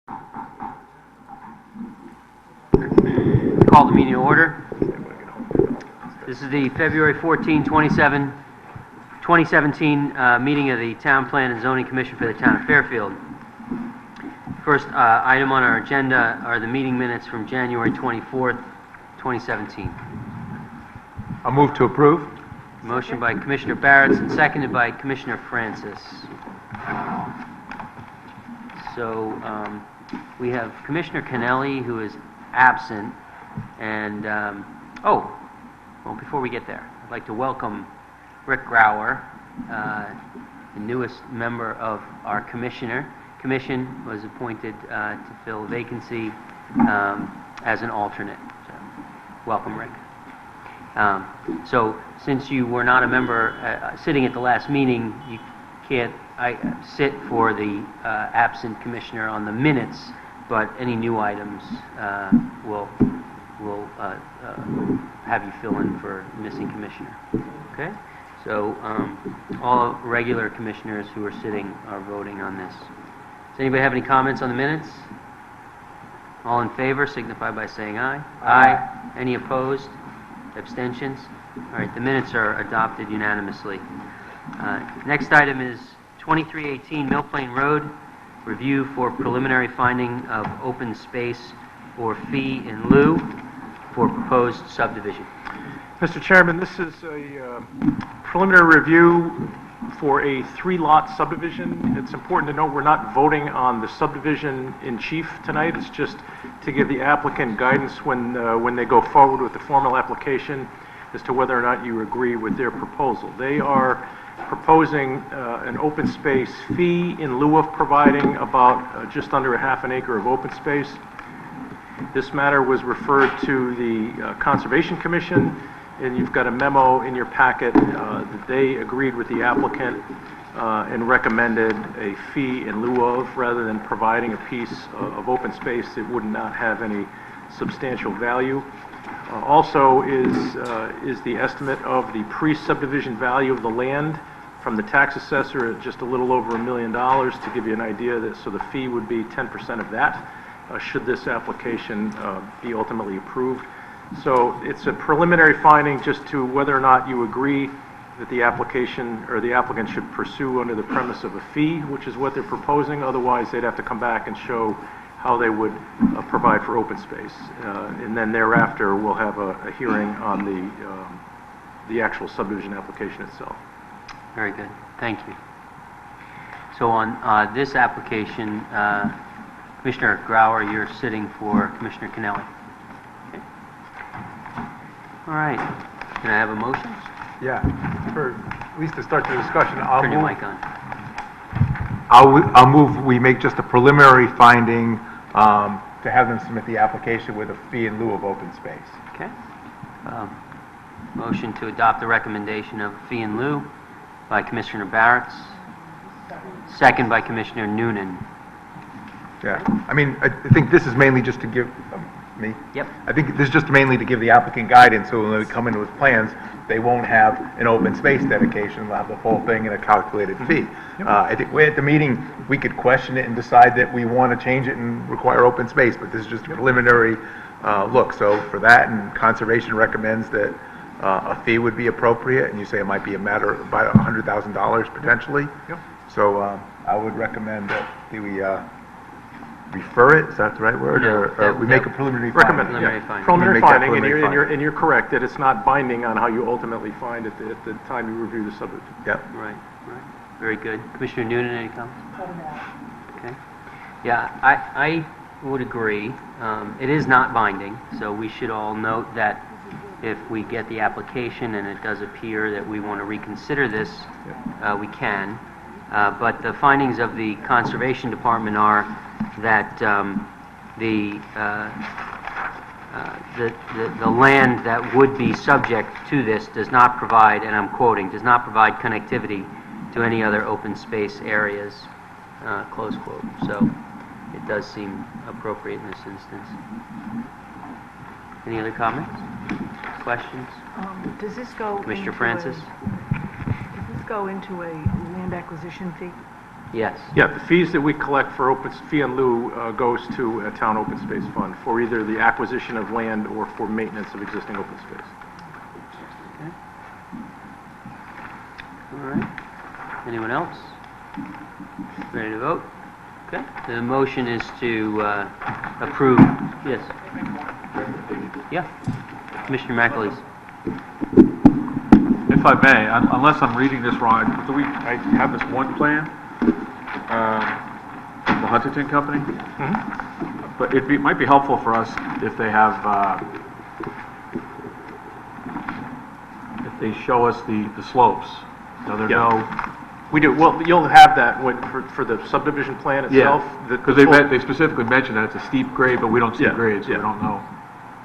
Call the meeting to order. This is the February 14, 2017 meeting of the Town Plan and Zoning Commission for the Town of Fairfield. First item on our agenda are the meeting minutes from January 24th, 2017. I'll move to approve. Motion by Commissioner Barretts and seconded by Commissioner Francis. So we have Commissioner Kennelly, who is absent, and well, before we get there, I'd like to welcome Rick Grauer, the newest member of our commission was appointed to fill a vacancy as an alternate. So, welcome, Rick. So, since you were not a member sitting at the last meeting, you can't sit for the absent commissioner on the minutes, but any new items will have you fill in for missing commissioner. Okay? So, all regular commissioners who are sitting are voting on this. Does anybody have any comments on the minutes? All in favor signify by saying aye. Aye. Any opposed? Abstentions? All right, the minutes are adopted unanimously. Next item is 2318 Mill Plain Road, review for preliminary finding of open space or fee in lieu for proposed subdivision. Mr. Chairman, this is a preliminary review for a 3-lot subdivision. It's important to note we're not voting on the subdivision in chief tonight. It's just to give the applicant guidance when they go forward with the formal application as to whether or not you agree with their proposal. They are proposing an open space fee in lieu of providing about just under a half an acre of open space. This matter was referred to the Conservation Commission, and you've got a memo in your packet that they agreed with the applicant and recommended a fee in lieu of, rather than providing a piece of open space that would not have any substantial value. Also is the estimate of the pre-subdivision value of the land from the tax assessor at just a little over $1 million, to give you an idea that, so the fee would be 10% of that should this application be ultimately approved. So it's a preliminary finding just to whether or not you agree that the application or the applicant should pursue under the premise of a fee, which is what they're proposing. Otherwise, they'd have to come back and show how they would provide for open space. And then thereafter, we'll have a hearing on the actual subdivision application itself. Very good. Thank you. So on this application, Commissioner Grauer, you're sitting for Commissioner Kennelly. Okay. All right. Can I have a motion? Yeah, for at least to start the discussion, Turn your mic on. I'll move we make just a preliminary finding to have them submit the application with a fee in lieu of open space. Okay. Motion to adopt the recommendation of fee in lieu by Commissioner Barretts. Second by Commissioner Noonan. Yeah, I mean, I think this is mainly just to give me. Yep. I think this is just mainly to give the applicant guidance, so when they come in with plans, they won't have an open space dedication. They'll have the whole thing in a calculated fee. Yep. I think at the meeting we could question it and decide that we want to change it and require open space, but this is just a preliminary look. So for that, and Conservation recommends that a fee would be appropriate, and you say it might be a matter of about $100,000 potentially. Yep. So I would recommend that we refer it. Is that the right word? No, or we make a preliminary finding? Preliminary finding. Preliminary Make that finding, preliminary and you're correct that it's not binding on how you ultimately find at the time you review the subdivision. Yep. Right. Very good. Commissioner Noonan, any comments? Okay. Yeah, I would agree. It is not binding, so we should all note that if we get the application and it does appear that we want to reconsider this, we can. But the findings of the Conservation Department are that the land that would be subject to this does not provide, and I'm quoting, does not provide connectivity to any other open space areas, close quote. So it does seem appropriate in this instance. Any other comments? Questions? Does this go Commissioner into Francis? Does this go into a land acquisition fee? Yes. Yeah, the fees that we collect for fee and lieu goes to a town open space fund for either the acquisition of land or for maintenance of existing open space. Okay. All right. Anyone else? Ready to vote? Okay. The motion is to approve. Yes. Yeah. Commissioner McAleese. If I may, unless I'm reading this wrong, I have this one plan, from the Huntington Company? But it might be helpful for us if they have, if they show us the slopes. So there Yeah. no... We do, well, you'll have that for the subdivision plan itself. Because they specifically mentioned that it's a steep grade, but we don't see Yeah, grades, so we yeah. don't know.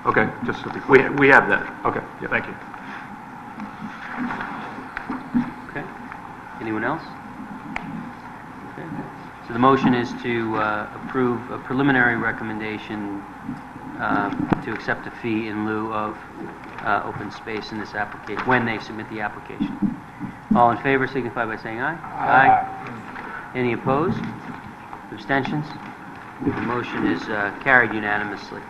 Okay, just to be clear. We have that. Okay, Yeah. thank you. Okay. Anyone else? Okay. So the motion is to approve a preliminary recommendation to accept a fee in lieu of open space in this application, when they submit the application. All in favor signify by saying aye. Aye. Any opposed? Abstentions? The motion is carried unanimously.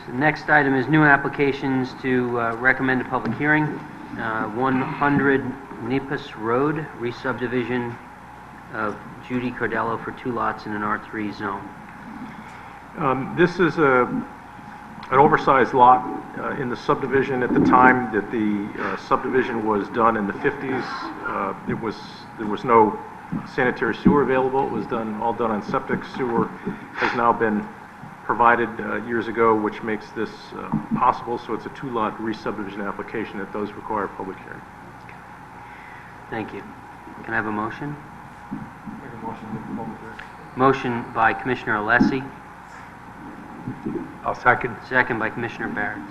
The next item is new applications to recommend a public hearing. 100 Nippus Road, re-subdivision of Judy Cardello for 2 lots in an R3 zone. This is an oversized lot in the subdivision. At the time that the subdivision was done in the 50s, there was no sanitary sewer available. It was all done on septic. Sewer has now been provided years ago, which makes this possible. So it's a 2-lot re-subdivision application that does require a public hearing. Thank you. Can I have a motion? Motion by Commissioner Alessi, I'll second. second by Commissioner Barrett.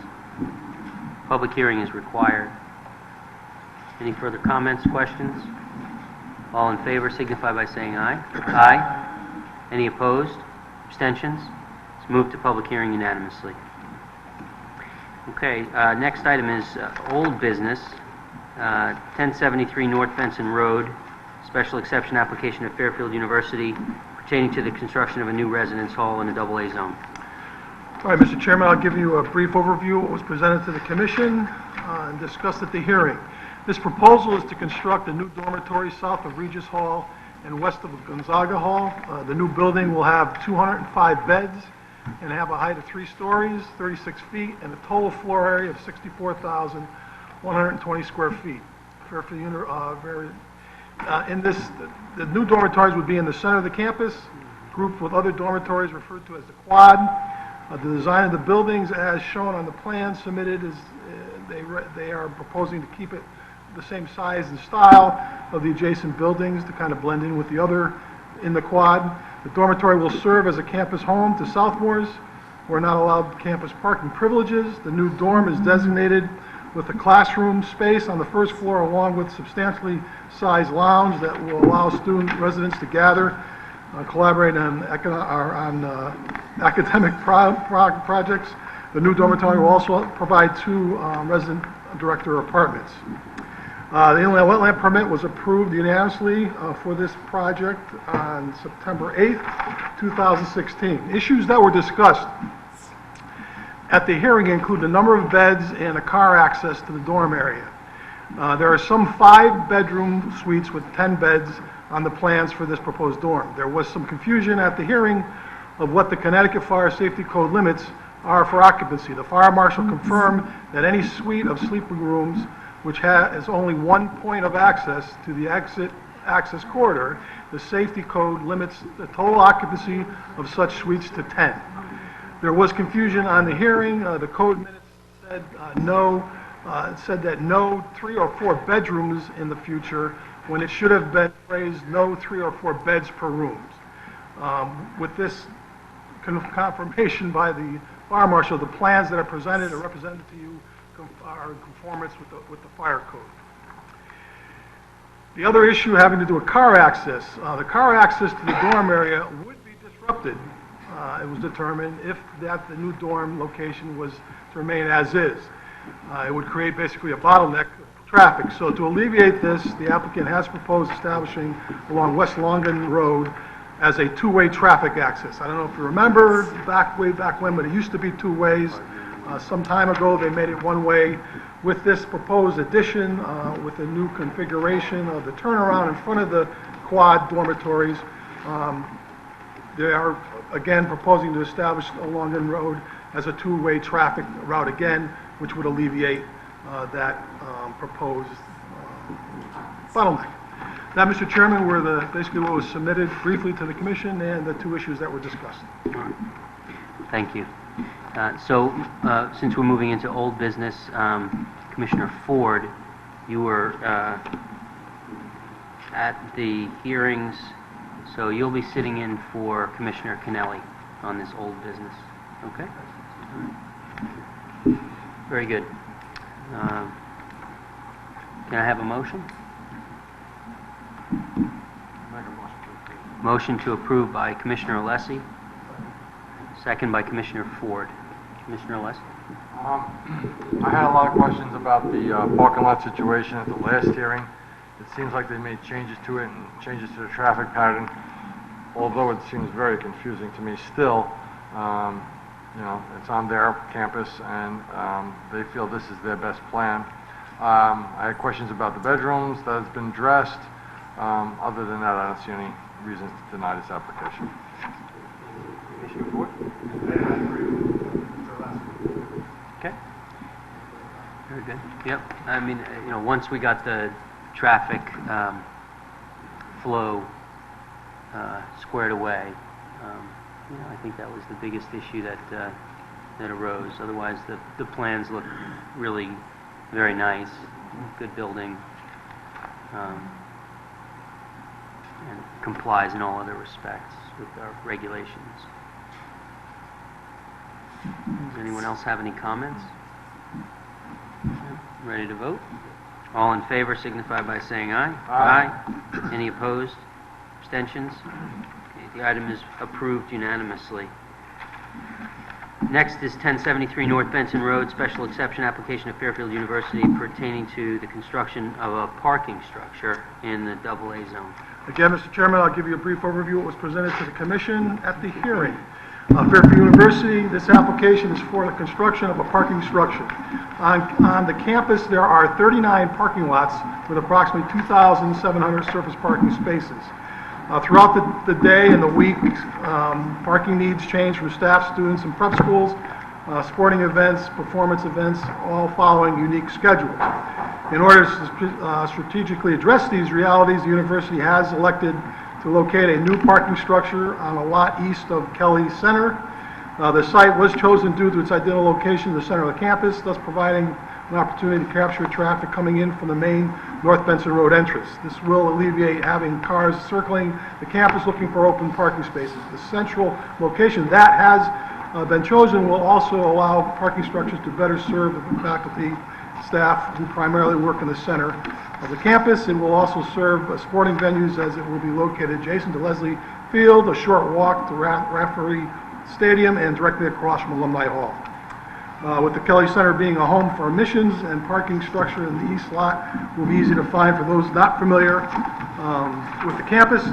Public hearing is required. Any further comments, questions? All in favor signify by saying aye. Aye. Any opposed? Abstentions? It's moved to public hearing unanimously. Okay, next item is old business, 1073 North Benson Road, special exception application of Fairfield University pertaining to the construction of a new residence hall in a AA zone. All right, Mr. Chairman, I'll give you a brief overview of what was presented to the commission and discussed at the hearing. This proposal is to construct a new dormitory south of Regis Hall and west of Gonzaga Hall. The new building will have 205 beds and have a height of 3 stories, 36 feet, and a total floor area of 64,120 square feet. Fairfield, the new dormitories would be in the center of the campus, grouped with other dormitories referred to as the quad. The design of the buildings, as shown on the plan submitted, is they are proposing to keep it the same size and style of the adjacent buildings to kind of blend in with the other in the quad. The dormitory will serve as a campus home to sophomores who are not allowed campus parking privileges. The new dorm is designated with a classroom space on the first floor along with substantially sized lounge that will allow student residents to gather, collaborate on academic projects. The new dormitory will also provide 2 resident director apartments. The inland wetland permit was approved unanimously for this project on September 8th, 2016. Issues that were discussed at the hearing include the number of beds and a car access to the dorm area. There are some 5-bedroom suites with 10 beds on the plans for this proposed dorm. There was some confusion at the hearing of what the Connecticut Fire Safety Code limits are for occupancy. The fire marshal confirmed that any suite of sleeping rooms which has only one point of access to the access corridor, the safety code limits the total occupancy of such suites to 10. There was confusion on the hearing. The code minutes said said that no 3 or 4 bedrooms in the future, when it should have been phrased no 3 or 4 beds per room. With this confirmation by the fire marshal, the plans that are presented or represented to you are in conformance with the fire code. The other issue having to do with car access. The car access to the dorm area would be disrupted, it was determined, if the new dorm location was to remain as is. It would create basically a bottleneck traffic. So to alleviate this, the applicant has proposed establishing along West Longan Road as a two-way traffic access. I don't know if you remember, way back when, but it used to be two ways. Some time ago, they made it one way. With this proposed addition, with the new configuration of the turnaround in front of the quad dormitories, they are again proposing to establish Longan Road as a two-way traffic route again, which would alleviate that proposed bottleneck. That, Mr. Chairman, were basically what was submitted briefly to the commission and the two issues that were discussed. Thank you. Since we're moving into old business, Commissioner Ford, you were at the hearings, so you'll be sitting in for Commissioner Kennelly on this old business. Okay? Very good. Can I have a motion? Motion to approve by Commissioner Alessi, second by Commissioner Ford. Commissioner Alessi? I had a lot of questions about the parking lot situation at the last hearing. It seems like they made changes to it and changes to the traffic pattern, although it seems very confusing to me still. You know, it's on their campus and they feel this is their best plan. I had questions about the bedrooms that has been addressed. Other than that, I don't see any reasons to deny this application. Commissioner Ford? Okay. Very good. Yep. I mean, you know, once we got the traffic flow squared away, you know, I think that was the biggest issue that arose. Otherwise, the plans look really very nice, good building, and complies in all other respects with our regulations. Does anyone else have any comments? Ready to vote? All in favor signify by saying aye. Aye. Any opposed? Abstentions? Okay, the item is approved unanimously. Next is 1073 North Benson Road, special exception application of Fairfield University pertaining to the construction of a parking structure in the AA zone. Again, Mr. Chairman, I'll give you a brief overview of what was presented to the commission at the hearing. Fairfield University, this application is for the construction of a parking structure. On the campus, there are 39 parking lots with approximately 2,700 surface parking spaces. Throughout the day and the week, parking needs change from staff, students, and prep schools, sporting events, performance events, all following unique schedules. In order to strategically address these realities, the university has elected to locate a new parking structure on a lot east of Kelly Center. The site was chosen due to its ideal location in the center of the campus, thus providing an opportunity to capture traffic coming in from the main North Benson Road entrance. This will alleviate having cars circling the campus looking for open parking spaces. The central location that has been chosen will also allow parking structures to better serve the faculty, staff who primarily work in the center of the campus. It will also serve sporting venues as it will be located adjacent to Leslie Field, a short walk to Rafferty Stadium, and directly across from Alumni Hall. With the Kelly Center being a home for admissions and parking structure in the east lot will be easy to find for those not familiar with the campus.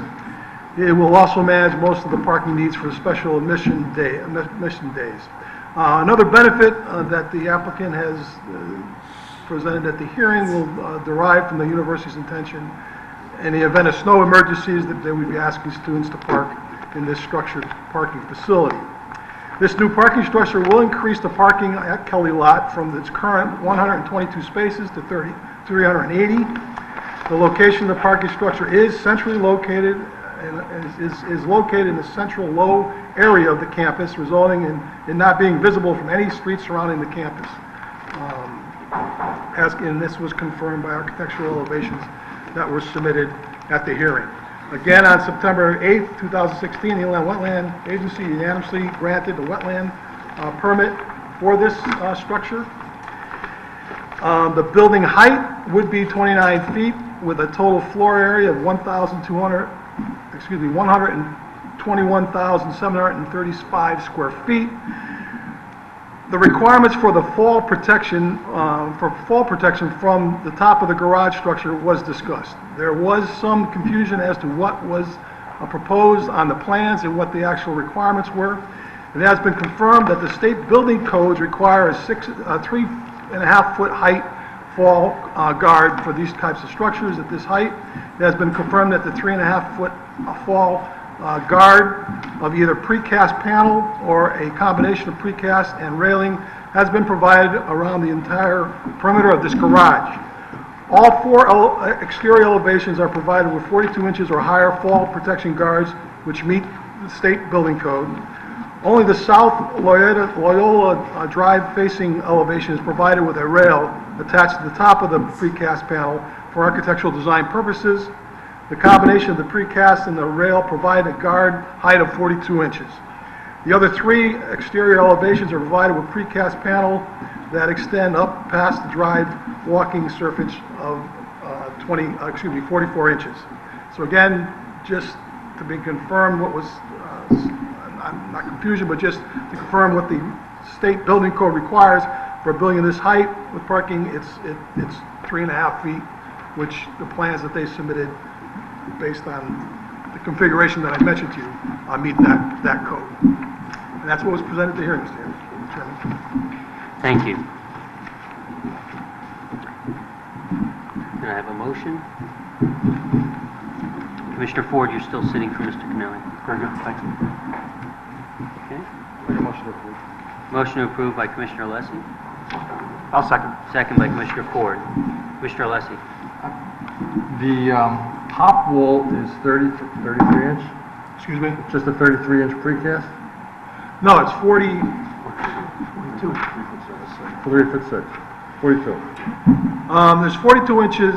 It will also manage most of the parking needs for special admission days. Another benefit that the applicant has presented at the hearing will derive from the university's intention in the event of snow emergencies that they would be asking students to park in this structured parking facility. This new parking structure will increase the parking at Kelly Lot from its current 122 spaces to 380. The location of the parking structure is centrally located and is located in the central low area of the campus, resulting in not being visible from any street surrounding the campus. And this was confirmed by architectural elevations that were submitted at the hearing. Again, on September 8th, 2016, the Inland Wetland Agency unanimously granted the wetland permit for this structure. The building height would be 29 feet with a total floor area of 121,735 square feet. The requirements for the fall protection, from the top of the garage structure was discussed. There was some confusion as to what was proposed on the plans and what the actual requirements were. It has been confirmed that the state building codes require a 3.5-foot height fall guard for these types of structures at this height. It has been confirmed that the 3.5-foot fall guard of either precast panel or a combination of precast and railing has been provided around the entire perimeter of this garage. All four exterior elevations are provided with 42 inches or higher fall protection guards, which meet the state building code. Only the south Loyola Drive facing elevation is provided with a rail attached to the top of the precast panel for architectural design purposes. The combination of the precast and the rail provide a guard height of 42 inches. The other three exterior elevations are provided with precast panel that extend up past the drive walking surface of 44 inches. So again, just to be confirmed what was, not confusion, but just to confirm what the state building code requires for a building of this height with parking, it's 3.5 feet, which the plans that they submitted based on the configuration that I mentioned to you, meet that code. And that's what was presented to hearing, Mr. Chairman. Thank you. Can I have a motion? Commissioner Ford, you're still sitting for Mr. Kennelly. Very good, thank you. Okay. Make a motion to approve. Motion approved by Commissioner Alessi, I'll second. second by Commissioner Ford. Commissioner Alessi. The top wall is 33 inch, Excuse me? just a 33 inch precast, No, it's 42. 3 foot 6, 42. There's 42 inches,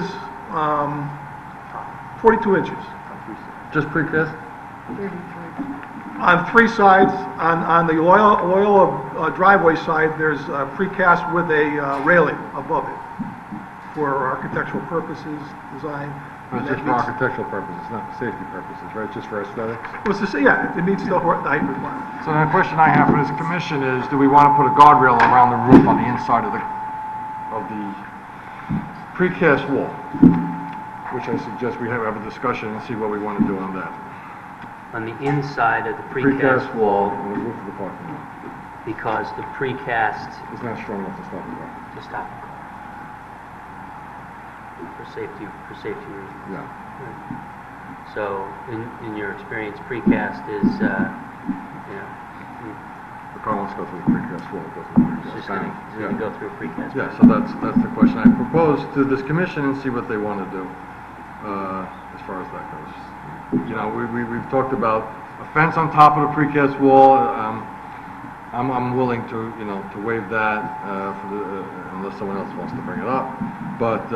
42 inches. Just precast? On three sides, on the Loyola driveway side, there's precast with a railing above it for architectural purposes, design. But it's just for architectural purposes, not for safety purposes, right? Just for aesthetics? Well, it's yeah, it meets the height requirement. So the question I have for this commission is, do we want to put a guardrail around the roof on the inside of the precast wall? Which I suggest we have a discussion and see what we want to do on that. On the inside of the precast wall, on the roof of the parking lot. because the precast It's not strong enough to stop the car. to stop the car. For safety reasons. Yeah. So, in your experience, precast is, The car wants to go through the precast wall, it goes through the it's precast just panel. going to go through a precast. Yeah, so that's the question I propose to this commission and see what they want to do, as far as that goes. You know, we've talked about a fence on top of the precast wall. I'm willing to, to waive that, unless someone else wants to bring it up. But,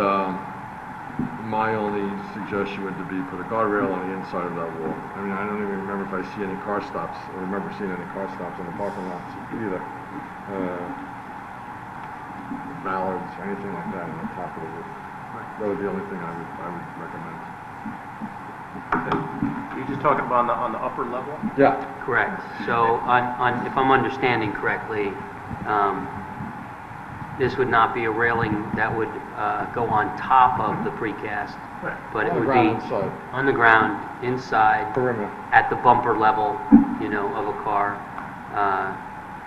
my only suggestion would be put a guardrail on the inside of that wall. I mean, I don't even remember if I see any car stops, or remember seeing any car stops in the parking lots either. Ballards, or anything like that on the top of the roof. That would be the only thing I would recommend. You're just talking about on the upper level? Yeah. Correct. So, if I'm understanding correctly, this would not be a railing that would go on top of the precast, but it On the would ground be inside. on the ground, inside, Perimeter. at the bumper level, of a car,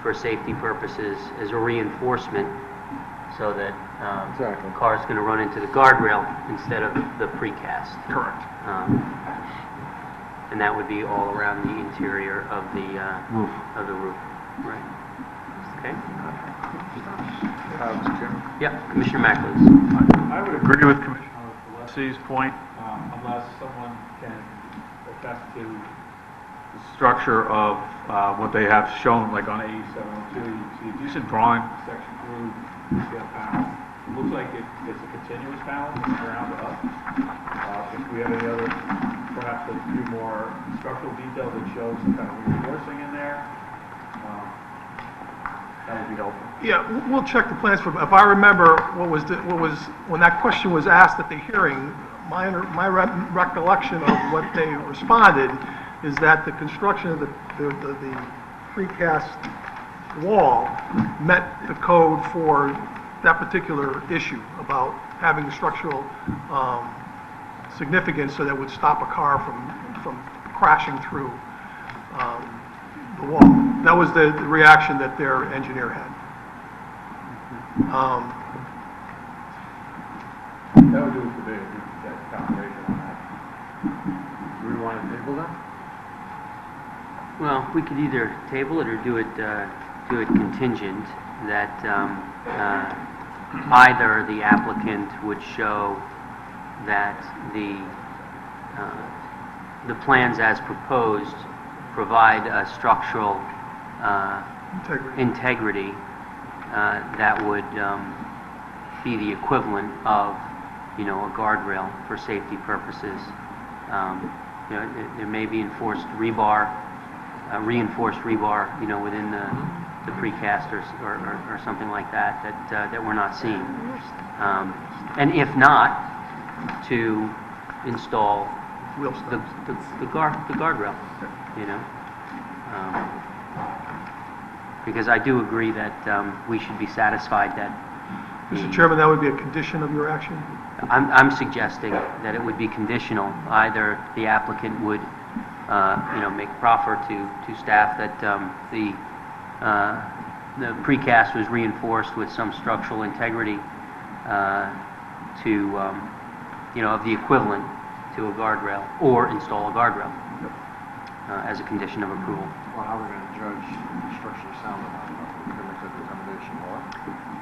for safety purposes, as a reinforcement, so that Exactly. the car's going to run into the guardrail instead of the precast. Correct. And that would be all around the interior of the Roof. roof. Right. Okay. Mr. Chairman? Yep. Commissioner Macklin. I would agree with Commissioner Alessi's point, unless someone can attest to the structure of what they have shown, like on A702, you see a decent drawing, section through, you see a panel. It looks like it's a continuous panel from the ground up. If we have any other, perhaps a few more structural details that show some kind of reinforcing in there, that would be helpful. Yeah, we'll check the plans for, if I remember when that question was asked at the hearing, my recollection of what they responded is that the construction of the precast wall met the code for that particular issue about having structural significance so that it would stop a car from crashing through the wall. That was the reaction that their engineer had. That would do it today, if we could get confirmation on that. Do we want to table that? Well, we could either table it or do it contingent that either the applicant would show that the plans as proposed provide a structural integrity that would be the equivalent of, a guardrail for safety purposes. There may be reinforced rebar, within the precast or something like that we're not seeing. And if not, to install the guardrail, because I do agree that we should be satisfied that. Mr. Chairman, that would be a condition of your action? I'm suggesting that it would be conditional. Either the applicant would, make proffer to staff that the precast was reinforced with some structural integrity of the equivalent to a guardrail, or install a guardrail as a condition of approval. Well, how are we going to judge structurally sound or not? We're going to make that determination, Laura?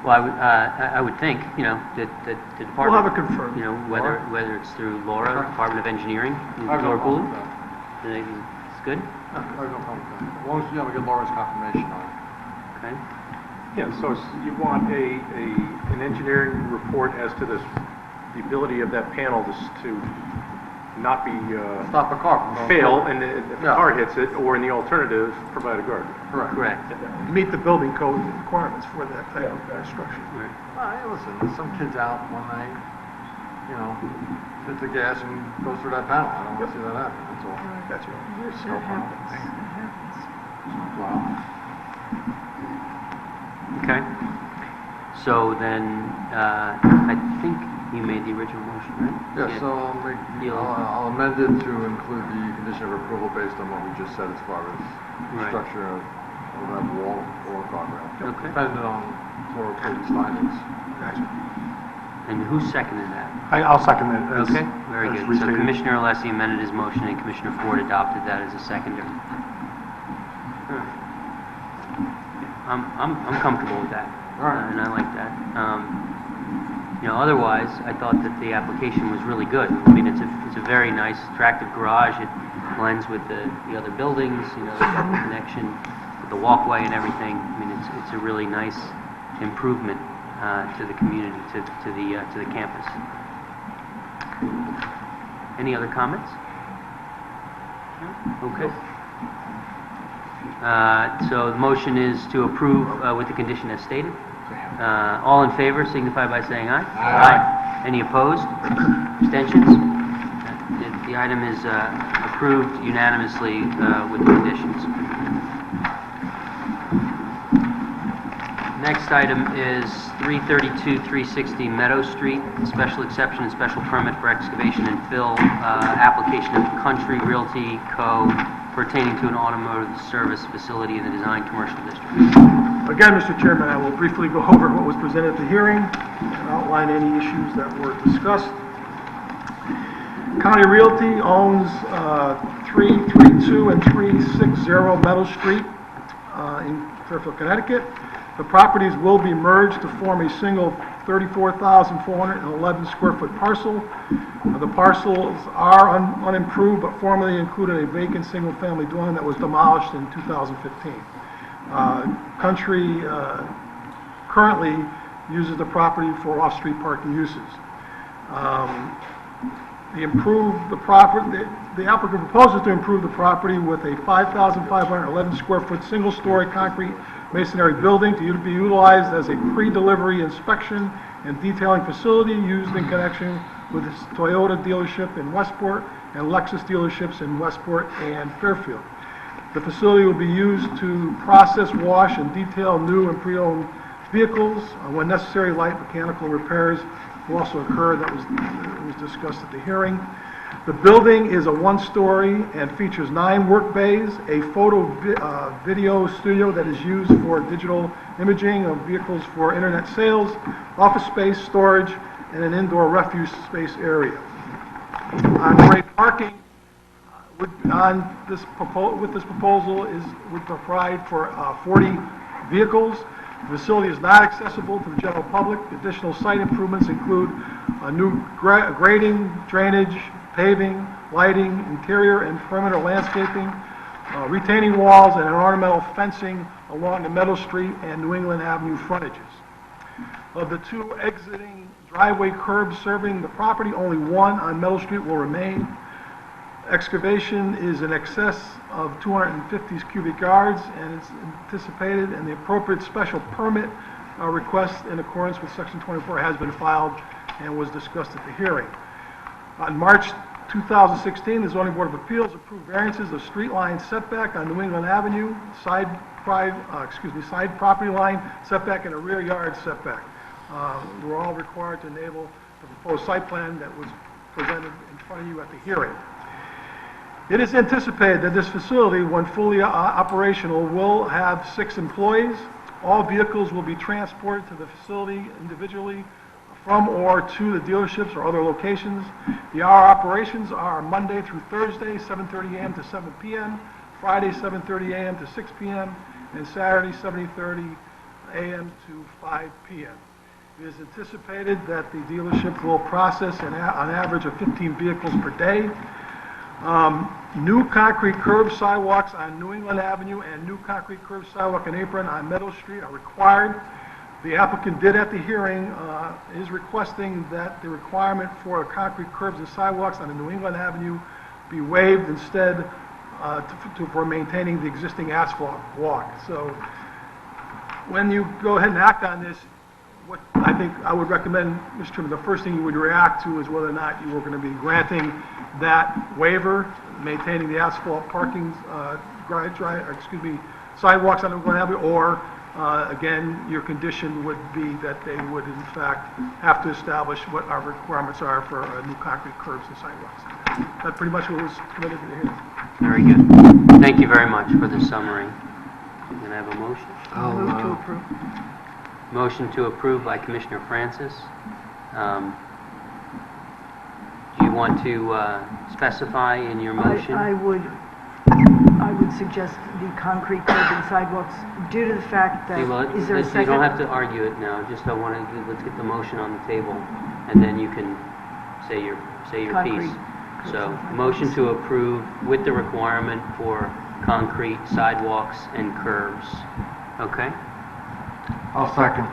Well, I would think, that the department. We'll have it confirmed. Whether it's through Laura, Department of Engineering, I have no Laura problem Gould. with that. It's good? I have no problem with that. As long as, we get Laura's confirmation on it. Okay. Yeah, so you want an engineering report as to the ability of that panel to not be, Stop a car from going fail, forward. and if the Yeah. car hits it, or in the alternative, provide a guard. Correct. Meet the building code requirements for that type of structure. Right. Well, hey, listen, there's some kids out one night, hit the gas and goes through that panel. I don't want to see that happen, that's all. That's right. That happens. Wow. Okay. So then, I think you made the original motion, right? Yeah, so I'll amend it to include the condition of approval based on what we just said as far as Right. structure of that wall or guardrail. Okay. Depending on Laura Gold's findings. Gotcha. And who seconded that? I'll second that. as- Okay, very as good. So restated. Commissioner Alessi amended his motion, and Commissioner Ford adopted that as a seconder. I'm comfortable with that, All right. and I like that. Otherwise, I thought that the application was really good. I mean, it's a very nice, attractive garage. It blends with the other buildings. It's got the connection with the walkway and everything. I mean, it's a really nice improvement to the community, to the campus. Any other comments? No? Okay. So the motion is to approve with the condition as stated. All in favor signify by saying aye. Aye. Any opposed? Abstentions? The item is approved unanimously with the conditions. Next item is 332-360 Meadow Street, special exception and special permit for excavation and fill, application of Country Realty Co. pertaining to an automotive service facility in the design commercial district. Again, Mr. Chairman, I will briefly go over what was presented at the hearing and outline any issues that were discussed. County Realty owns 332 and 360 Meadow Street in Fairfield, Connecticut. The properties will be merged to form a single 34,411 square foot parcel. The parcels are unimproved, but formerly included a vacant single-family dwelling that was demolished in 2015. Country currently uses the property for off-street parking uses. The applicant proposes to improve the property with a 5,511 square foot single-story concrete masonry building to be utilized as a pre-delivery inspection and detailing facility used in connection with its Toyota dealership in Westport and Lexus dealerships in Westport and Fairfield. The facility will be used to process, wash, and detail new and pre-owned vehicles. When necessary, light mechanical repairs will also occur. That was discussed at the hearing. The building is a one-story and features 9 work bays, a video studio that is used for digital imaging of vehicles for internet sales, office space, storage, and an indoor refuse space area. On-grade parking with this proposal would provide for 40 vehicles. The facility is not accessible to the general public. Additional site improvements include new grading, drainage, paving, lighting, interior and perimeter landscaping, retaining walls, and an ornamental fencing along the Meadow Street and New England Avenue frontages. Of the 2 exiting driveway curbs serving the property, only 1 on Meadow Street will remain. Excavation is in excess of 250 cubic yards, and it's anticipated, and the appropriate special permit request in accordance with Section 24 has been filed and was discussed at the hearing. On March 2016, the Zoning Board of Appeals approved variances of street line setback on New England Avenue, side property line setback, and a rear yard setback. Were all required to enable the proposed site plan that was presented in front of you at the hearing. It is anticipated that this facility, when fully operational, will have 6 employees. All vehicles will be transported to the facility individually from or to the dealerships or other locations. The hour operations are Monday through Thursday, 7:30 a.m. to 7 p.m., Friday, 7:30 a.m. to 6 p.m., and Saturday, 7:30 a.m. to 5 p.m. It is anticipated that the dealership will process an average of 15 vehicles per day. New concrete curb sidewalks on New England Avenue and new concrete curb sidewalk and apron on Meadow Street are required. The applicant did at the hearing is requesting that the requirement for concrete curbs and sidewalks on the New England Avenue be waived instead for maintaining the existing asphalt walk. So when you go ahead and act on this, what I think I would recommend, Mr. Chairman, the first thing you would react to is whether or not you were going to be granting that waiver, maintaining the asphalt parking, sidewalks on New England Avenue, or again, your condition would be that they would in fact have to establish what our requirements are for new concrete curbs and sidewalks. That's pretty much what was committed to the hearing. Very good. Thank you very much for the summary. Can I have a motion? Move to approve. Motion to approve by Commissioner Francis. Do you want to specify in your motion? I would suggest the concrete curb and sidewalks due to the fact that, is there a second? You don't have to argue it now, just let's get the motion on the table, and then you can say your Concrete piece. curbs So, and sidewalks. motion to approve with the requirement for concrete sidewalks and curbs. Okay? I'll second.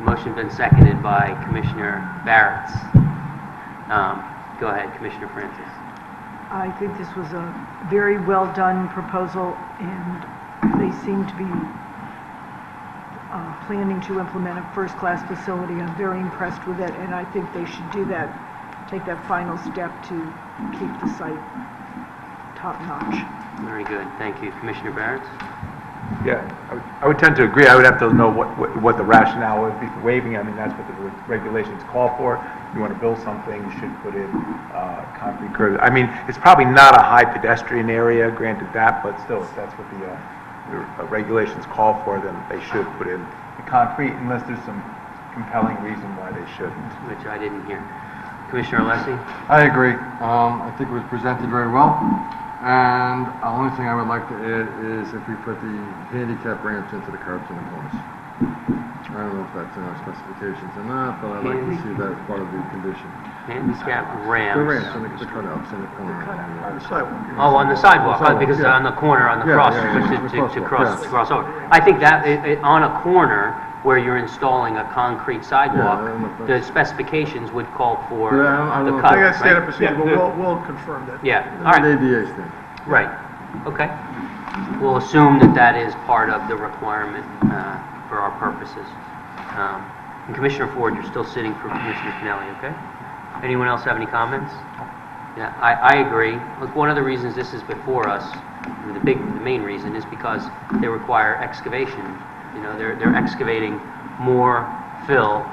Motion been seconded by Commissioner Barretts. Go ahead, Commissioner Francis. I think this was a very well-done proposal, and they seem to be planning to implement a first-class facility. I'm very impressed with it, and I think they should do that, take that final step to keep the site top-notch. Very good, thank you. Commissioner Barretts? Yeah, I would tend to agree. I would have to know what the rationale would be for waiving. I mean, that's what the regulations call for. If you want to build something, you should put in concrete curbs. I mean, it's probably not a high pedestrian area, granted that, but still, if that's what the regulations call for, then they should put in the concrete unless there's some compelling reason why they shouldn't. Which I didn't hear. Commissioner Alessi? I agree. I think it was presented very well. And the only thing I would like to add is if we put the handicap ramps into the curbs and the corners. I don't know if that's in our specifications or not, but I'd like to see that as part of the condition. Handicap ramps. The ramps and the cutouts in the corner. On the sidewalk. Oh, on the sidewalk, Sidewalk, because yeah. on the corner, on the Yeah, cross, yeah, yeah, to the cross, crosswalk, to cross over. I think that, on a corner where you're installing a concrete sidewalk, I don't know if the that's- specifications would call for Yeah, I don't the know if cut, I got standard right? procedure, but we'll confirm that. Yeah, all right. The ADA thing. Right, okay. We'll assume that that is part of the requirement for our purposes. And Commissioner Ford, you're still sitting for Commissioner Pinelli, okay? Anyone else have any comments? Yeah, I agree. Look, one of the reasons this is before us the main reason is because they require excavation. You know, they're excavating more fill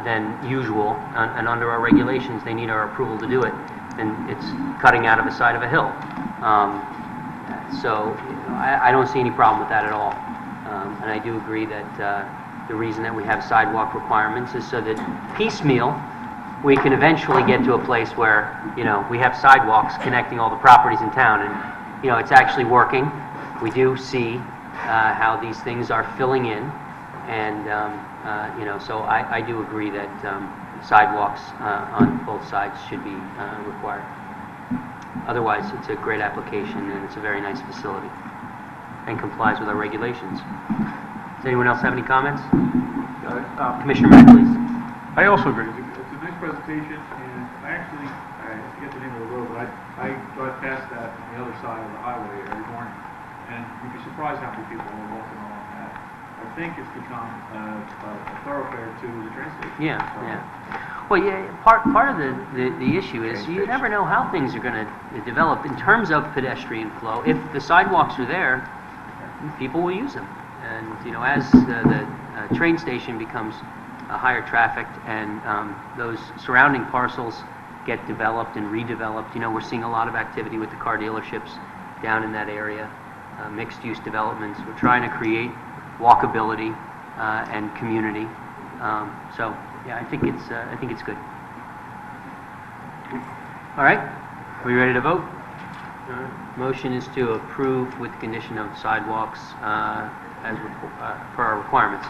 than usual, and under our regulations, they need our approval to do it, and it's cutting out of the side of a hill. So I don't see any problem with that at all. And I do agree that the reason that we have sidewalk requirements is so that piecemeal, we can eventually get to a place where, you know, we have sidewalks connecting all the properties in town, and, you know, it's actually working. We do see how these things are filling in, and, you know, so I do agree that sidewalks on both sides should be required. Otherwise, it's a great application, and it's a very nice facility, and complies with our regulations. Does anyone else have any comments? Commissioner Mack, please. I also agree. It's a nice presentation, and I forget the name of the road, but I drive past that on the other side of the highway every morning, and you'd be surprised how many people are walking along that. I think it's become a thoroughfare to the train station. Yeah, So, yeah. Well, yeah, part of the issue is you never know how things are going to develop in terms of pedestrian flow. If the sidewalks are there, people will use them. And, you know, as the train station becomes higher trafficked and those surrounding parcels get developed and redeveloped, you know, we're seeing a lot of activity with the car dealerships down in that area, mixed-use developments. We're trying to create walkability and community. So, yeah, I think it's good. All right, are we ready to vote? Motion is to approve with condition of sidewalks for our requirements.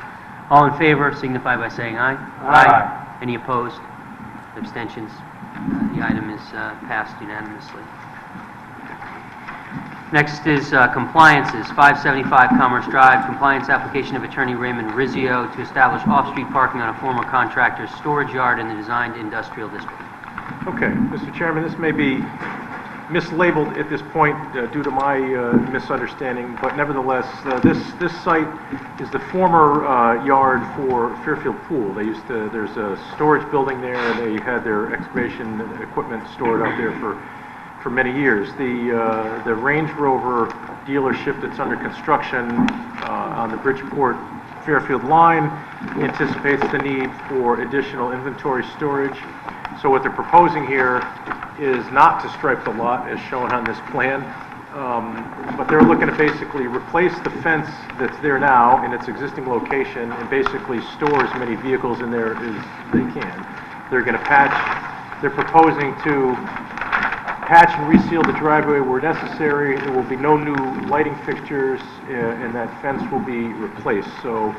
All in favor signify by saying aye. Aye. Any opposed? Abstentions? The item is passed unanimously. Next is compliances. 575 Commerce Drive, compliance application of attorney Raymond Rizzio to establish off-street parking on a former contractor's storage yard in the designed industrial district. Okay, Mr. Chairman, this may be mislabeled at this point due to my misunderstanding, but nevertheless, this site is the former yard for Fairfield Pool. There's a storage building there, and they had their excavation equipment stored out there for many years. The Range Rover dealership that's under construction on the Bridgeport Fairfield line anticipates the need for additional inventory storage. So what they're proposing here is not to stripe the lot as shown on this plan, but they're looking to basically replace the fence that's there now in its existing location and basically store as many vehicles in there as they can. They're going to they're proposing to patch and reseal the driveway where necessary. There will be no new lighting fixtures, and that fence will be replaced. So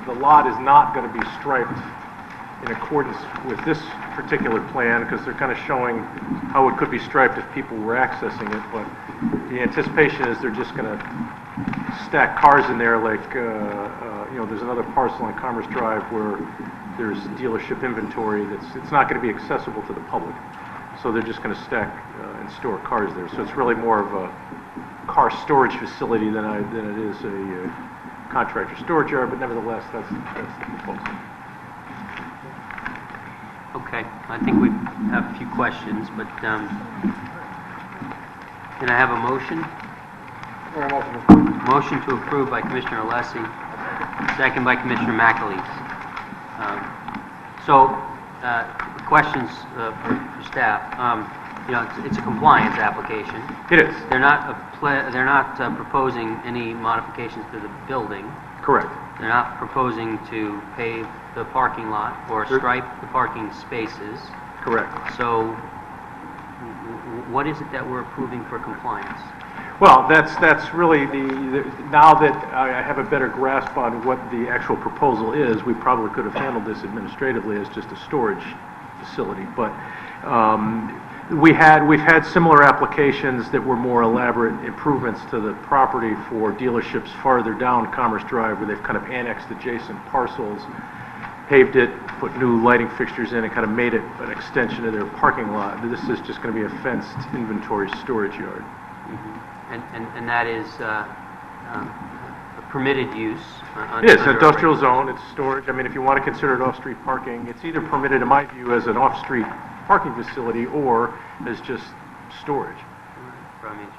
the lot is not going to be striped in accordance with this particular plan, because they're kind of showing how it could be striped if people were accessing it, but the anticipation is they're just going to stack cars in there like, you know, there's another parcel on Commerce Drive where there's dealership inventory it's not going to be accessible to the public. So they're just going to stack and store cars there. So it's really more of a car storage facility than it is a contractor storage yard, but nevertheless, that's the proposal. Okay, I think we have a few questions, but can I have a motion? Motion to approve by Commissioner Alessi, second by Commissioner McAleese. Questions for staff. You know, it's a compliance application. It is. They're not proposing any modifications to the building. Correct. They're not proposing to pave the parking lot or stripe the parking spaces. Correct. So what is it that we're approving for compliance? Well, that's really now that I have a better grasp on what the actual proposal is, we probably could have handled this administratively as just a storage facility, but we've had similar applications that were more elaborate improvements to the property for dealerships farther down Commerce Drive, where they've kind of annexed adjacent parcels, paved it, put new lighting fixtures in, and kind of made it an extension of their parking lot. This is just going to be a fenced inventory storage yard. Mm-hmm. And that is a permitted use? It is, an industrial zone, it's storage. I mean, if you want to consider it off-street parking, it's either permitted, in my view, as an off-street parking facility or as just storage. Right. I mean, it's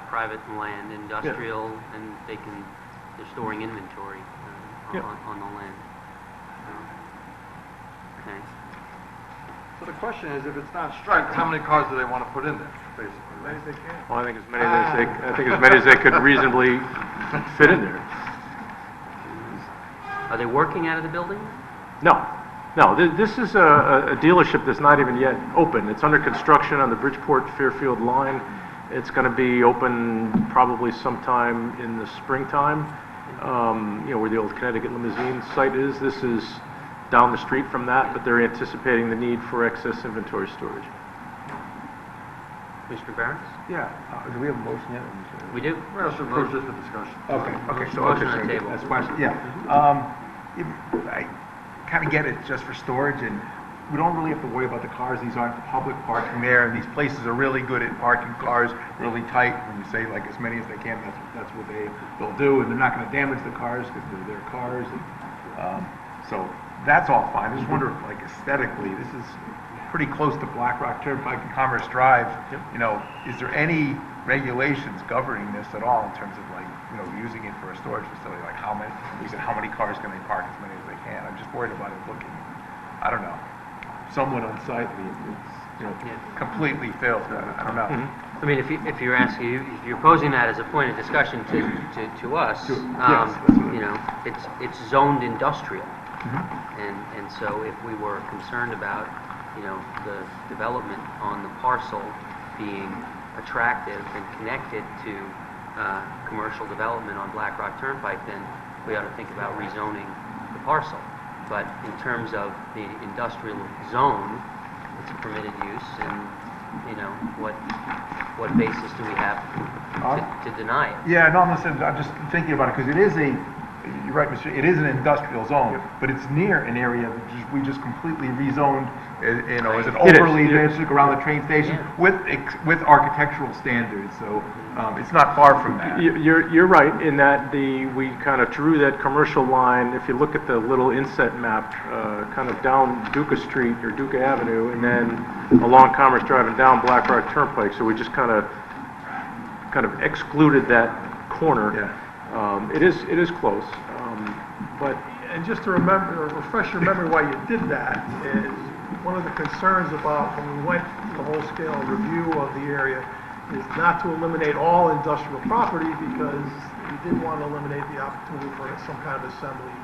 private land, industrial, and they're storing inventory Yeah. on the land. Okay. So the question is, if it's not striped, how many cars do they want to put in there, basically, right? Well, I think as many as they could reasonably fit in there. Are they working out of the building? No, this is a dealership that's not even yet open. It's under construction on the Bridgeport-Fairfield line. It's going to be open probably sometime in the springtime, where the old Connecticut limousine site is. This is down the street from that, but they're anticipating the need for excess inventory storage. Mr. Barnes? Yeah, do we have a motion yet? We do. Well, it's approved just for discussion. Okay, so, Motion on the table. That's question, yeah. I kind of get it just for storage, and we don't really have to worry about the cars. These aren't public parking there, and these places are really good at parking cars really tight. When you say like as many as they can, that's what they'll do, and they're not going to damage the cars because they're their cars. And, so that's all fine. I just wonder if, like, aesthetically, this is pretty close to Black Rock Turnpike and Commerce Drive. Yep. Is there any regulations governing this at all in terms of, like, using it for a storage facility? Like how many cars can they park? As many as they can. I'm just worried about it looking, I don't know, somewhat unsightly. It's completely filled. I don't know. I mean, if you're asking, if you're posing that as a point of discussion to us, Yes, that's what it's zoned industrial. Mm-hmm. And so if we were concerned about, the development on the parcel being attractive and connected to commercial development on Black Rock Turnpike, then we ought to think about rezoning the parcel. But in terms of the industrial zone, it's a permitted use, and, what basis do we have to deny it? Yeah, no, I'm just thinking about it because it is you're right, Mr. It is an industrial zone, but it's near an area that we just completely rezoned, as an overlay district around the train station with architectural standards. So it's not far from that. You're right in that we kind of drew that commercial line. If you look at the little inset map, kind of down Duca Street or Duca Avenue, and then along Commerce Drive and down Black Rock Turnpike. So we just kind of excluded that corner. Yeah. It is close, but And just to refresh your memory why you did that is one of the concerns about when we went to the whole-scale review of the area is not to eliminate all industrial property because we didn't want to eliminate the opportunity for some kind of assembly,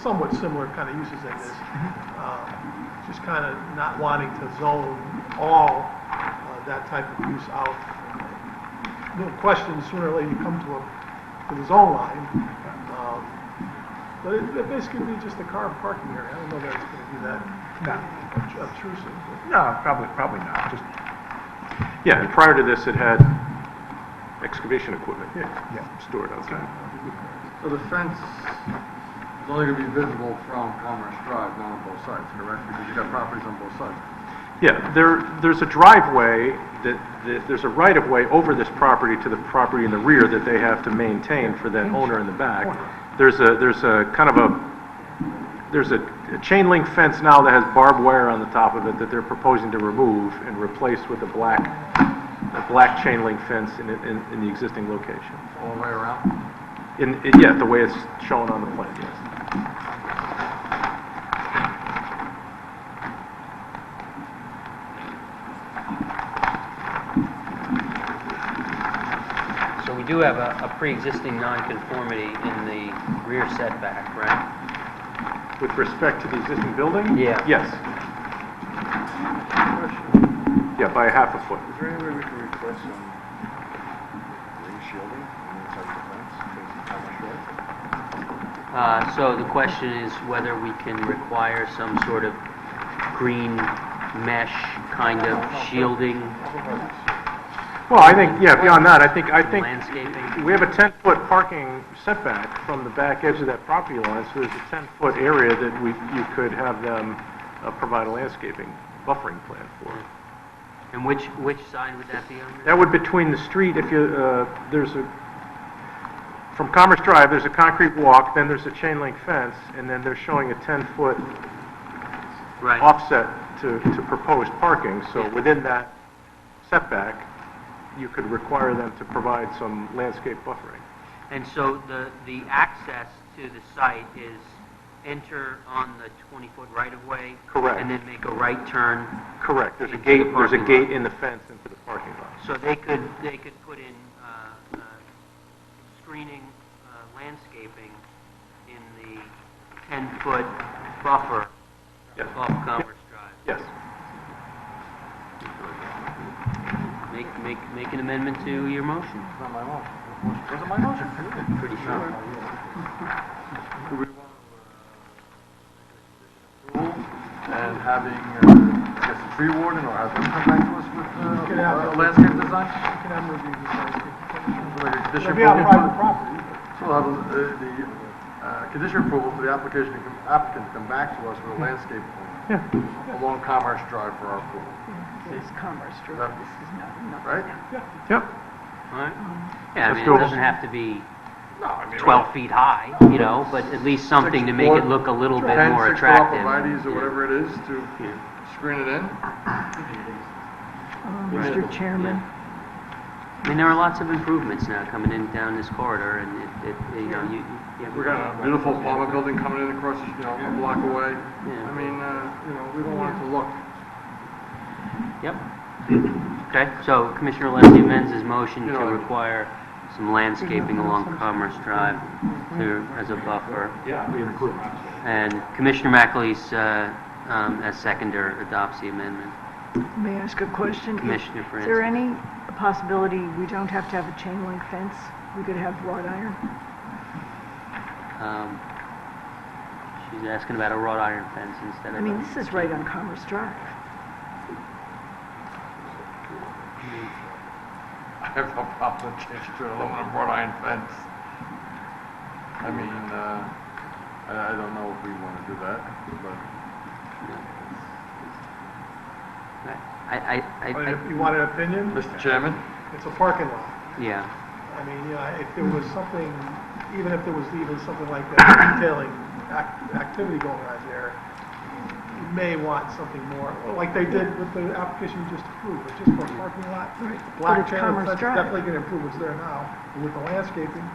somewhat similar kind of uses in this. Just kind of not wanting to zone all that type of use out. No question, sooner or later you come to the zone line. But it basically be just a car parking area. I don't know that it's going to be that obtrusive. No, probably not. Just and prior to this, it had excavation equipment stored outside. So the fence is only going to be visible from Commerce Drive, not on both sides, correct? Because you got properties on both sides. Yeah, there's a driveway there's a right-of-way over this property to the property in the rear that they have to maintain for that owner in the back. There's a chain link fence now that has barbed wire on the top of it that they're proposing to remove and replace with a black chain link fence in the existing location. All the way around? The way it's shown on the plan, yes. So we do have a pre-existing nonconformity in the rear setback, right? With respect to the existing building? Yeah. Yes. Yeah, by a half a foot. Is there any way we can request some green shielding on the inside of the fence? So the question is whether we can require some sort of green mesh kind of shielding, Well, I think, beyond that, I think landscaping. we have a 10-foot parking setback from the back edge of that property line, so there's a 10-foot area that you could have them provide a landscaping buffering plan for. And which side would that be on? That would between the street, if you, from Commerce Drive, there's a concrete walk, then there's a chain link fence, and then they're showing a 10-foot Right. offset to proposed parking, so Yeah. within that setback, you could require them to provide some landscape buffering. And so the access to the site is enter on the 20-foot right-of-way? Correct. And then make a right turn? Correct. There's a Into the gate, there's a parking gate lot. in the fence into the parking lot. So they could put in screening landscaping in the 10-foot buffer Yes. off Commerce Drive? Yes. Make an amendment to your motion. It's not my motion. Was it my motion? Pretty sure. Do we want to, and having, I guess, a tree warden, or have them come back to us with can have a them. landscape design? You can have them review this landscape. Like a condition It'll be on approval? private property. So we'll have the condition approval for the application, applicant to come back to us with a landscape plan along Commerce Drive for our approval, This is Commerce Street, That- this is not. right? Yep. All right. Yeah, I That's mean, it doable. doesn't have to be No, I mean. 12 feet high, you know, but at least something to make it look a little bit more 10, 6 attractive. arborvitaes or Yeah. whatever it is to screen it in. Mr. Chairman, I mean, there are lots of improvements now coming in down this corridor, and you know, We got a beautiful apartment building coming in across, a block away. Yeah. I mean, we don't want it to look. Yep. Okay, so Commissioner Leslie amends his motion You to know, require some landscaping along Commerce Drive as a buffer. Yeah, we include. And Commissioner McAleese, as seconder, adopts the amendment. may I ask a question? Commissioner Is there Francis. any possibility we don't have to have a chain link fence? We could have wrought iron? She's asking about a wrought iron fence instead of. I mean, this is right on Commerce Drive. I have no problem with changing to an aluminum wrought iron fence. I mean, I don't know if we want to do that, but. If you want an opinion, Mr. Chairman? it's a parking lot. Yeah, I mean, if there was something, even if there was even something like that, detailing activity going on there, you may want something more, like they did with the application you just approved, but just for a parking lot. Right. But Black it's channel Commerce fence, Drive. definitely gonna improve what's there now, and with the landscaping,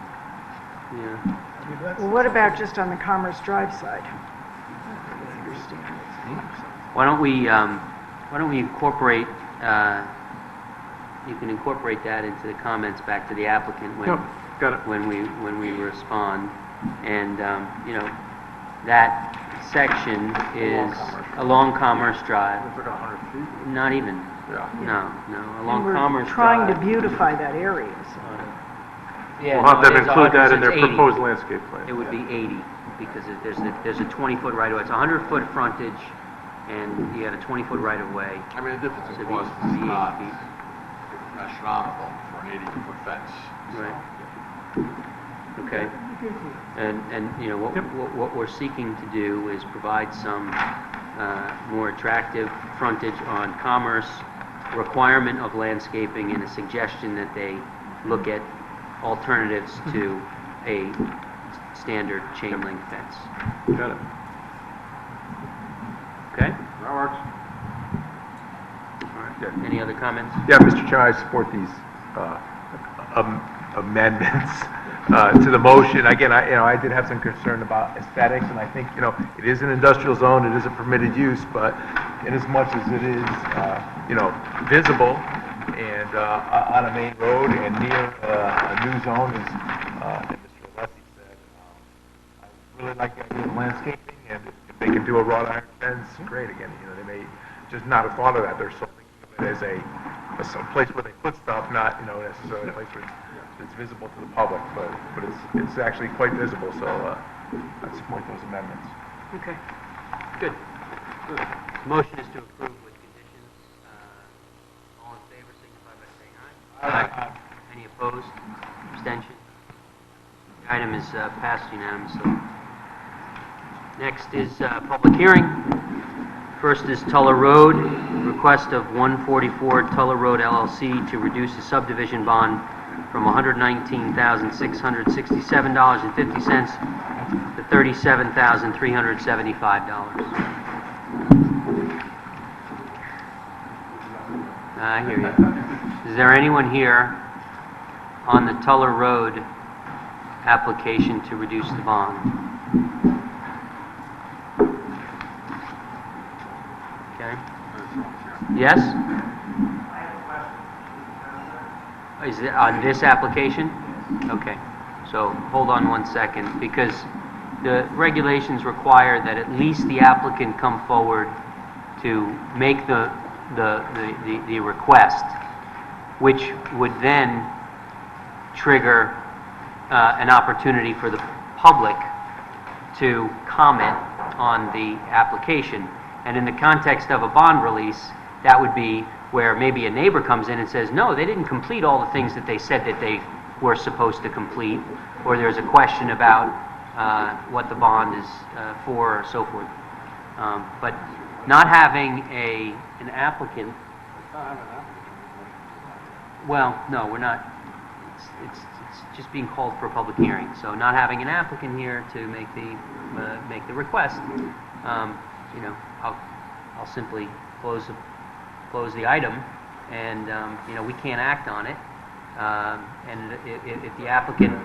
yeah. I mean, that's. Well, what about just on the Commerce Drive side? Why don't we incorporate, you can incorporate that into the comments back to the applicant when, Yep, got it. when we respond. And, that section is along Commerce Drive, It's like 100 feet. not even, Yeah. no, along And Commerce we're Drive. trying to beautify that area, so. Yeah, We'll have no, them it is include that in their 80. proposed landscape plan. It would be 80, because there's a 20-foot right-of-way. It's a 100-foot frontage, and you got a 20-foot right-of-way. I mean, the difference So in it'd cost be is 80 not feet. astronomical for an 80-foot fence. Right. Okay. And you know, what we're seeking to do is provide some more attractive frontage on Commerce, requirement of landscaping, and a suggestion that they look at alternatives to a standard chain link fence. Got it. Okay? That works. All right. Any other comments? Yeah, Mr. Chairman, I support these amendments to the motion. Again, I did have some concern about aesthetics, and I think, it is an industrial zone, it is a permitted use, but in as much as it is, visible and on a main road and near a new zone, as Mr. Alessi said, I really like the idea of landscaping, and if they can do a wrought iron fence, great. Again, they may just not have thought of that. They're so thinking of it as a place where they put stuff, not, necessarily a place where it's visible to the public, but it's actually quite visible, so I support those amendments. Okay. Good. Motion is to approve with conditions. All in favor, signify by saying aye. Aye. Any opposed? Abstention? The item is passed unanimously. Next is public hearing. First is Tuller Road, request of 144 Tuller Road LLC to reduce the subdivision bond from $119,667.50 to $37,375. I hear you. Is there anyone here on the Tuller Road application to reduce the bond? Okay. Yes? Is it on this application? Okay. So hold on one second, because the regulations require that at least the applicant come forward to make the request, which would then trigger an opportunity for the public to comment on the application. And in the context of a bond release, that would be where maybe a neighbor comes in and says, no, they didn't complete all the things that they said that they were supposed to complete, or there's a question about what the bond is for, or so forth. But not having an applicant. Well, no, we're not. It's just being called for a public hearing. So not having an applicant here to make the request, you know, I'll simply close the item, and you know, we can't act on it. And if the applicant,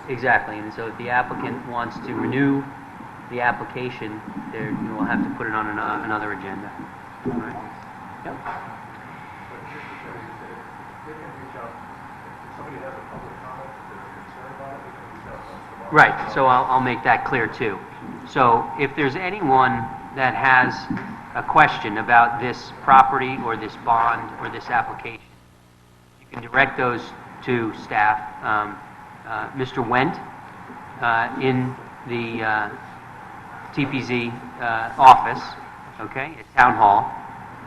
exactly, and so if the applicant wants to renew the application, there, you will have to put it on another agenda. All right? Yep. Right, so I'll make that clear too. So if there's anyone that has a question about this property or this bond or this application, you can direct those to staff. Mr. Wendt in the TPZ office, okay, at Town Hall,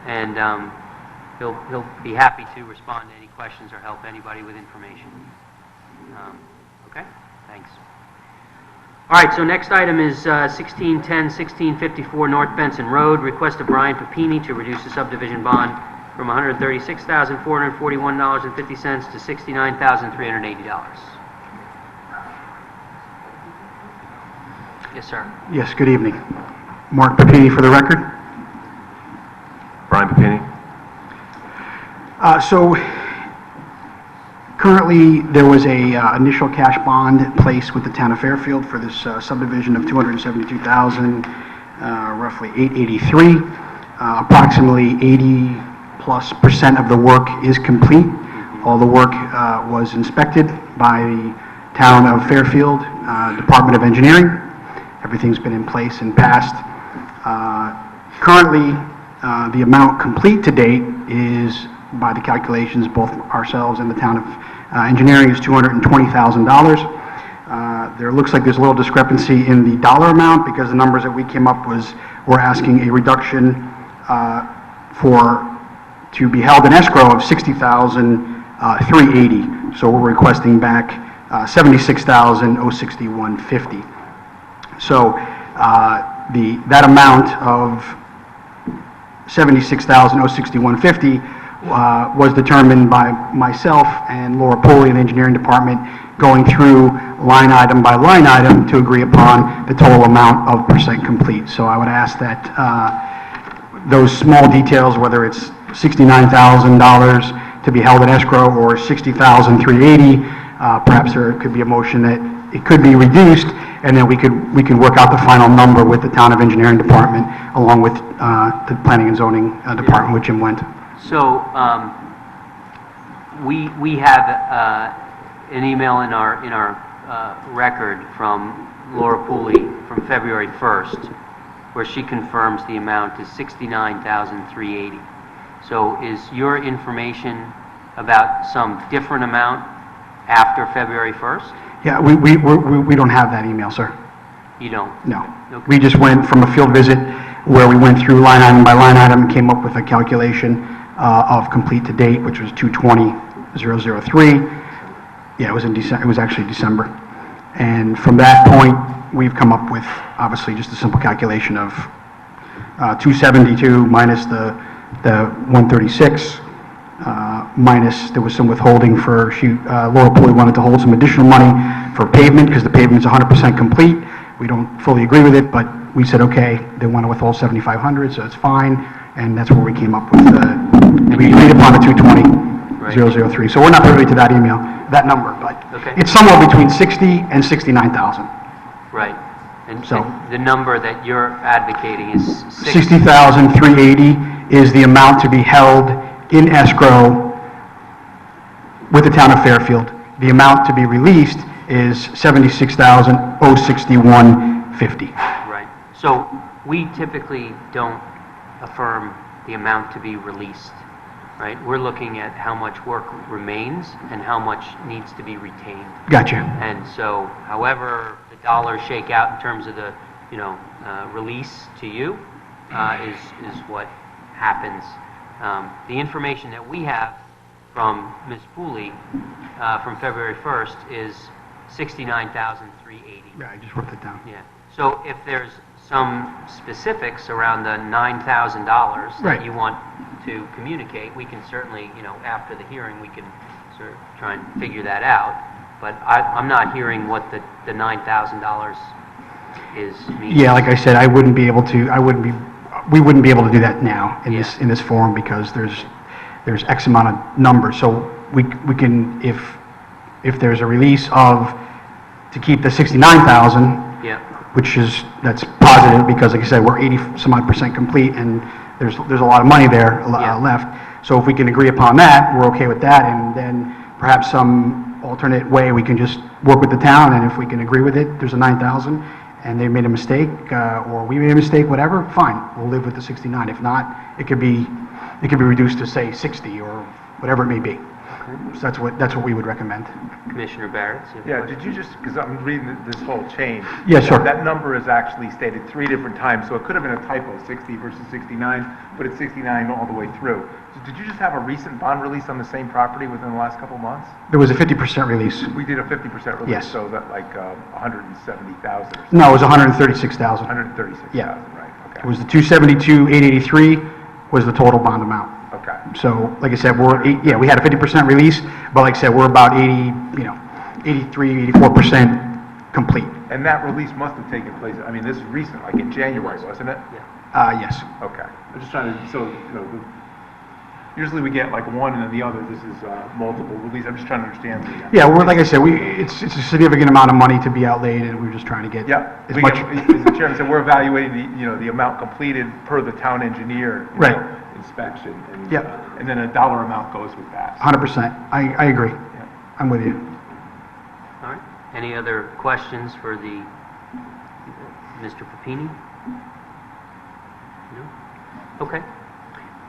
and he'll be happy to respond to any questions or help anybody with information. Okay, thanks. All right, so next item is 1610, 1654 North Benson Road. Request of Brian Papini to reduce the subdivision bond from $136,441.50 to $69,380. Yes, sir. Yes, good evening. Mark Papini for the record. Brian Papini? So currently, there was a initial cash bond placed with the town of Fairfield for this subdivision of $272,000, roughly $883. Approximately 80+% of the work is complete. All the work was inspected by the town of Fairfield Department of Engineering. Everything's been in place and passed. Currently, the amount complete to date is, by the calculations, both ourselves and the town of engineering, is $220,000. There looks like there's a little discrepancy in the dollar amount, because the numbers that we came up with were asking a reduction to be held in escrow of $60,380. So we're requesting back $76,061.50. So that amount of $76,061.50 was determined by myself and Laura Pooley in the engineering department, going through line item by line item to agree upon the total amount of percent complete. So I would ask that those small details, whether it's $69,000 to be held in escrow or $60,380, perhaps there could be a motion that it could be reduced, and then we could work out the final number with the town of engineering department, along with the planning and zoning department, with Jim Wendt. So we have an email in our record from Laura Pooley from February 1st, where she confirms the amount is $69,380. So is your information about some different amount after February 1st? Yeah, we don't have that email, sir. You don't? No. Okay. We just went from a field visit where we went through line item by line item and came up with a calculation of complete to date, which was 220,003. Yeah, it was in December. It was actually December. And from that point, we've come up with obviously just a simple calculation of 272 minus the 136. Minus, there was some withholding for, Laura Pooley wanted to hold some additional money for pavement, because the pavement's 100% complete. We don't fully agree with it, but we said, okay, they want to withhold $7,500, so it's fine, and that's where we came up with we agreed upon the 220. 003. So we're not privy to that email, that number, but Okay. it's somewhere between 60 and 69,000. Right. And So- the number that you're advocating is 60,380 is the amount to be held in escrow with the town of Fairfield. The amount to be released is 76,061.50. Right. So we typically don't affirm the amount to be released, right? We're looking at how much work remains and how much needs to be retained. Gotcha. And so however the dollars shake out in terms of the, release to you, is what happens. The information that we have from Ms. Pooley, from February 1st is 69,380. Yeah, I just wrote that down. Yeah. So if there's some specifics around the $9,000 Right. that you want to communicate, we can certainly, after the hearing, we can sort of try and figure that out. But I'm not hearing what the $9,000 is meaning. Yeah, like I said, we wouldn't be able to do that now in Yeah. this forum because there's X amount of numbers. So we can, if there's a release to keep the 69,000, Yeah. that's positive because like I said, we're 80 some odd percent complete and there's a lot of money there Yeah. left. So if we can agree upon that, we're okay with that, and then perhaps some alternate way we can just work with the town, and if we can agree with it, there's a 9,000 and they made a mistake, or we made a mistake, whatever, fine, we'll live with the 69. If not, it could be reduced to say 60 or whatever it may be. So that's what we would recommend. Commissioner Barrett? so- Yeah, did you just, because I'm reading this whole chain. Yeah, sure. That number is actually stated 3 different times, so it could have been a typo, 60 versus 69, but it's 69 all the way through. So did you just have a recent bond release on the same property within the last couple months? There was a 50% release. We did a 50% release. Yes. So that like 170,000 or something? No, it was 136,000. 136,000, Yeah. right, okay. It was the 272,883 was the total bond amount. Okay. So, like I said, we had a 50% release, but like I said, we're about 83, 84% complete. And that release must have taken place, I mean, this is recent, like in January, wasn't it? Yes. Okay. I'm just trying to, usually we get like one and then the other, this is multiple release, I'm just trying to understand. Yeah, like I said, it's a significant amount of money to be outlaid, and we're just trying to get Yeah, as much. as the chairman said, we're evaluating the amount completed per the town engineer. Right. Inspection. And, Yep. And then a dollar amount goes with that. 100%. I agree. I'm with you. All right. Any other questions for Mr. Papini? No? Okay.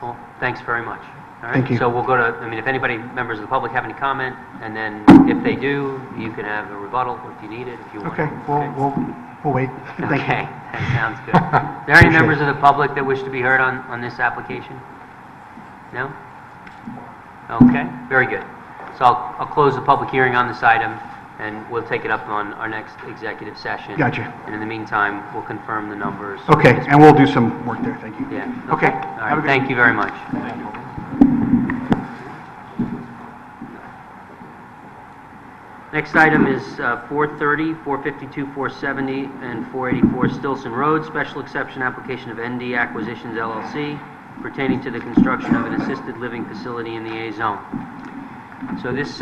Well, thanks very much. All right. Thank you. So we'll go to, if anybody, members of the public have any comment, and then if they do, you can have a rebuttal if you need it, if you want. Okay, we'll wait. Thank you. Okay, that sounds good. Are there any members of the public that wish to be heard on this application? No? Okay, very good. So I'll close the public hearing on this item, and we'll take it up on our next executive session. Gotcha. And in the meantime, we'll confirm the numbers. Okay, and we'll do some work there. Thank you. Yeah. Okay. All Have a right, good thank you very much. Next item is 430, 452, 470, and 484 Stillson Road, special exception application of ND Acquisitions LLC pertaining to the construction of an assisted living facility in the A zone. So this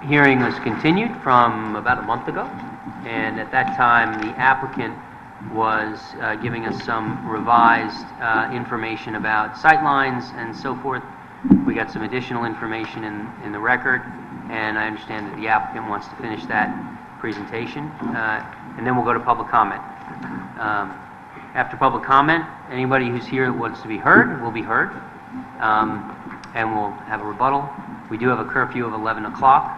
hearing was continued from about a month ago, and at that time, the applicant was giving us some revised information about sightlines and so forth. We got some additional information in the record, and I understand that the applicant wants to finish that presentation, and then we'll go to public comment. After public comment, anybody who's here that wants to be heard will be heard, and we'll have a rebuttal. We do have a curfew of 11 o'clock,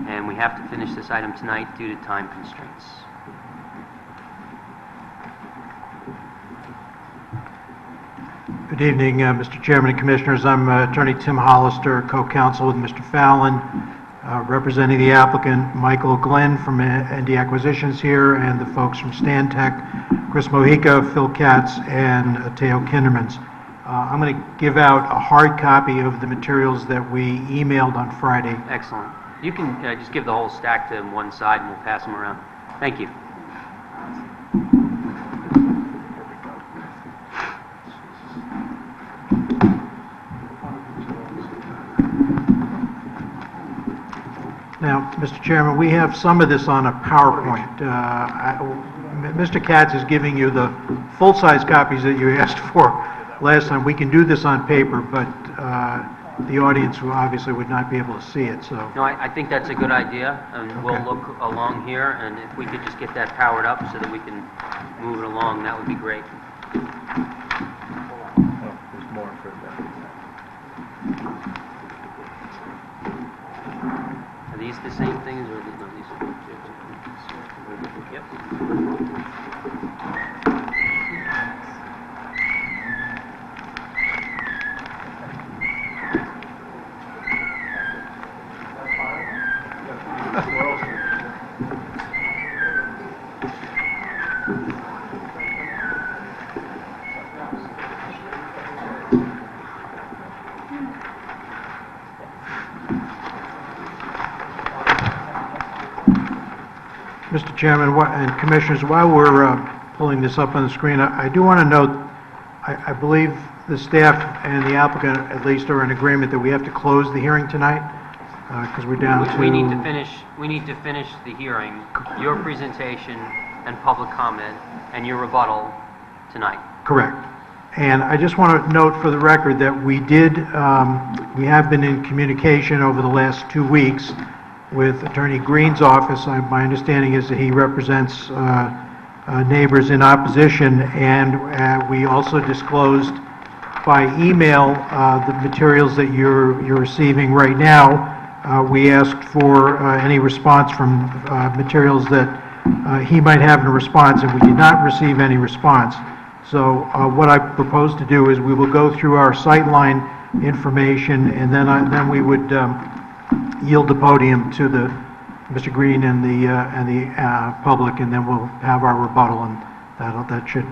and we have to finish this item tonight due to time constraints. Good evening, Mr. Chairman and Commissioners. I'm Attorney Tim Hollister, co-counsel with Mr. Fallon, representing the applicant Michael Glenn from ND Acquisitions here, and the folks from Stantec, Chris Mojica, Phil Katz, and Teo Kindermans. I'm going to give out a hard copy of the materials that we emailed on Friday. Excellent. You can just give the whole stack to one side, and we'll pass them around. Thank you. Mr. Chairman, we have some of this on a PowerPoint. Mr. Katz is giving you the full-size copies that you asked for last time. We can do this on paper, but the audience obviously would not be able to see it, so. No, I think that's a good idea, and we'll look along here, and if we could just get that powered up so that we can move it along, that would be great. Oh, there's more for that. Are these the same things, or no, these are Yep. Mr. Chairman and Commissioners, while we're pulling this up on the screen, I do want to note, I believe the staff and the applicant at least are in agreement that we have to close the hearing tonight, because we're down to... We need to finish the hearing, your presentation and public comment, and your rebuttal tonight. Correct. And I just want to note for the record that we have been in communication over the last 2 weeks with Attorney Green's office. My understanding is that he represents neighbors in opposition, and we also disclosed by email the materials that you're receiving right now. We asked for any response from materials that he might have in a response, and we did not receive any response. So what I propose to do is we will go through our sightline information, and then we would yield the podium to Mr. Green and the public, and then we'll have our rebuttal, and that should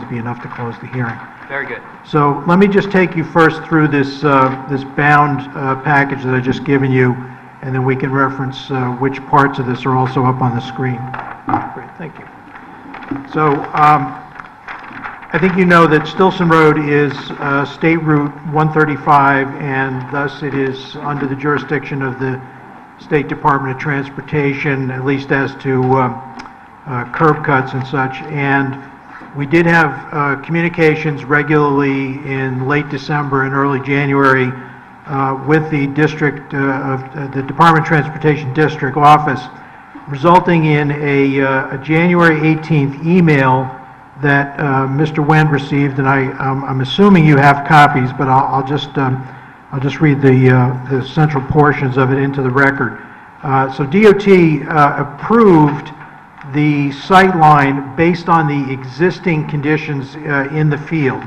be enough to close the hearing. Very good. So let me just take you first through this bound package that I just given you, and then we can reference which parts of this are also up on the screen. Great, thank you. So I think you know that Stillson Road is State Route 135, and thus it is under the jurisdiction of the State Department of Transportation, at least as to curb cuts and such. And we did have communications regularly in late December and early January with the district, the Department of Transportation District Office, resulting in a January 18th email that Mr. Wendt received, and I'm assuming you have copies, but I'll just read the central portions of it into the record. So DOT approved the sight line based on the existing conditions in the field.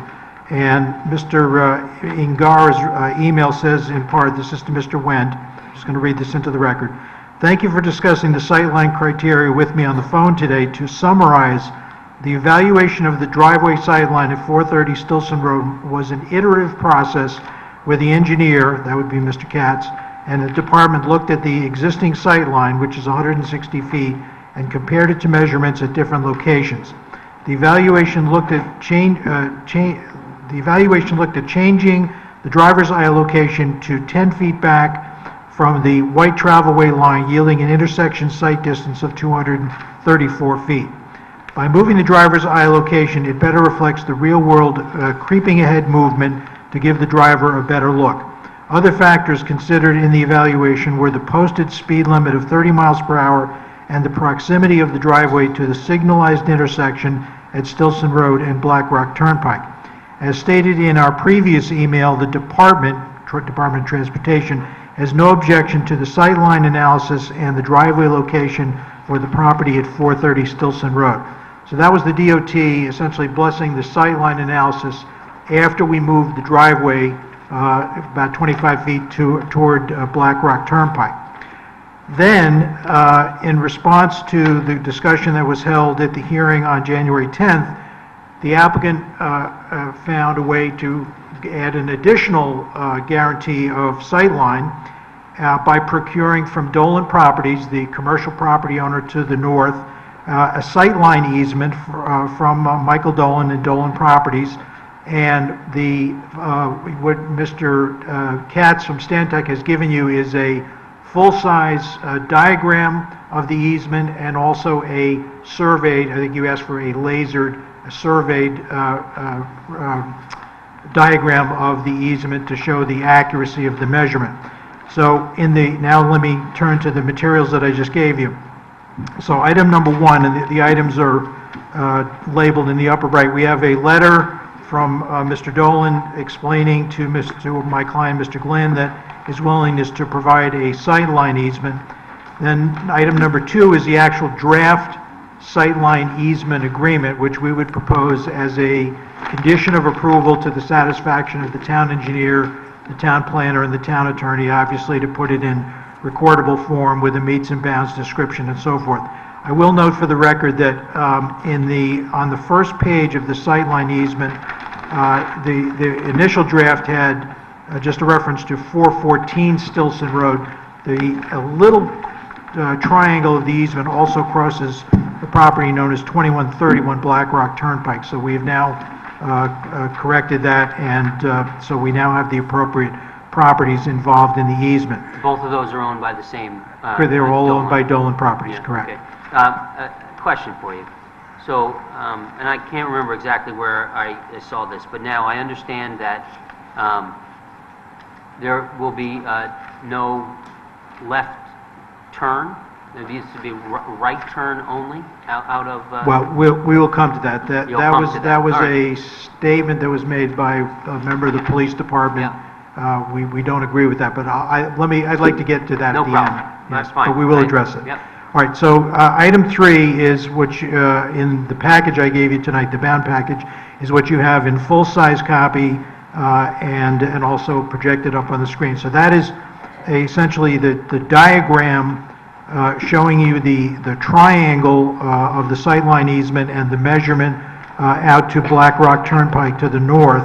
And Mr. Ingar's email says, in part, this is to Mr. Wendt. I'm just going to read this into the record. Thank you for discussing the sightline criteria with me on the phone today. To summarize, the evaluation of the driveway sideline at 430 Stillson Road was an iterative process where the engineer, that would be Mr. Katz, and the department looked at the existing sideline, which is 160 feet, and compared it to measurements at different locations. The evaluation looked at changing the driver's eye location to 10 feet back from the white travelway line, yielding an intersection sight distance of 234 feet. By moving the driver's eye location, it better reflects the real-world creeping ahead movement to give the driver a better look. Other factors considered in the evaluation were the posted speed limit of 30 miles per hour and the proximity of the driveway to the signalized intersection at Stillson Road and Black Rock Turnpike. As stated in our previous email, the Department of Transportation has no objection to the sightline analysis and the driveway location for the property at 430 Stillson Road. So that was the DOT essentially blessing the sightline analysis after we moved the driveway about 25 feet toward Black Rock Turnpike. Then, in response to the discussion that was held at the hearing on January 10th, the applicant found a way to add an additional guarantee of sightline by procuring from Dolan Properties, the commercial property owner to the north, a sightline easement from Michael Dolan and Dolan Properties, and what Mr. Katz from Stantec has given you is a full-size diagram of the easement and also a surveyed, I think you asked for a lasered, a surveyed diagram of the easement to show the accuracy of the measurement. So now let me turn to the materials that I just gave you. So item number 1, and the items are labeled in the upper right. We have a letter from Mr. Dolan explaining to my client, Mr. Glenn, that his willingness to provide a sightline easement. Then item number 2 is the actual draft sightline easement agreement, which we would propose as a condition of approval to the satisfaction of the town engineer, the town planner, and the town attorney, obviously to put it in recordable form with a meets and bounds description and so forth. I will note for the record that on the first page of the sightline easement, the initial draft had just a reference to 414 Stillson Road. A little triangle of the easement also crosses the property known as 2131 Black Rock Turnpike. So we have now corrected that, and so we now have the appropriate properties involved in the easement. Both of those are owned by the same... They're all owned by Dolan. Dolan Properties, Yeah, correct. okay. Question for you. So, and I can't remember exactly where I saw this, but now I understand that there will be no left turn. There needs to be right turn only out of... Well, we will come to that. You'll come to that. That was All a right. statement that was made by a member of the police department. We don't agree with that, but I'd like to get to that No at the problem. end. That's Yes, fine. But we will address it. Yep. All right, so item 3 is what in the package I gave you tonight, the bound package, is what you have in full-size copy and also projected up on the screen. So that is essentially the diagram showing you the triangle of the sightline easement and the measurement out to Black Rock Turnpike to the north.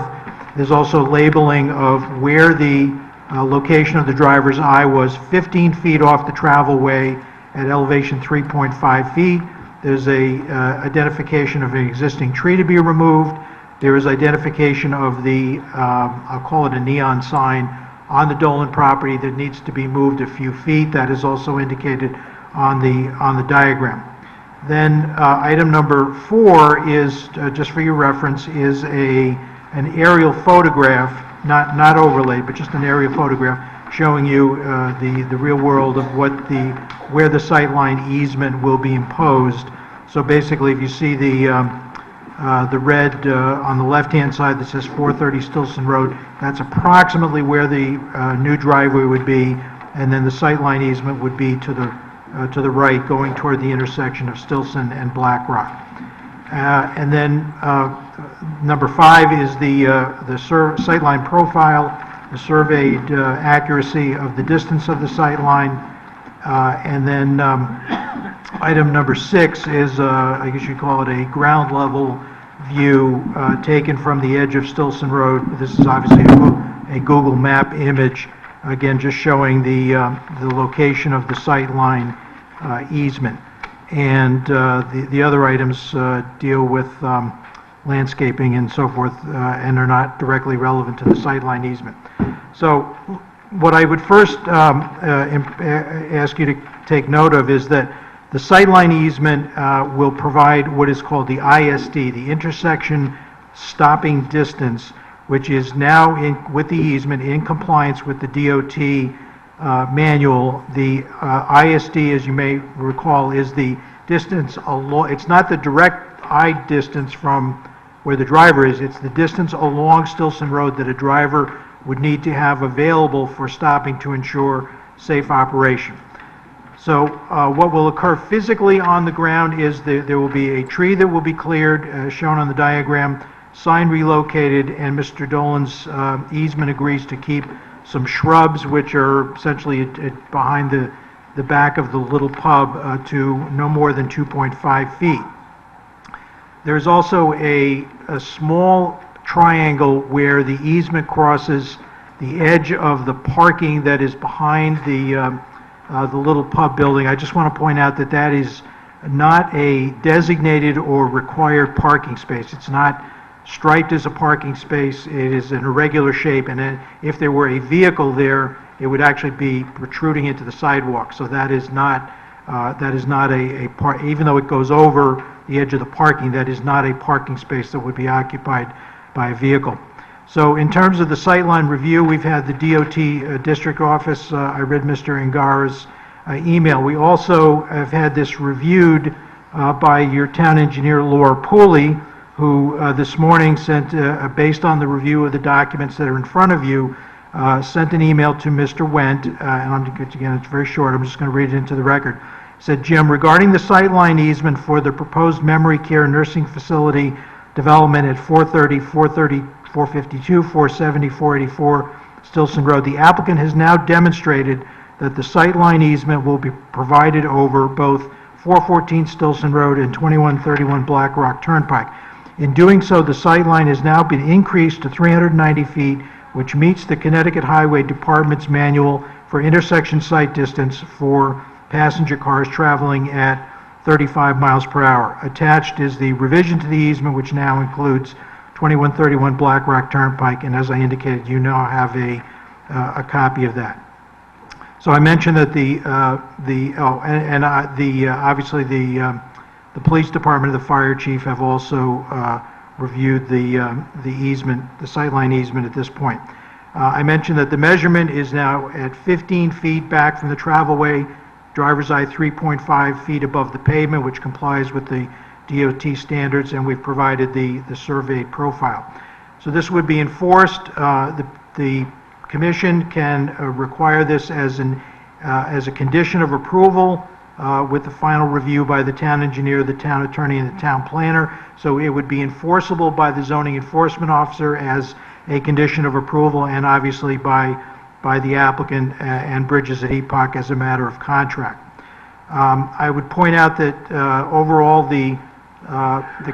There's also labeling of where the location of the driver's eye was 15 feet off the travel way at elevation 3.5 feet. There's a identification of an existing tree to be removed. There is identification of the, I'll call it a neon sign, on the Dolan property that needs to be moved a few feet. That is also indicated on the diagram. Then item number 4 is, just for your reference, is an aerial photograph, not overlaid, but just an aerial photograph showing you the real world of where the sightline easement will be imposed. So basically, if you see the red on the left-hand side that says 430 Stillson Road, that's approximately where the new driveway would be, and then the sightline easement would be to the right, going toward the intersection of Stillson and Black Rock. And then number 5 is the sightline profile, the surveyed accuracy of the distance of the sightline, and then item number 6 is, I guess you'd call it a ground level view taken from the edge of Stillson Road. This is obviously a Google map image, again just showing the location of the sightline easement. And the other items deal with landscaping and so forth, and are not directly relevant to the sightline easement. So what I would first ask you to take note of is that the sightline easement will provide what is called the ISD, the intersection stopping distance, which is now with the easement in compliance with the DOT manual. The ISD, as you may recall, is the distance along, it's not the direct eye distance from where the driver is, it's the distance along Stillson Road that a driver would need to have available for stopping to ensure safe operation. So what will occur physically on the ground is there will be a tree that will be cleared, shown on the diagram, sign relocated, and Mr. Dolan's easement agrees to keep some shrubs, which are essentially behind the back of the little pub, to no more than 2.5 feet. There's also a small triangle where the easement crosses the edge of the parking that is behind the little pub building. I just want to point out that that is not a designated or required parking space. It's not striped as a parking space. It is an irregular shape, and if there were a vehicle there, it would actually be protruding into the sidewalk. So that is not a part, even though it goes over the edge of the parking, that is not a parking space that would be occupied by a vehicle. So in terms of the sightline review, we've had the DOT district office, I read Mr. Angara's email. We also have had this reviewed by your town engineer, Laura Pooley, who this morning sent, based on the review of the documents that are in front of you, sent an email to Mr. Wendt, and again, it's very short, I'm just going to read it into the record. It said, Jim, regarding the sightline easement for the proposed memory care nursing facility development at 430, 452, 470, 484 Stillson Road, the applicant has now demonstrated that the sightline easement will be provided over both 414 Stillson Road and 2131 Black Rock Turnpike. In doing so, the sightline has now been increased to 390 feet, which meets the Connecticut Highway Department's manual for intersection sight distance for passenger cars traveling at 35 miles per hour. Attached is the revision to the easement, which now includes 2131 Black Rock Turnpike, and as I indicated, you now have a copy of that. So I mentioned that obviously the police department and the fire chief have also reviewed the easement, the sightline easement at this point. I mentioned that the measurement is now at 15 feet back from the travelway, driver's eye 3.5 feet above the pavement, which complies with the DOT standards, and we've provided the surveyed profile. So this would be enforced. The commission can require this as a condition of approval with the final review by the town engineer, the town attorney, and the town planner. So it would be enforceable by the zoning enforcement officer as a condition of approval, and obviously by the applicant and Bridges at Epoch as a matter of contract. I would point out that overall the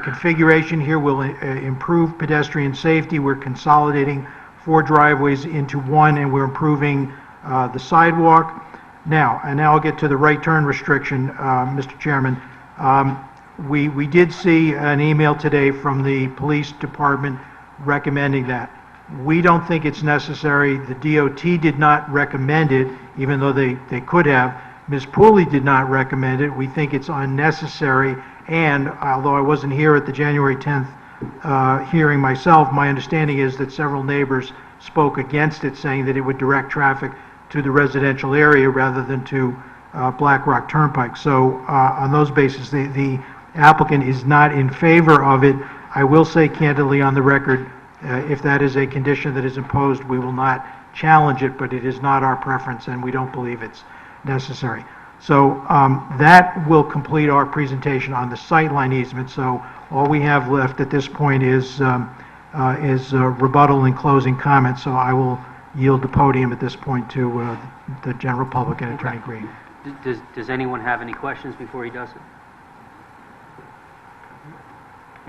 configuration here will improve pedestrian safety. We're consolidating 4 driveways into one, and we're improving the sidewalk. Now I'll get to the right turn restriction, Mr. Chairman. We did see an email today from the police department recommending that. We don't think it's necessary. The DOT did not recommend it, even though they could have. Ms. Pooley did not recommend it. We think it's unnecessary, and although I wasn't here at the January 10th hearing myself, my understanding is that several neighbors spoke against it, saying that it would direct traffic to the residential area rather than to Black Rock Turnpike. So on those bases, the applicant is not in favor of it. I will say candidly on the record, if that is a condition that is imposed, we will not challenge it, but it is not our preference, and we don't believe it's necessary. So that will complete our presentation on the sightline easement. So all we have left at this point is rebuttal and closing comments. So I will yield the podium at this point to the general public and Attorney Green. Does anyone have any questions before he does it?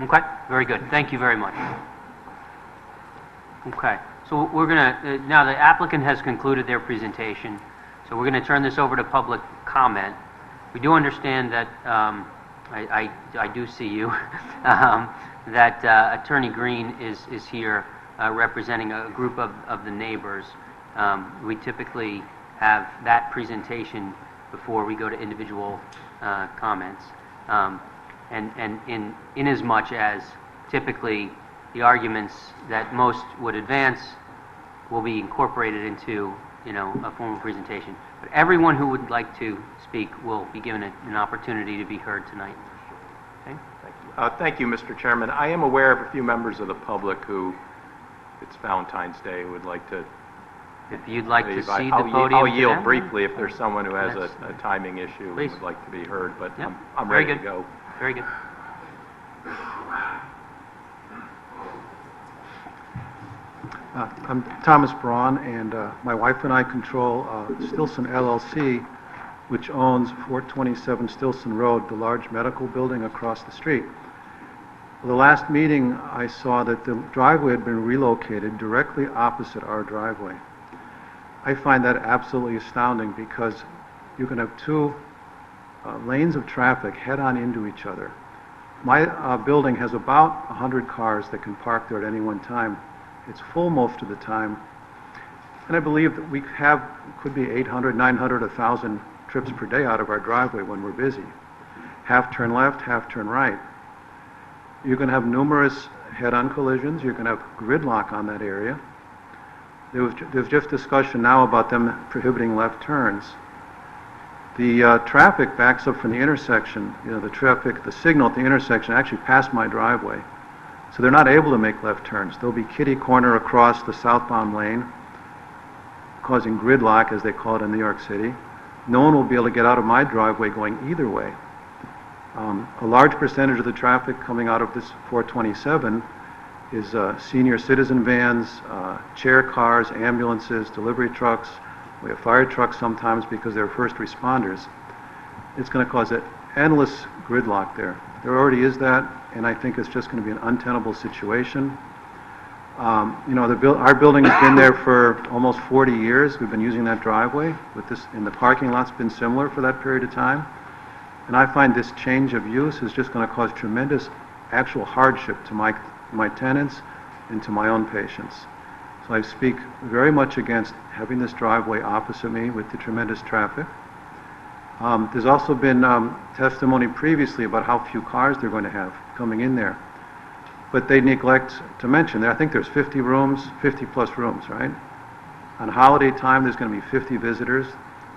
Okay, very good. Thank you very much. Okay, so we're going to, now the applicant has concluded their presentation, so we're going to turn this over to public comment. We do understand that, I do see you, that Attorney Green is here representing a group of the neighbors. We typically have that presentation before we go to individual comments. And in as much as typically the arguments that most would advance will be incorporated into, a formal presentation. But everyone who would like to speak will be given an opportunity to be heard tonight. Okay? Thank you, Mr. Chairman. I am aware of a few members of the public who, it's Valentine's Day, would like to... If you'd like to cede the podium I'll to yield them. briefly if there's someone who has a timing issue and Please. would like to be heard, but Yep. I'm Very ready to good. go. Very good. I'm Thomas Braun, and my wife and I control Stillson LLC, which owns 427 Stillson Road, the large medical building across the street. The last meeting, I saw that the driveway had been relocated directly opposite our driveway. I find that absolutely astounding because you can have 2 lanes of traffic head-on into each other. My building has about 100 cars that can park there at any one time. It's full most of the time. And I believe that we could be 800, 900, 1,000 trips per day out of our driveway when we're busy. Half turn left, half turn right. You're going to have numerous head-on collisions. You're going to have gridlock on that area. There's just discussion now about them prohibiting left turns. The traffic backs up from the intersection. You know, the signal at the intersection actually passed my driveway. So they're not able to make left turns. There'll be kitty corner across the southbound lane, causing gridlock, as they call it in New York City. No one will be able to get out of my driveway going either way. A large percentage of the traffic coming out of this 427 is senior citizen vans, chair cars, ambulances, delivery trucks. We have fire trucks sometimes because they're first responders. It's going to cause an endless gridlock there. There already is that, and I think it's just going to be an untenable situation. Our building has been there for almost 40 years. We've been using that driveway. And the parking lot's been similar for that period of time. And I find this change of use is just going to cause tremendous actual hardship to my tenants and to my own patients. So I speak very much against having this driveway opposite me with the tremendous traffic. There's also been testimony previously about how few cars they're going to have coming in there. But they neglect to mention that I think there's 50 rooms, 50 plus rooms, right? On holiday time, there's going to be 50 visitors.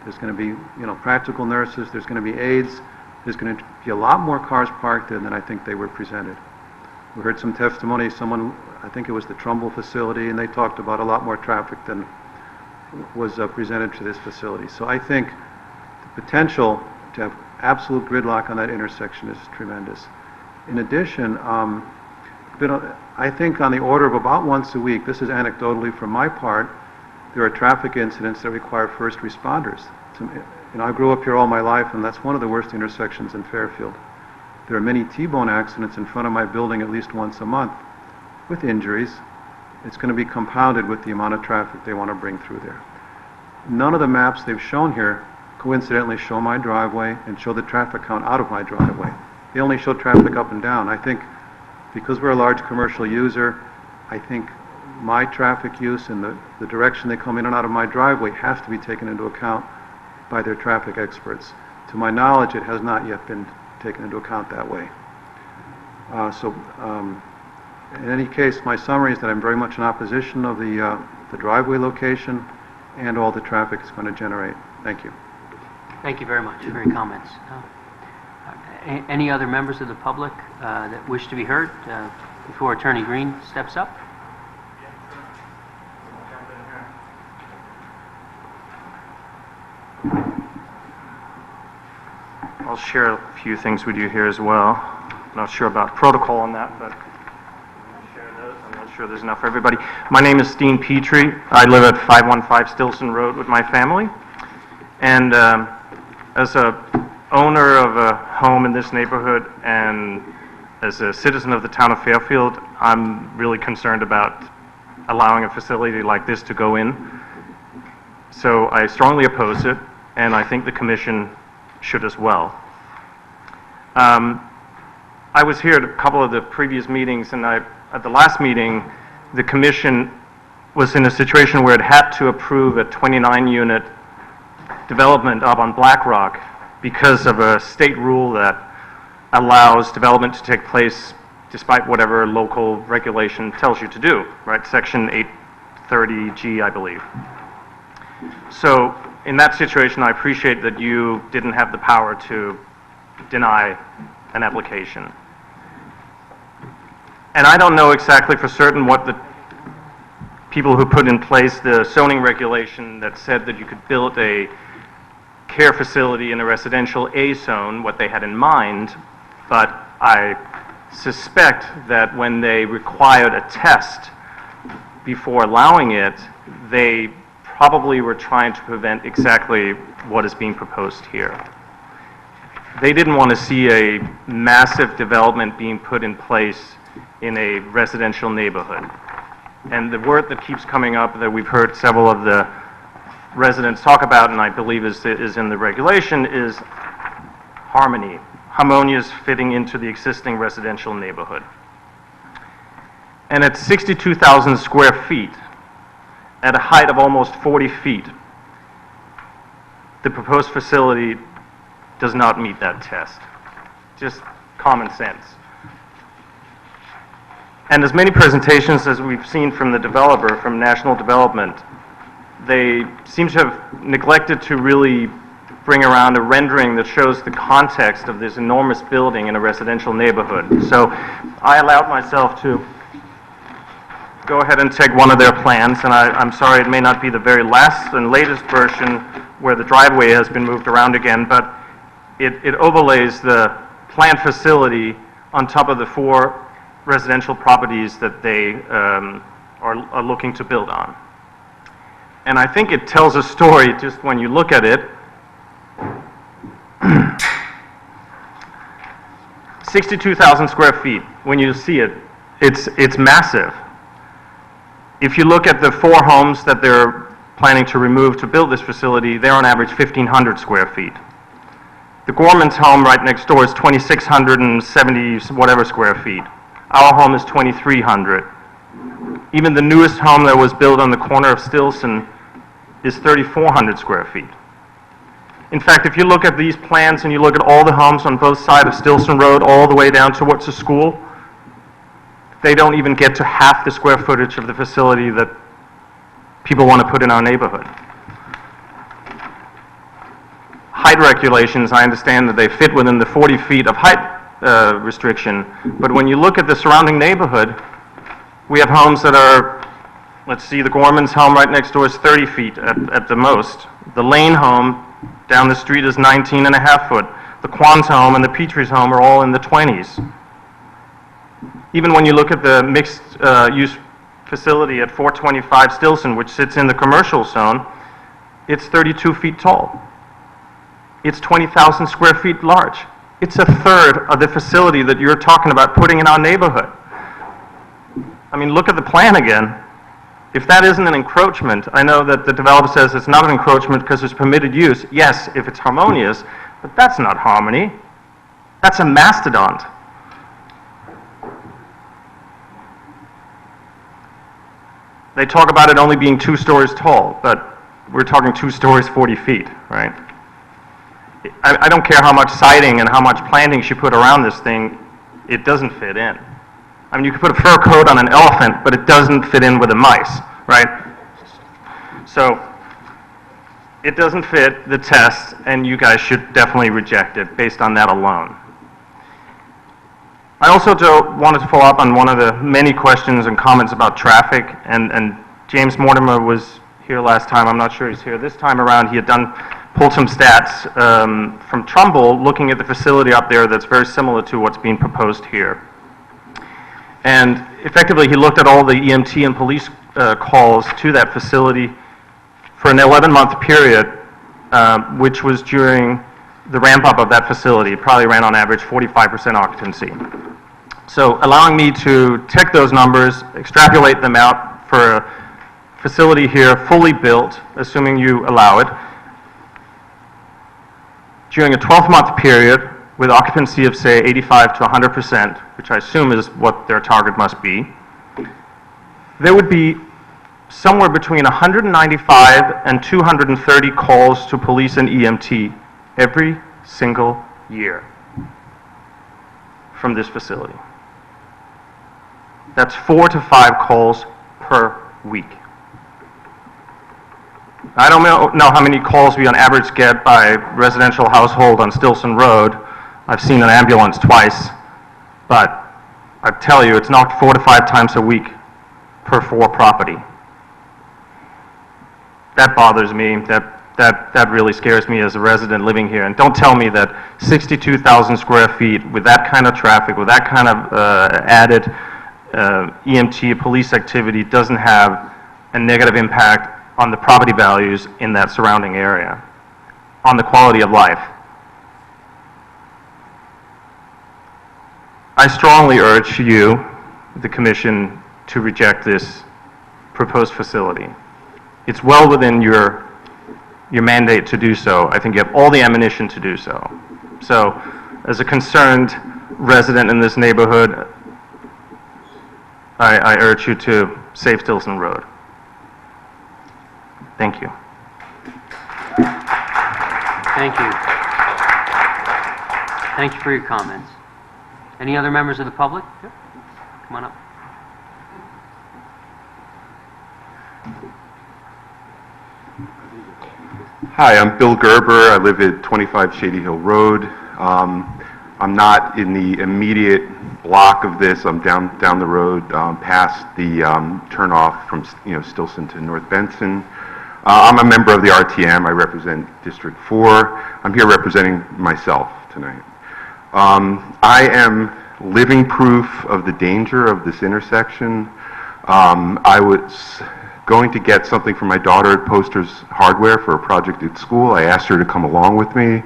There's going to be, practical nurses. There's going to be aides. There's going to be a lot more cars parked there than I think they were presented. We heard some testimony, I think it was the Trumbull facility, and they talked about a lot more traffic than was presented to this facility. So I think the potential to have absolute gridlock on that intersection is tremendous. In addition, I think on the order of about once a week, this is anecdotally from my part, there are traffic incidents that require first responders. I grew up here all my life, and that's one of the worst intersections in Fairfield. There are many T-bone accidents in front of my building at least once a month with injuries. It's going to be compounded with the amount of traffic they want to bring through there. None of the maps they've shown here coincidentally show my driveway and show the traffic count out of my driveway. They only show traffic up and down. I think because we're a large commercial user, I think my traffic use and the direction they come in and out of my driveway has to be taken into account by their traffic experts. To my knowledge, it has not yet been taken into account that way. In any case, my summary is that I'm very much in opposition of the driveway location and all the traffic it's going to generate. Thank you. Thank you very much for your comments. Any other members of the public that wish to be heard before Attorney Green steps up? I'll share a few things with you here as well. I'm not sure about protocol on that, but I'll share those. I'm not sure there's enough for everybody. My name is Steen Petrie. I live at 515 Stillson Road with my family. And as a owner of a home in this neighborhood and as a citizen of the town of Fairfield, I'm really concerned about allowing a facility like this to go in. So I strongly oppose it, and I think the commission should as well. I was here at a couple of the previous meetings, and at the last meeting, the commission was in a situation where it had to approve a 29-unit development up on Black Rock because of a state rule that allows development to take place despite whatever local regulation tells you to do, right? Section 830G, I believe. So in that situation, I appreciate that you didn't have the power to deny an application. And I don't know exactly for certain what the people who put in place the zoning regulation that said that you could build a care facility in a residential A zone, what they had in mind, but I suspect that when they required a test before allowing it, they probably were trying to prevent exactly what is being proposed here. They didn't want to see a massive development being put in place in a residential neighborhood. And the word that keeps coming up that we've heard several of the residents talk about, and I believe is in the regulation, is harmony, harmonious fitting into the existing residential neighborhood. And at 62,000 square feet, at a height of almost 40 feet. The proposed facility does not meet that test. Just common sense. And as many presentations as we've seen from the developer, from National Development, they seem to have neglected to really bring around a rendering that shows the context of this enormous building in a residential neighborhood. So I allowed myself to go ahead and take one of their plans, and I'm sorry it may not be the very last and latest version where the driveway has been moved around again, but it overlays the planned facility on top of the 4 residential properties that they are looking to build on. And I think it tells a story just when you look at it. 62,000 square feet. When you see it, it's massive. If you look at the 4 homes that they're planning to remove to build this facility, they're on average 1,500 square feet. The Gorman's home right next door is 2,670 whatever square feet. Our home is 2,300. Even the newest home that was built on the corner of Stillson is 3,400 square feet. In fact, if you look at these plans and you look at all the homes on both sides of Stillson Road all the way down towards the school, they don't even get to half the square footage of the facility that people want to put in our neighborhood. Height regulations, I understand that they fit within the 40 feet of height restriction, but when you look at the surrounding neighborhood, we have homes that are, let's see, the Gorman's home right next door is 30 feet at the most. The Lane home down the street is 19 and a half foot. The Kwan's home and the Petrie's home are all in the 20s. Even when you look at the mixed use facility at 425 Stillson, which sits in the commercial zone, it's 32 feet tall. It's 20,000 square feet large. It's a third of the facility that you're talking about putting in our neighborhood. I mean, look at the plan again. If that isn't an encroachment, I know that the developer says it's not an encroachment because it's permitted use. Yes, if it's harmonious, but that's not harmony. That's a mastodon. They talk about it only being 2 stories tall, but we're talking 2 stories, 40 feet, right? I don't care how much siding and how much plantings you put around this thing, it doesn't fit in. I mean, you could put a fur coat on an elephant, but it doesn't fit in with the mice, right? So, it doesn't fit the test, and you guys should definitely reject it based on that alone. I also wanted to follow up on one of the many questions and comments about traffic, and James Mortimer was here last time. I'm not sure he's here this time around. He had pulled some stats from Trumbull, looking at the facility up there that's very similar to what's being proposed here. And effectively, he looked at all the EMT and police calls to that facility for an 11-month period, which was during the ramp-up of that facility. It probably ran on average 45% occupancy. So allowing me to take those numbers, extrapolate them out for a facility here fully built, assuming you allow it, during a 12-month period with occupancy of, say, 85 to 100%, which I assume is what their target must be, there would be somewhere between 195 and 230 calls to police and EMT every single year from this facility. That's 4 to 5 calls per week. I don't know how many calls we on average get by residential household on Stillson Road. I've seen an ambulance twice, but I tell you, it's knocked 4 to 5 times a week per 4 property. That bothers me. That really scares me as a resident living here. And don't tell me that 62,000 square feet with that kind of traffic, with that kind of added EMT police activity doesn't have a negative impact on the property values in that surrounding area, on the quality of life. I strongly urge you, the Commission, to reject this proposed facility. It's well within your mandate to do so. I think you have all the ammunition to do so. So, as a concerned resident in this neighborhood, I urge you to save Stillson Road. Thank you. Thank you. Thank you for your comments. Any other members of the public? Yep. Come on up. Hi, I'm Bill Gerber. I live at 25 Shady Hill Road. I'm not in the immediate block of this. I'm down the road past the turnoff from Stillson to North Benson. I'm a member of the RTM. I represent District 4. I'm here representing myself tonight. I am living proof of the danger of this intersection. I was going to get something for my daughter at Posters Hardware for a project at school. I asked her to come along with me.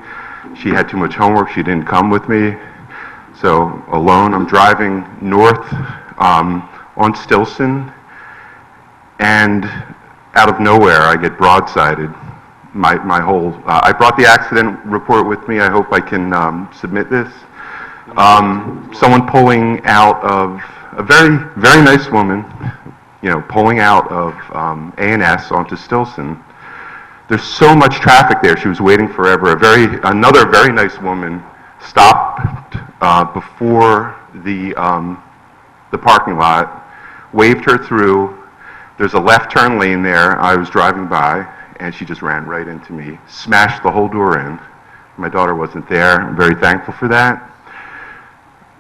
She had too much homework. She didn't come with me. So alone, I'm driving north on Stillson, and out of nowhere, I get broadsided. My whole, I brought the accident report with me. I hope I can submit this. Someone pulling out of, a very, very nice woman, pulling out of A&S onto Stillson. There's so much traffic there. She was waiting forever. Another very nice woman stopped before the parking lot, waved her through. There's a left turn lane there. I was driving by, and she just ran right into me, smashed the whole door in. My daughter wasn't there. I'm very thankful for that.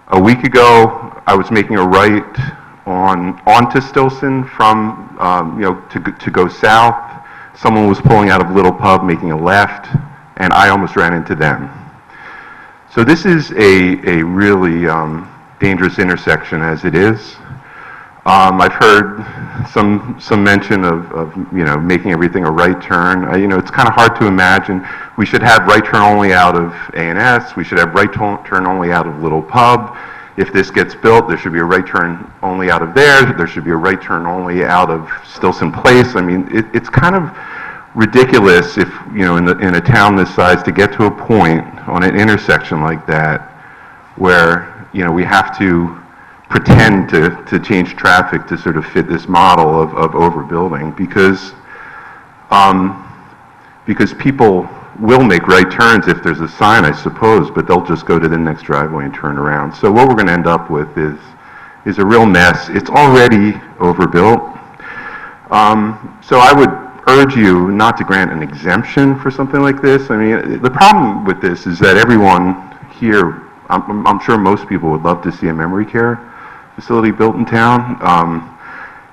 A week ago, I was making a right onto Stillson from to go south. Someone was pulling out of Little Pub, making a left, and I almost ran into them. So this is a really dangerous intersection as it is. I've heard some mention of making everything a right turn. It's kind of hard to imagine. We should have right turn only out of A&S. We should have right turn only out of Little Pub. If this gets built, there should be a right turn only out of there. There should be a right turn only out of Stillson Place. I mean, it's kind of ridiculous if, in a town this size, to get to a point on an intersection like that where, we have to pretend to change traffic to sort of fit this model of overbuilding, because people will make right turns if there's a sign, I suppose, but they'll just go to the next driveway and turn around. So what we're going to end up with is a real mess. It's already overbuilt. So I would urge you not to grant an exemption for something like this. I mean, the problem with this is that everyone here, I'm sure most people would love to see a memory care facility built in town.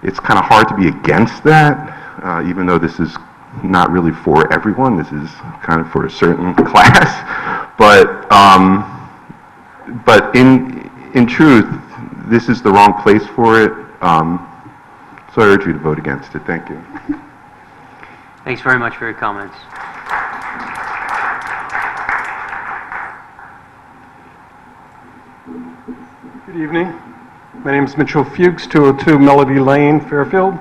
It's kind of hard to be against that, even though this is not really for everyone. This is kind of for a certain class. But in truth, this is the wrong place for it. So I urge you to vote against it. Thank you. Thanks very much for your comments. Good evening. My name is Mitchell Fuchs, 202 Melody Lane, Fairfield.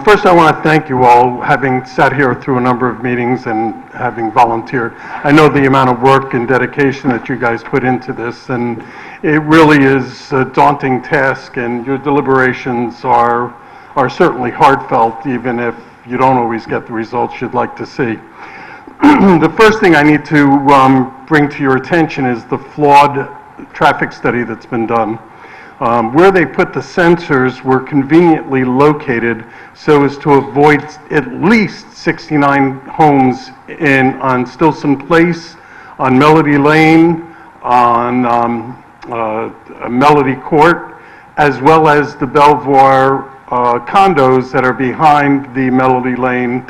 First, I want to thank you all, having sat here through a number of meetings and having volunteered. I know the amount of work and dedication that you guys put into this, and it really is a daunting task, and your deliberations are certainly heartfelt, even if you don't always get the results you'd like to see. The first thing I need to bring to your attention is the flawed traffic study that's been done. Where they put the sensors were conveniently located so as to avoid at least 69 homes on Stillson Place, on Melody Lane, on Melody Court, as well as the Belvoir condos that are behind the Melody Lane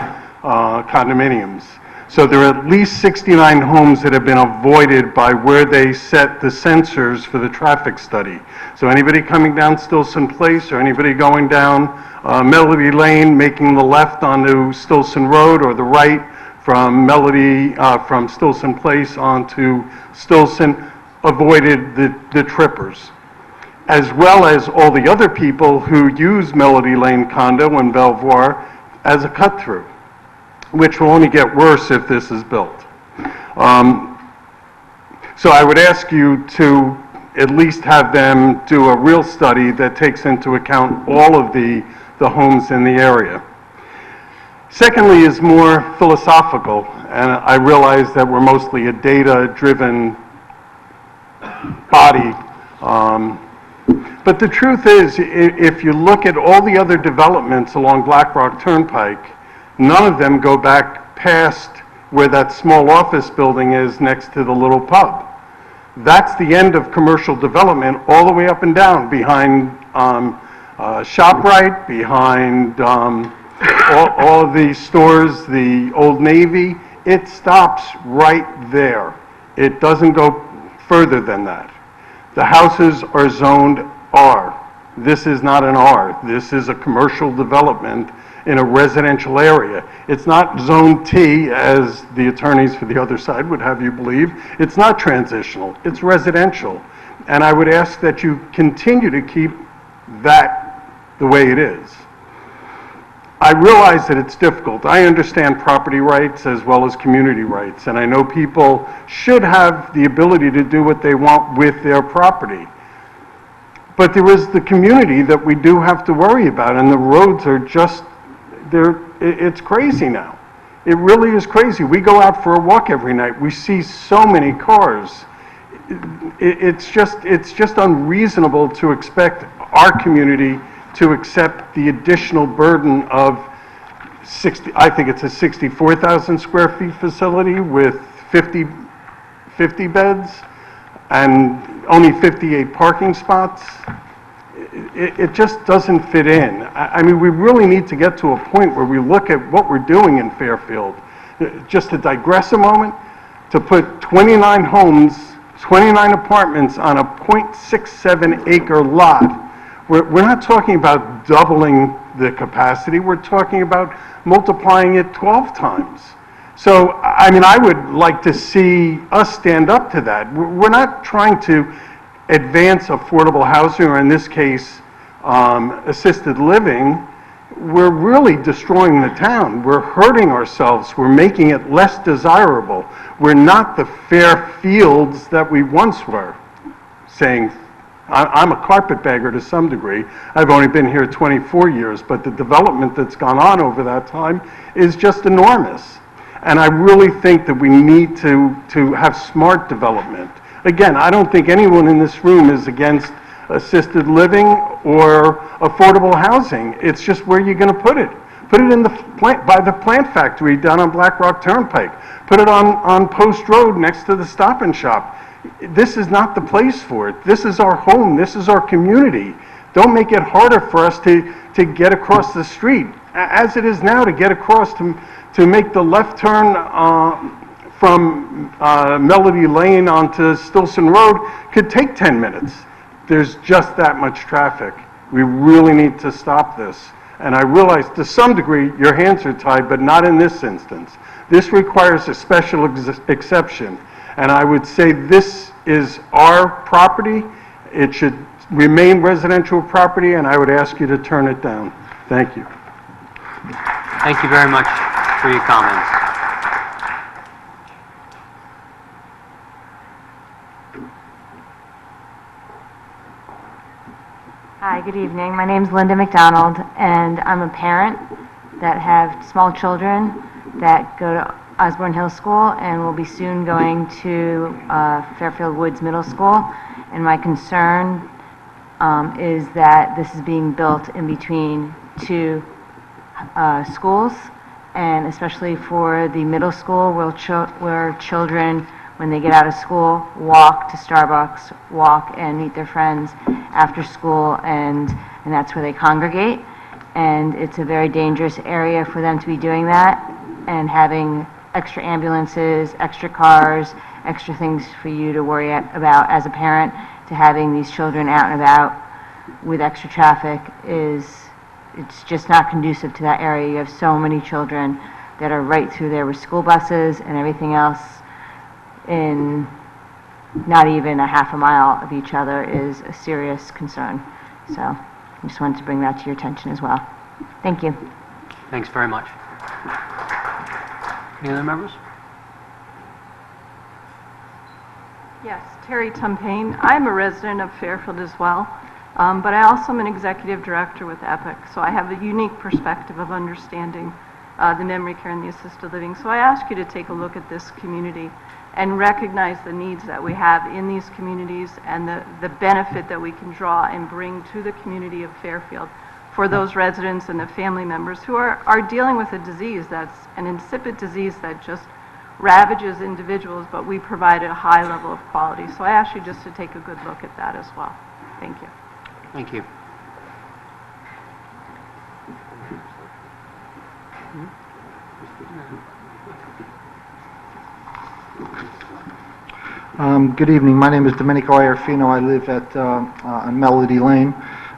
condominiums. So there are at least 69 homes that have been avoided by where they set the sensors for the traffic study. So anybody coming down Stillson Place or anybody going down Melody Lane, making the left onto Stillson Road or the right from from Stillson Place onto Stillson, avoided the trippers, as well as all the other people who use Melody Lane condo and Belvoir as a cut-through, which will only get worse if this is built. So I would ask you to at least have them do a real study that takes into account all of the homes in the area. Secondly is more philosophical, and I realize that we're mostly a data-driven body. But the truth is, if you look at all the other developments along Black Rock Turnpike, none of them go back past where that small office building is next to the little pub. That's the end of commercial development, all the way up and down, behind ShopRite, behind all of these stores, the Old Navy. It stops right there. It doesn't go further than that. The houses are zoned R. This is not an R. This is a commercial development in a residential area. It's not zone T, as the attorneys for the other side would have you believe. It's not transitional. It's residential. And I would ask that you continue to keep that the way it is. I realize that it's difficult. I understand property rights as well as community rights, and I know people should have the ability to do what they want with their property. But there is the community that we do have to worry about, and the roads are just, it's crazy now. It really is crazy. We go out for a walk every night. We see so many cars. It's just unreasonable to expect our community to accept the additional burden of I think it's a 64,000 square feet facility with 50 beds and only 58 parking spots. It just doesn't fit in. I mean, we really need to get to a point where we look at what we're doing in Fairfield. Just to digress a moment, to put 29 homes, 29 apartments on a 0.67 acre lot, we're not talking about doubling the capacity, we're talking about multiplying it 12 times. So, I mean, I would like to see us stand up to that. We're not trying to advance affordable housing, or in this case, assisted living. We're really destroying the town. We're hurting ourselves. We're making it less desirable. We're not the Fairfields that we once were, saying, I'm a carpetbagger to some degree. I've only been here 24 years, but the development that's gone on over that time is just enormous. And I really think that we need to have smart development. Again, I don't think anyone in this room is against assisted living or affordable housing. It's just where you're going to put it. Put it in the plant, by the plant factory down on Black Rock Turnpike. Put it on Post Road next to the Stop and Shop. This is not the place for it. This is our home. This is our community. Don't make it harder for us to get across the street. As it is now, to get across, to make the left turn from Melody Lane onto Stillson Road could take 10 minutes. There's just that much traffic. We really need to stop this. And I realize to some degree your hands are tied, but not in this instance. This requires a special exception. And I would say this is our property. It should remain residential property, and I would ask you to turn it down. Thank you. Thank you very much for your comments. Hi, good evening. My name's Linda McDonald, and I'm a parent that have small children that go to Osborne Hill School and will be soon going to Fairfield Woods Middle School. And my concern is that this is being built in between two schools, and especially for the middle school where children, when they get out of school, walk to Starbucks, walk and meet their friends after school, and that's where they congregate. And it's a very dangerous area for them to be doing that, and having extra ambulances, extra cars, extra things for you to worry about as a parent, to having these children out and about with extra traffic it's just not conducive to that area. You have so many children that are right through there with school buses and everything else in not even a half a mile of each other is a serious concern. So I just wanted to bring that to your attention as well. Thank you. Thanks very much. Any other members? Yes, Terry Tumpain. I'm a resident of Fairfield as well, but I also am an executive director with EPIC, so I have a unique perspective of understanding the memory care and the assisted living. So I ask you to take a look at this community and recognize the needs that we have in these communities and the benefit that we can draw and bring to the community of Fairfield for those residents and the family members who are dealing with a disease that's an insipid disease that just ravages individuals, but we provide a high level of quality. So I ask you just to take a good look at that as well. Thank you. Thank you. Good evening. My name is Domenico Iarfino. I live at on Melody Lane.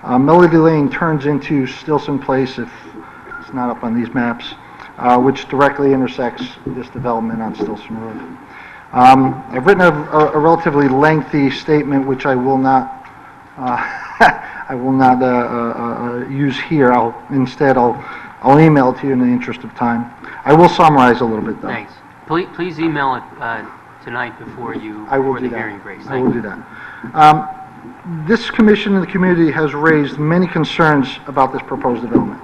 Melody Lane turns into Stillson Place, if it's not up on these maps, which directly intersects this development on Stillson Road. I've written a relatively lengthy statement, which I will not use here. I'll email it to you in the interest of time. I will summarize a little bit, though. Thanks. Please email it tonight before the hearing, Grace. I will do that. This commission and the community has raised many concerns about this proposed development,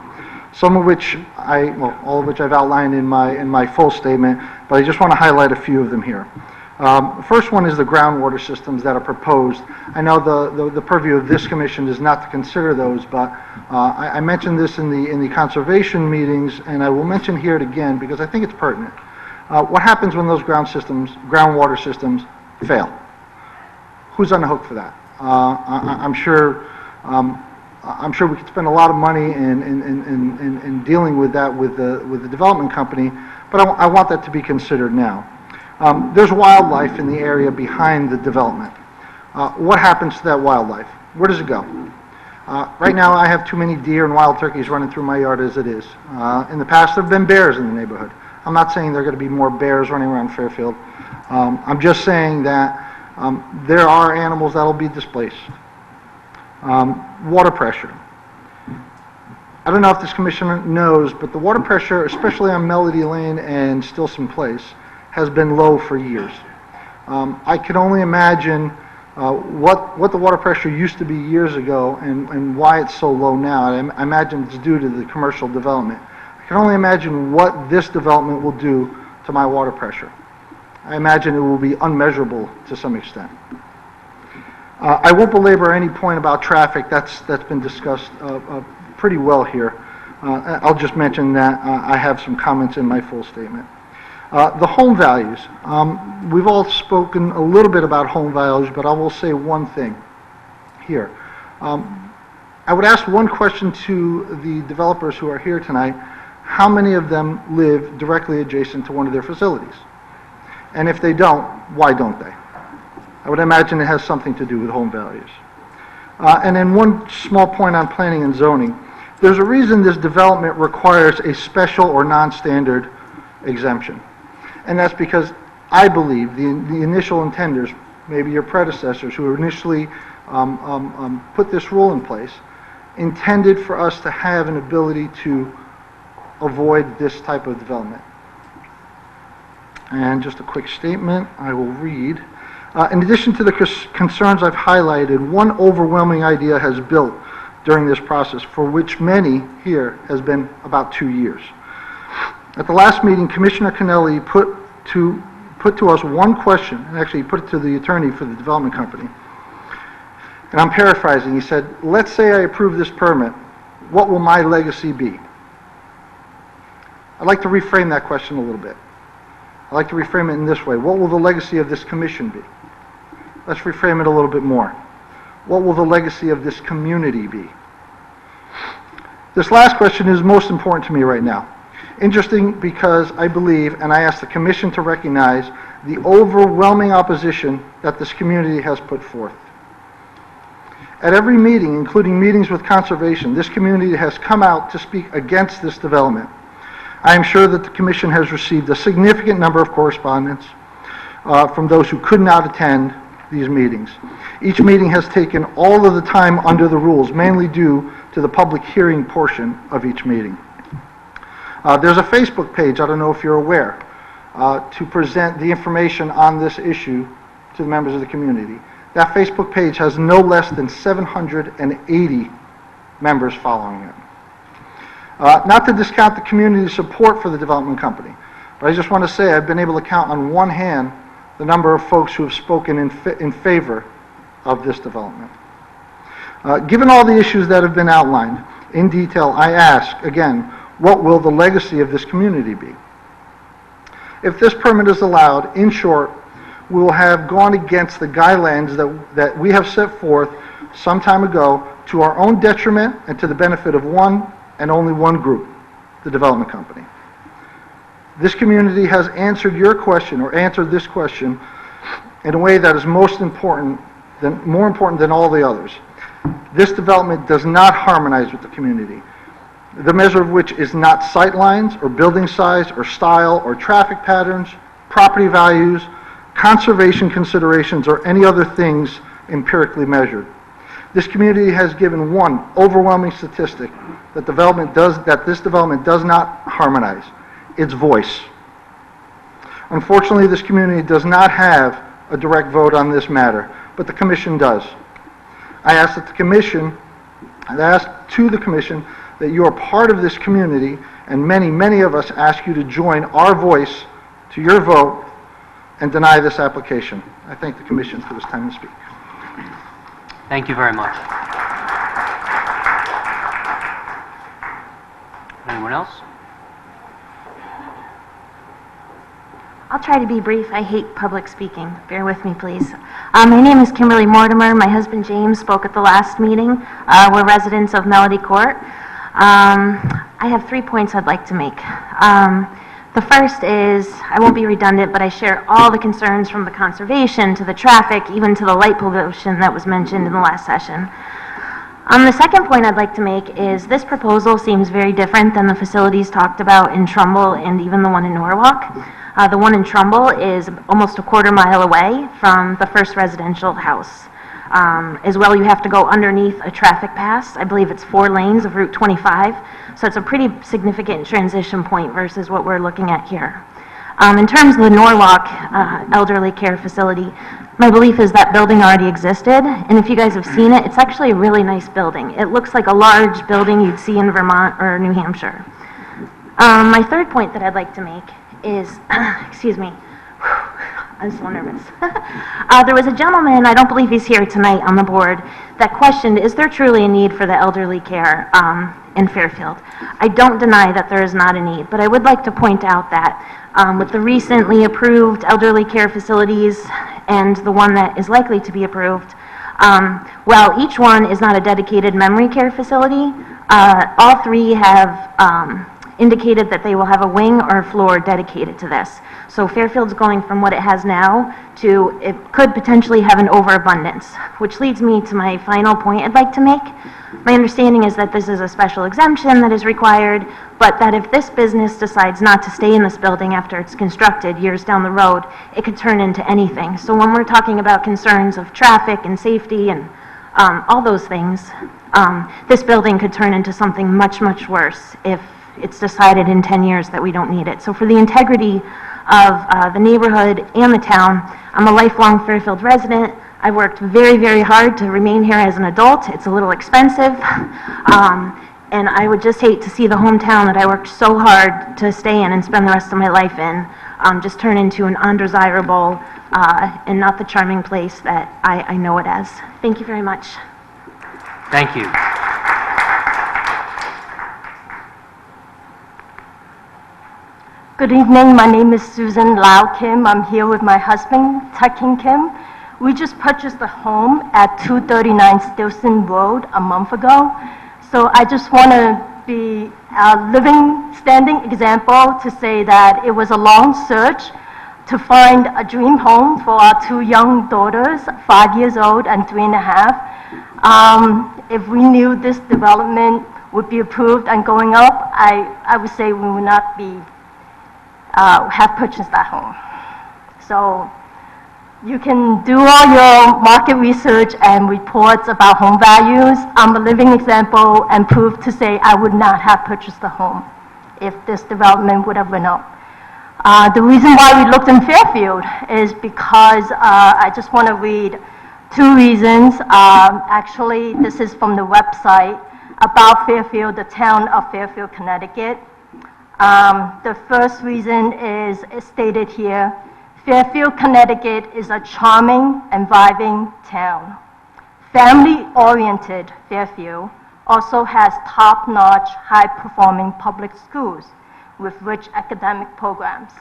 some of which all of which I've outlined in my full statement, but I just want to highlight a few of them here. The first one is the groundwater systems that are proposed. I know the purview of this commission is not to consider those, but I mentioned this in the conservation meetings, and I will mention here it again because I think it's pertinent. What happens when those groundwater systems fail? Who's on the hook for that? I'm sure we could spend a lot of money in dealing with that with the development company, but I want that to be considered now. There's wildlife in the area behind the development. What happens to that wildlife? Where does it go? Right now, I have too many deer and wild turkeys running through my yard as it is. In the past, there have been bears in the neighborhood. I'm not saying there are going to be more bears running around Fairfield. I'm just saying that there are animals that will be displaced. Water pressure. I don't know if this commissioner knows, but the water pressure, especially on Melody Lane and Stillson Place, has been low for years. I can only imagine what the water pressure used to be years ago and why it's so low now. I imagine it's due to the commercial development. I can only imagine what this development will do to my water pressure. I imagine it will be unmeasurable to some extent. I won't belabor any point about traffic. That's been discussed pretty well here. I'll just mention that I have some comments in my full statement. The home values. We've all spoken a little bit about home values, but I will say one thing here. I would ask one question to the developers who are here tonight. How many of them live directly adjacent to one of their facilities? And if they don't, why don't they? I would imagine it has something to do with home values. And then one small point on planning and zoning. There's a reason this development requires a special or non-standard exemption. And that's because I believe the initial intenders, maybe your predecessors who initially put this rule in place, intended for us to have an ability to avoid this type of development. And just a quick statement I will read. In addition to the concerns I've highlighted, one overwhelming idea has built during this process, for which many here has been about 2 years. At the last meeting, Commissioner Kennelly put to us one question, and actually put it to the attorney for the development company. And I'm paraphrasing. He said, let's say I approve this permit, what will my legacy be? I'd like to reframe that question a little bit. I'd like to reframe it in this way. What will the legacy of this commission be? Let's reframe it a little bit more. What will the legacy of this community be? This last question is most important to me right now. Interesting because I believe, and I ask the commission to recognize, the overwhelming opposition that this community has put forth. At every meeting, including meetings with conservation, this community has come out to speak against this development. I am sure that the commission has received a significant number of correspondence from those who could not attend these meetings. Each meeting has taken all of the time under the rules, mainly due to the public hearing portion of each meeting. There's a Facebook page, I don't know if you're aware, to present the information on this issue to the members of the community. That Facebook page has no less than 780 members following it. Not to discount the community's support for the development company, but I just want to say I've been able to count on one hand the number of folks who have spoken in favor of this development. Given all the issues that have been outlined in detail, I ask, again, what will the legacy of this community be? If this permit is allowed, in short, we will have gone against the guidelines that we have set forth some time ago to our own detriment and to the benefit of one and only one group, the development company. This community has answered your question, or answered this question, in a way that is more important than all the others. This development does not harmonize with the community, the measure of which is not sight lines, or building size, or style, or traffic patterns, property values, conservation considerations, or any other things empirically measured. This community has given one overwhelming statistic that this development does not harmonize: its voice. Unfortunately, this community does not have a direct vote on this matter, but the Commission does. I ask to the Commission that you are part of this community, and many, many of us ask you to join our voice to your vote and deny this application. I thank the Commission for this time to speak. Thank you very much. Anyone else? I'll try to be brief. I hate public speaking. Bear with me, please. My name is Kimberly Mortimer. My husband James spoke at the last meeting. We're residents of Melody Court. I have 3 points I'd like to make. The first is, I won't be redundant, but I share all the concerns from the conservation to the traffic, even to the light pollution that was mentioned in the last session. The second point I'd like to make is this proposal seems very different than the facilities talked about in Trumbull and even the one in Norwalk. The one in Trumbull is almost a quarter-mile away from the first residential house. As well, you have to go underneath a traffic pass. I believe it's 4 lanes of Route 25, so it's a pretty significant transition point versus what we're looking at here. In terms of the Norwalk elderly care facility, my belief is that building already existed, and if you guys have seen it, it's actually a really nice building. It looks like a large building you'd see in Vermont or New Hampshire. My third point that I'd like to make is, excuse me, I'm so nervous. There was a gentleman, I don't believe he's here tonight on the board, that questioned, is there truly a need for the elderly care in Fairfield? I don't deny that there is not a need, but I would like to point out that with the recently approved elderly care facilities and the one that is likely to be approved, while each one is not a dedicated memory care facility, all 3 have indicated that they will have a wing or a floor dedicated to this. So Fairfield's going from what it has now to it could potentially have an overabundance, which leads me to my final point I'd like to make. My understanding is that this is a special exemption that is required, but that if this business decides not to stay in this building after it's constructed years down the road, it could turn into anything. So when we're talking about concerns of traffic and safety and all those things, this building could turn into something much, much worse if it's decided in 10 years that we don't need it. So for the integrity of the neighborhood and the town, I'm a lifelong Fairfield resident. I worked very, very hard to remain here as an adult. It's a little expensive. And I would just hate to see the hometown that I worked so hard to stay in and spend the rest of my life in just turn into an undesirable and not the charming place that I know it as. Thank you very much. Thank you. Good evening. My name is Susan Lau Kim. I'm here with my husband, Taking Kim. We just purchased a home at 239 Stillson Road a month ago. So I just want to be a living, standing example to say that it was a long search to find a dream home for our 2 young daughters, 5 years old and 3.5. If we knew this development would be approved and going up, I would say we would not be have purchased that home. So you can do all your market research and reports about home values. I'm a living example and proof to say I would not have purchased the home if this development would have went up. The reason why we looked in Fairfield is because I just want to read 2 reasons. Actually, this is from the website. about Fairfield, the town of Fairfield, Connecticut. The first reason is stated here. Fairfield, Connecticut is a charming and vibrant town. Family-oriented Fairfield also has top-notch, high-performing public schools with rich academic programs.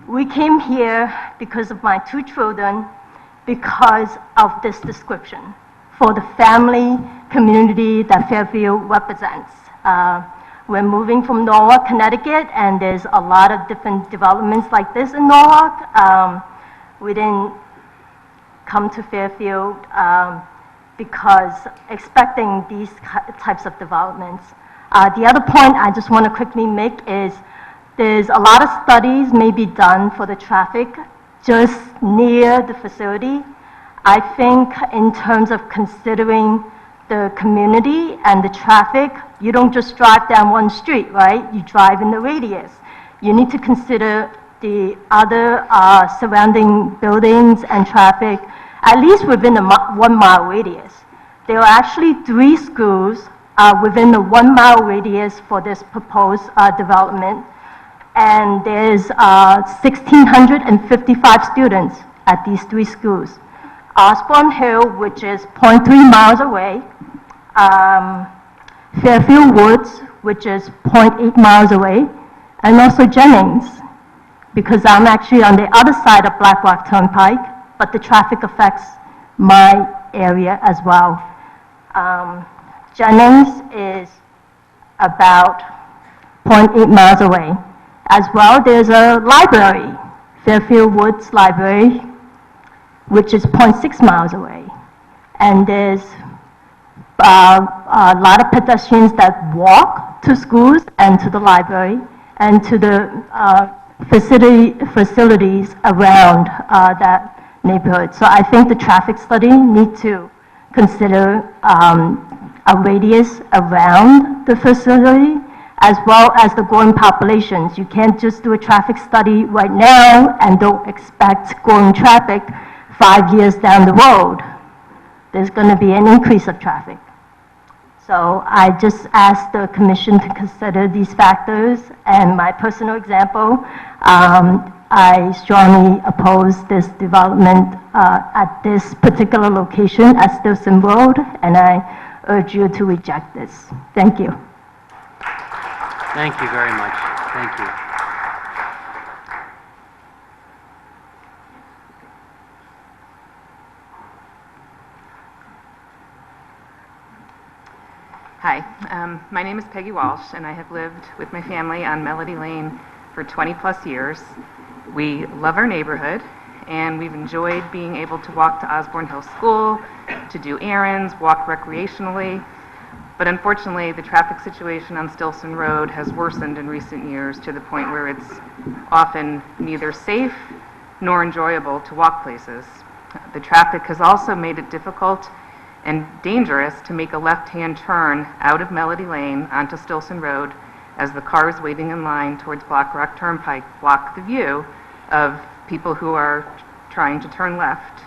We came here because of my two children, because of this description, for the family community that Fairfield represents. We're moving from Norwalk, Connecticut, and there's a lot of different developments like this in Norwalk. We didn't come to Fairfield because expecting these types of developments. The other point I just want to quickly make is there's a lot of studies may be done for the traffic just near the facility. I think in terms of considering the community and the traffic, you don't just drive down one street, right? You drive in the radius. You need to consider the other surrounding buildings and traffic, at least within a 1 mile radius. There are actually 3 schools within the 1 mile radius for this proposed development, and there's 1,655 students at these 3 schools. Osborne Hill, which is 0.3 miles away, Fairfield Woods, which is 0.8 miles away, and also Jennings, because I'm actually on the other side of Black Rock Turnpike, but the traffic affects my area as well. Jennings is about 0.8 miles away. As well, there's a library, Fairfield Woods Library, which is 0.6 miles away. And there's a lot of pedestrians that walk to schools and to the library and to the facilities around that neighborhood. So I think the traffic study need to consider a radius around the facility as well as the growing populations. You can't just do a traffic study right now and don't expect growing traffic 5 years down the road. There's going to be an increase of traffic. So I just ask the commission to consider these factors. And my personal example, I strongly oppose this development at this particular location at Stillson Road, and I urge you to reject this. Thank you. Thank you very much. Thank you. Hi, my name is Peggy Walsh, and I have lived with my family on Melody Lane for 20 plus years. We love our neighborhood, and we've enjoyed being able to walk to Osborne Hill School, to do errands, walk recreationally. But unfortunately, the traffic situation on Stillson Road has worsened in recent years to the point where it's often neither safe nor enjoyable to walk places. The traffic has also made it difficult and dangerous to make a left-hand turn out of Melody Lane onto Stillson Road as the cars waiting in line towards Black Rock Turnpike block the view of people who are trying to turn left.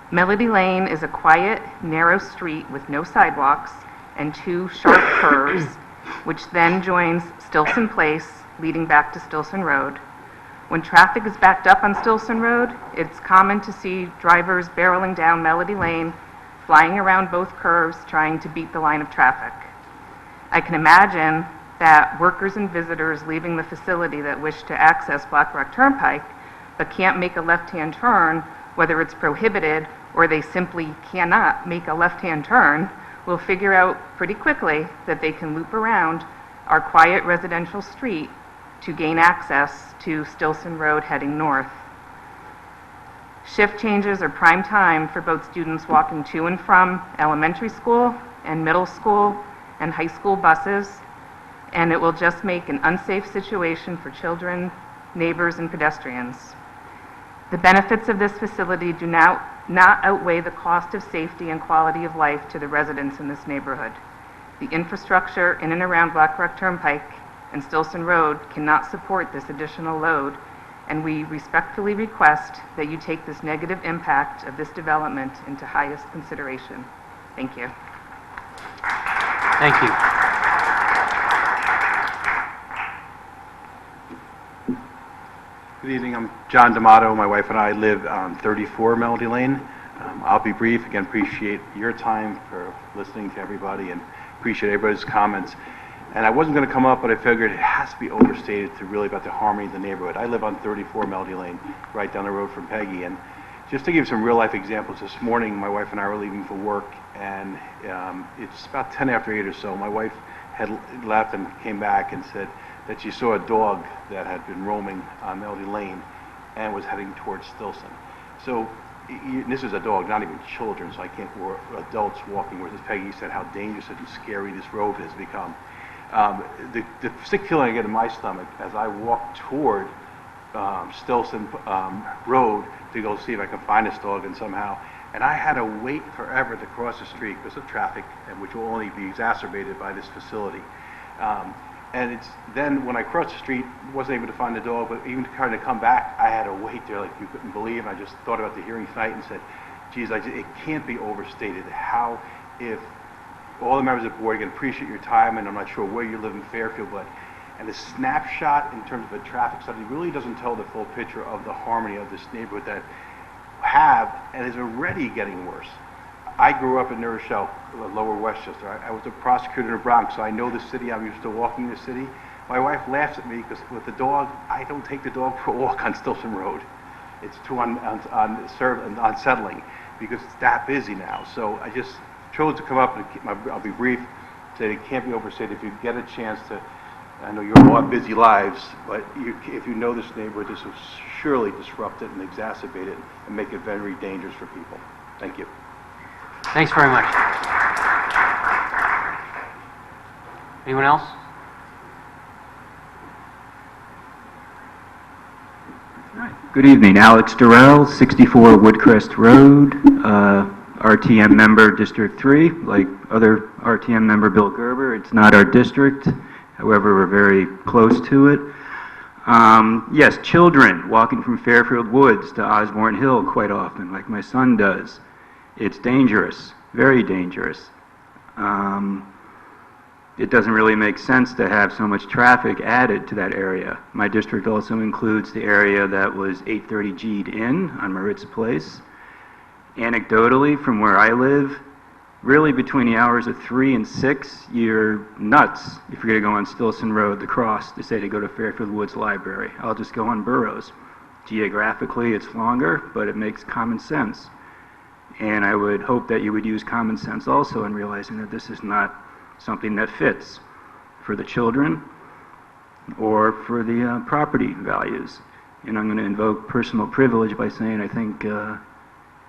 Melody Lane is a quiet, narrow street with no sidewalks and 2 sharp curves, which then joins Stillson Place, leading back to Stillson Road. When traffic is backed up on Stillson Road, it's common to see drivers barreling down Melody Lane, flying around both curves, trying to beat the line of traffic. I can imagine that workers and visitors leaving the facility that wish to access Black Rock Turnpike but can't make a left-hand turn, whether it's prohibited or they simply cannot make a left-hand turn, will figure out pretty quickly that they can loop around our quiet residential street to gain access to Stillson Road heading north. Shift changes are prime time for both students walking to and from elementary school and middle school and high school buses, and it will just make an unsafe situation for children, neighbors, and pedestrians. The benefits of this facility do not outweigh the cost of safety and quality of life to the residents in this neighborhood. The infrastructure in and around Black Rock Turnpike and Stillson Road cannot support this additional load, and we respectfully request that you take this negative impact of this development into highest consideration. Thank you. Thank you. Good evening, I'm John Damato. My wife and I live on 34 Melody Lane. I'll be brief. Again, appreciate your time for listening to everybody and appreciate everybody's comments. And I wasn't going to come up, but I figured it has to be overstated to really about the harmony of the neighborhood. I live on 34 Melody Lane, right down the road from Peggy. And just to give some real life examples, this morning my wife and I were leaving for work, and it's about 10 after 8 or so. My wife had left and came back and said that she saw a dog that had been roaming on Melody Lane and was heading towards Stillson. So this is a dog, not even children, so I can't, or adults walking, whereas Peggy said how dangerous and scary this road has become. The sick feeling I get in my stomach as I walk toward Stillson Road to go see if I can find this dog, and somehow, and I had to wait forever to cross the street because of traffic, and which will only be exacerbated by this facility. And it's then when I crossed the street, wasn't able to find the dog, but even trying to come back, I had to wait there like you couldn't believe. And I just thought about the hearing tonight and said, geez, it can't be overstated how, if all the members of the board can appreciate your time, and I'm not sure where you live in Fairfield, but and the snapshot in terms of a traffic study really doesn't tell the full picture of the harmony of this neighborhood that have and is already getting worse. I grew up in New Rochelle, Lower Westchester. I was a prosecutor in the Bronx, so I know the city. I'm used to walking the city. My wife laughs at me because with the dog, I don't take the dog for a walk on Stillson Road. It's too unsettling because it's that busy now. So I just chose to come up, and I'll be brief, say it can't be overstated. If you get a chance to, I know you all have busy lives, but if you know this neighborhood, this will surely disrupt it and exacerbate it and make it very dangerous for people. Thank you. Thanks very much. Anyone else? Good evening, Alex Durrell, 64 Woodcrest Road, RTM member, District 3. Like other RTM member Bill Gerber, it's not our district. However, we're very close to it. Yes, children walking from Fairfield Woods to Osborne Hill quite often, like my son does. It's dangerous, very dangerous. It doesn't really make sense to have so much traffic added to that area. My district also includes the area that was 830 G'd in on Moritz Place. Anecdotally, from where I live, really between the hours of 3 and 6, you're nuts if you're going to go on Stillson Road, the cross, to say to go to Fairfield Woods Library. I'll just go on Burroughs. Geographically, it's longer, but it makes common sense. And I would hope that you would use common sense also in realizing that this is not something that fits for the children or for the property values. And I'm going to invoke personal privilege by saying I think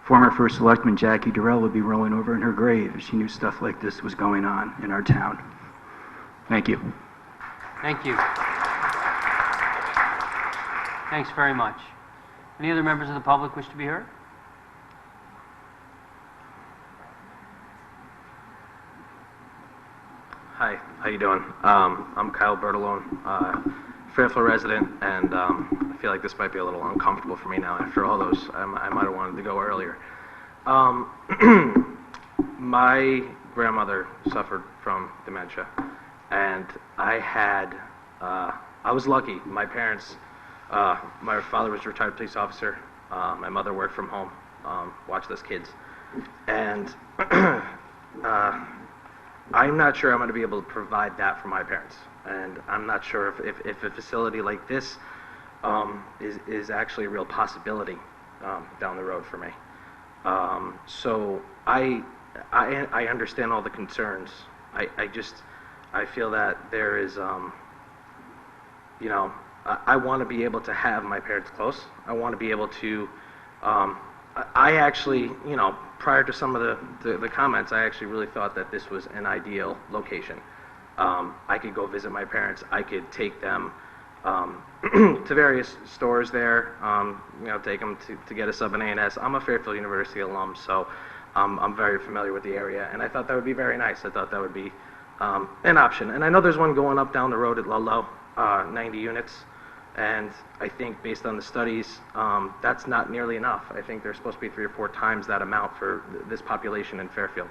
former First Selectman Jackie Durrell would be rolling over in her grave if she knew stuff like this was going on in our town. Thank you. Thank you. Thanks very much. Any other members of the public wish to be heard? Hi, how you doing? I'm Kyle Bertolone, Fairfield resident, and I feel like this might be a little uncomfortable for me now after all those. I might have wanted to go earlier. My grandmother suffered from dementia, and I was lucky. My parents, my father was a retired police officer, my mother worked from home, watched us kids, and I'm not sure I'm going to be able to provide that for my parents, and I'm not sure if a facility like this is actually a real possibility down the road for me. So I understand all the concerns. I feel that there is, you know, I want to be able to have my parents close. I want to be able to, I actually, you know, prior to some of the comments, I actually really thought that this was an ideal location. I could go visit my parents. I could take them to various stores there, you know, take them to get a sub and A&S. I'm a Fairfield University alum, so I'm very familiar with the area, and I thought that would be very nice. I thought that would be an option. And I know there's one going up down the road at Ludlow, 90 units. And I think based on the studies, that's not nearly enough. I think there's supposed to be 3 or 4 times that amount for this population in Fairfield.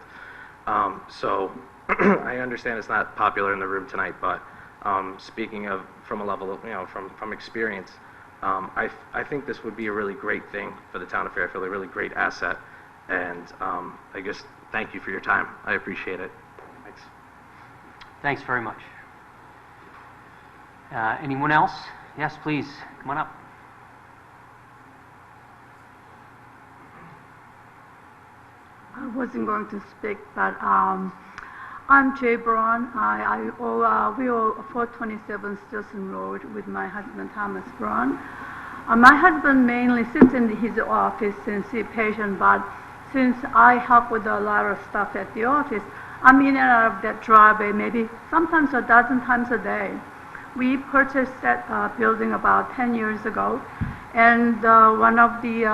So I understand it's not popular in the room tonight, but speaking of from a level of, from experience, I think this would be a really great thing for the town of Fairfield, a really great asset, and I guess thank you for your time. I appreciate it. Thanks. Thanks very much. Anyone else? Yes, please, come on up. I wasn't going to speak, but I'm Jay Braun. We own 427 Stillson Road with my husband Thomas Braun. My husband mainly sits in his office and see patients, but since I help with a lot of stuff at the office, I'm in and out of that driveway maybe sometimes a dozen times a day. We purchased that building about 10 years ago, and one of the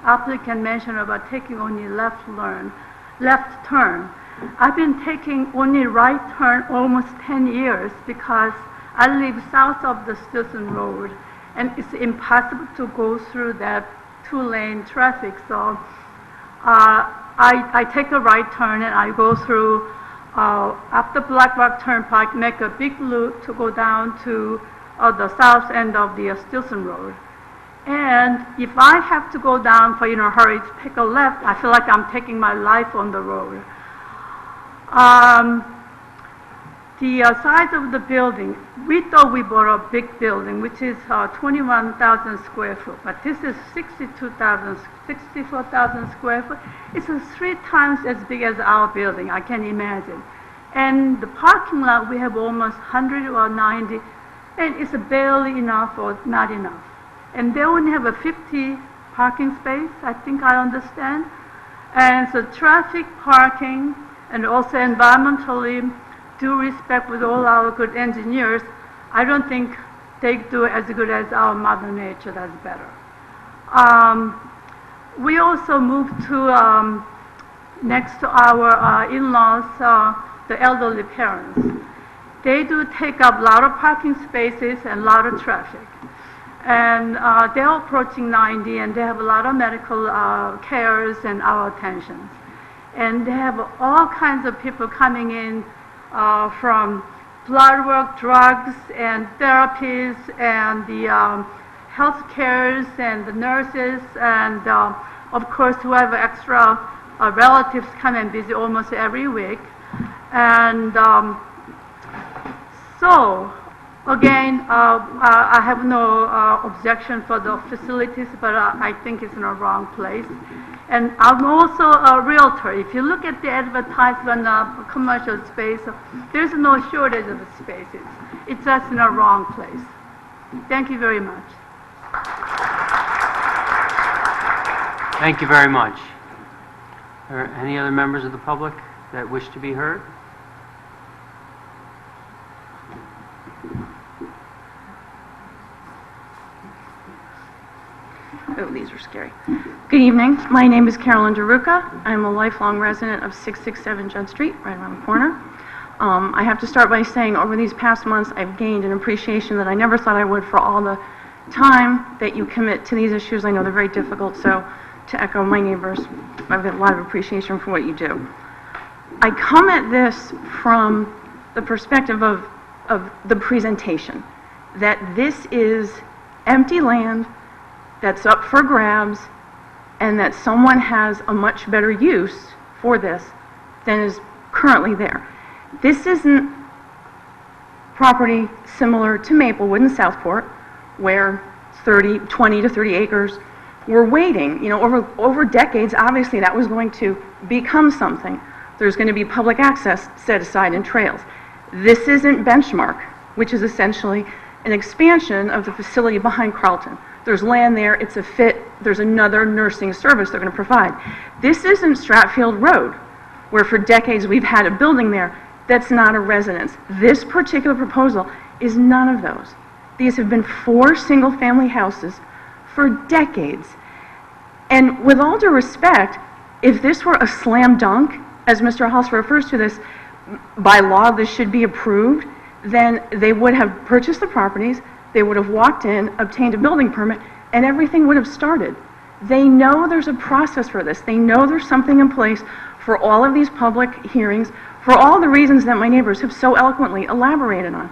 applicant mentioned about taking only left turn. I've been taking only right turn almost 10 years because I live south of the Stillson Road, and it's impossible to go through that two-lane traffic. So I take a right turn and I go through up the Black Rock Turnpike, make a big loop to go down to the south end of the Stillson Road. And if I have to go down for a hurry to take a left, I feel like I'm taking my life on the road. The size of the building, we thought we bought a big building, which is 21,000 square foot, but this is 64,000 square foot. It's 3 times as big as our building, I can imagine. And the parking lot, we have almost 100 or 90, and it's barely enough or not enough. And they only have a 50 parking space, I think I understand. And so traffic, parking, and also environmentally, due respect with all our good engineers, I don't think they do as good as our Mother Nature does better. We also moved to next to our in-laws, the elderly parents. They do take up a lot of parking spaces and a lot of traffic. And they're approaching 90, and they have a lot of medical cares and our attentions. And they have all kinds of people coming in from blood work, drugs, and therapies, and the health cares, and the nurses, and of course, whoever extra relatives come and visit almost every week. And so, again, I have no objection for the facilities, but I think it's in a wrong place. And I'm also a realtor. If you look at the advertisement of commercial space, there's no shortage of spaces. It's just in a wrong place. Thank you very much. Thank you very much. Are any other members of the public that wish to be heard? Oh, these are scary. Good evening. My name is Carolyn DeRuca. I'm a lifelong resident of 667 Judd Street, right around the corner. I have to start by saying over these past months, I've gained an appreciation that I never thought I would for all the time that you commit to these issues. I know they're very difficult, so to echo my neighbors, I've got a lot of appreciation for what you do. I come at this from the perspective of the presentation, that this is empty land that's up for grabs, and that someone has a much better use for this than is currently there. This isn't property similar to Maplewood in Southport, where 20 to 30 acres were waiting. Over decades, obviously that was going to become something. There's going to be public access set aside and trails. This isn't Benchmark, which is essentially an expansion of the facility behind Carlton. There's land there, it's a fit, there's another nursing service they're going to provide. This isn't Stratfield Road, where for decades we've had a building there that's not a residence. This particular proposal is none of those. These have been 4 single-family houses for decades. And with all due respect, if this were a slam dunk, as Mr. Hollister refers to this, by law this should be approved, then they would have purchased the properties, they would have walked in, obtained a building permit, and everything would have started. They know there's a process for this. They know there's something in place for all of these public hearings, for all the reasons that my neighbors have so eloquently elaborated on.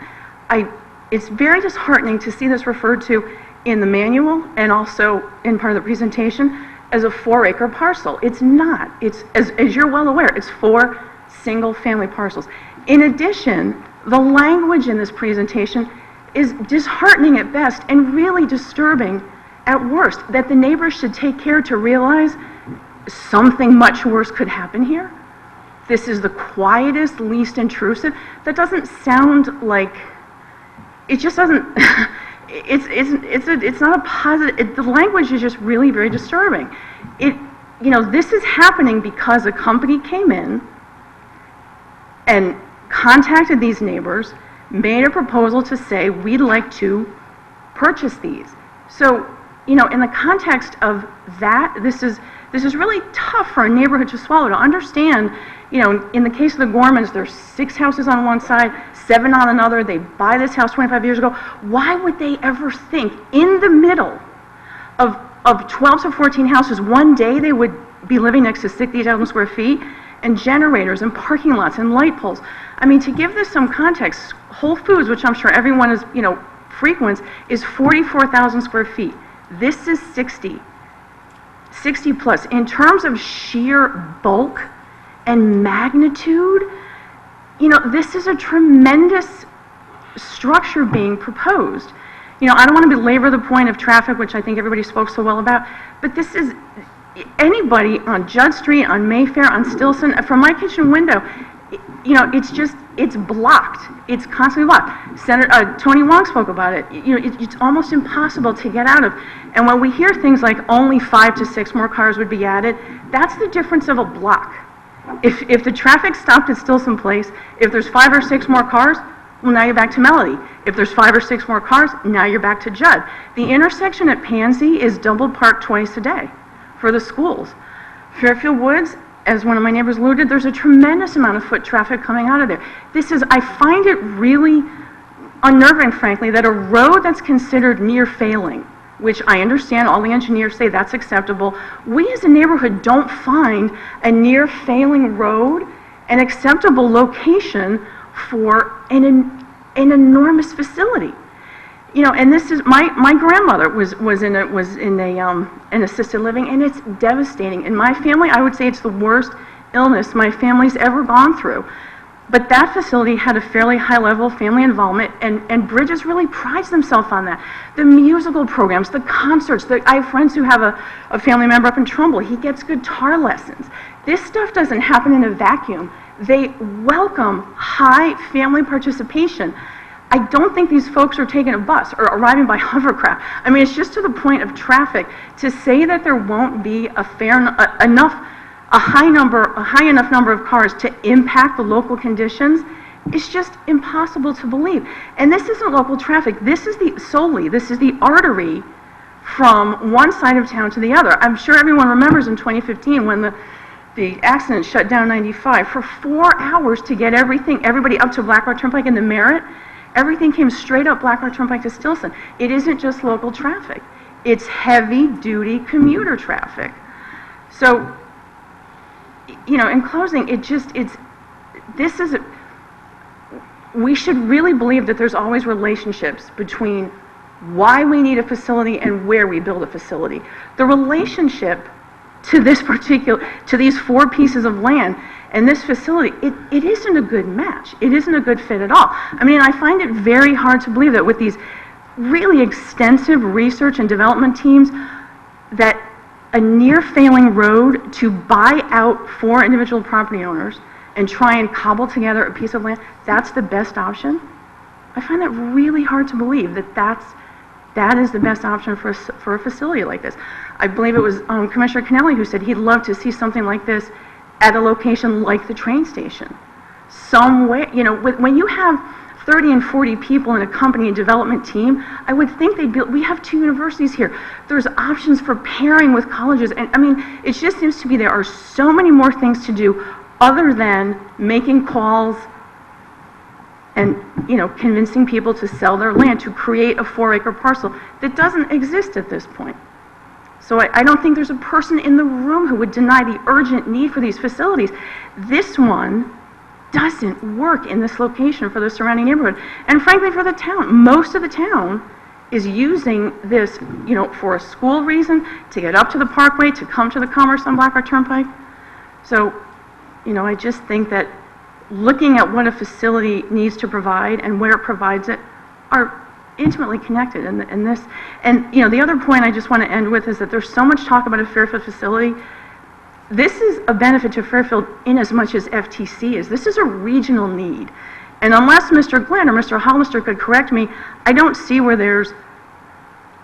It's very disheartening to see this referred to in the manual and also in part of the presentation as a 4-acre parcel. It's not. It's, as you're well aware, it's 4 single-family parcels. In addition, the language in this presentation is disheartening at best and really disturbing at worst, that the neighbors should take care to realize something much worse could happen here. This is the quietest, least intrusive. That doesn't sound like, it just doesn't, it's not a positive, the language is just really very disturbing. This is happening because a company came in and contacted these neighbors, made a proposal to say, we'd like to purchase these. So, in the context of that, this is really tough for a neighborhood to swallow, to understand, in the case of the Gormans, there's 6 houses on one side, 7 on another, they buy this house 25 years ago. Why would they ever think in the middle of 12 to 14 houses, one day they would be living next to 60,000 square feet, and generators and parking lots and light poles? I mean, to give this some context, Whole Foods, which I'm sure everyone is, frequents, is 44,000 square feet. This is 60 plus. In terms of sheer bulk and magnitude, this is a tremendous structure being proposed. I don't want to belabor the point of traffic, which I think everybody spoke so well about, but this is, anybody on Judd Street, on Mayfair, on Stillson, from my kitchen window, it's blocked. It's constantly blocked. Senator Tony Wong spoke about it. It's almost impossible to get out of. And when we hear things like only 5 to 6 more cars would be added, that's the difference of a block. If the traffic stopped at Stillson Place, if there's 5 or 6 more cars, well, now you're back to Melody. If there's 5 or 6 more cars, now you're back to Judd. The intersection at Pansy is double parked twice a day for the schools. Fairfield Woods, as one of my neighbors alluded, there's a tremendous amount of foot traffic coming out of there. I find it really unnerving, frankly, that a road that's considered near failing, which I understand all the engineers say that's acceptable, we as a neighborhood don't find a near failing road an acceptable location for an enormous facility. And this is, my grandmother was in an assisted living, and it's devastating. In my family, I would say it's the worst illness my family's ever gone through. But that facility had a fairly high level of family involvement, and Bridges really prides themselves on that. The musical programs, the concerts, I have friends who have a family member up in Trumbull. He gets guitar lessons. This stuff doesn't happen in a vacuum. They welcome high family participation. I don't think these folks are taking a bus or arriving by hovercraft. I mean, it's just to the point of traffic. To say that there won't be a high enough number of cars to impact the local conditions is just impossible to believe. And this isn't local traffic. This is the artery from one side of town to the other. I'm sure everyone remembers in 2015 when the accident shut down 95 for 4 hours to get everybody up to Black Rock Turnpike and the Merritt. Everything came straight up Black Rock Turnpike to Stillson. It isn't just local traffic. It's heavy-duty commuter traffic. So, in closing, we should really believe that there's always relationships between why we need a facility and where we build a facility. The relationship to these 4 pieces of land and this facility, it isn't a good match. It isn't a good fit at all. I mean, I find it very hard to believe that with these really extensive research and development teams, that a near failing road to buy out 4 individual property owners and try and cobble together a piece of land, that's the best option. I find that really hard to believe that is the best option for a facility like this. I believe it was Commissioner Kennelly who said he'd love to see something like this at a location like the train station. Somewhere, when you have 30 and 40 people in a company and development team, I would think we have 2 universities here. There's options for pairing with colleges. And I mean, it just seems to me there are so many more things to do other than making calls and, convincing people to sell their land to create a 4-acre parcel that doesn't exist at this point. So I don't think there's a person in the room who would deny the urgent need for these facilities. This one doesn't work in this location for the surrounding neighborhood. And frankly, for the town, most of the town is using this, you know, for a school reason, to get up to the parkway, to come to the Commerce on Black Rock Turnpike. So, you know, I just think that looking at what a facility needs to provide and where it provides it are intimately connected in this. And, you know, the other point I just want to end with is that there's so much talk about a Fairfield facility. This is a benefit to Fairfield in as much as FTC is. This is a regional need. And unless Mr. Glenn or Mr. Hollister could correct me, I don't see where there's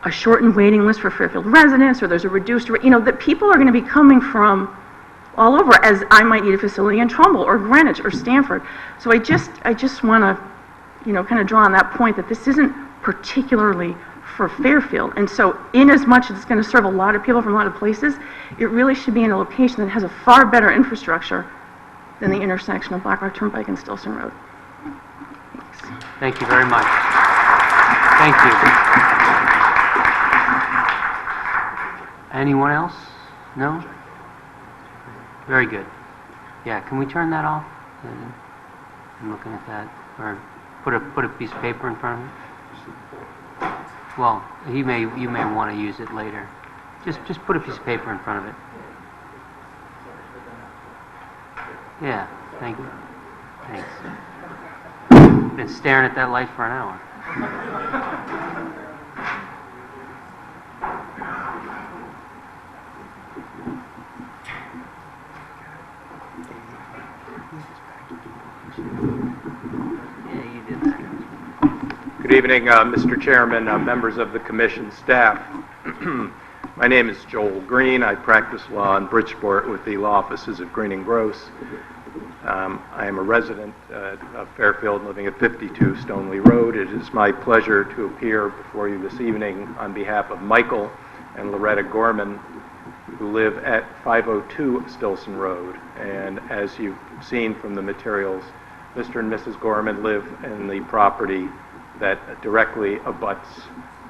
a shortened waiting list for Fairfield residents, or there's a reduced, you know, that people are going to be coming from all over, as I might need a facility in Trumbull or Greenwich or Stamford. So I just want to, you know, kind of draw on that point that this isn't particularly for Fairfield. And so in as much as it's going to serve a lot of people from a lot of places, it really should be in a location that has a far better infrastructure than the intersection of Black Rock Turnpike and Stillson Road. Thank you very much. Thank you. Anyone else? No? Very good. Yeah, can we turn that off? I'm looking at that. Or put a piece of paper in front of it? Well, you may want to use it later. Just put a piece of paper in front of it. Yeah, thank you. Thanks. Been staring at that light for an hour. Good evening, Mr. Chairman, members of the Commission, staff. My name is Joel Green. I practice law in Bridgeport with the law offices of Green and Gross. I am a resident of Fairfield, living at 52 Stoneleigh Road. It is my pleasure to appear before you this evening on behalf of Michael and Loretta Gorman, who live at 502 Stillson Road. And as you've seen from the materials, Mr. and Mrs. Gorman live in the property that directly abuts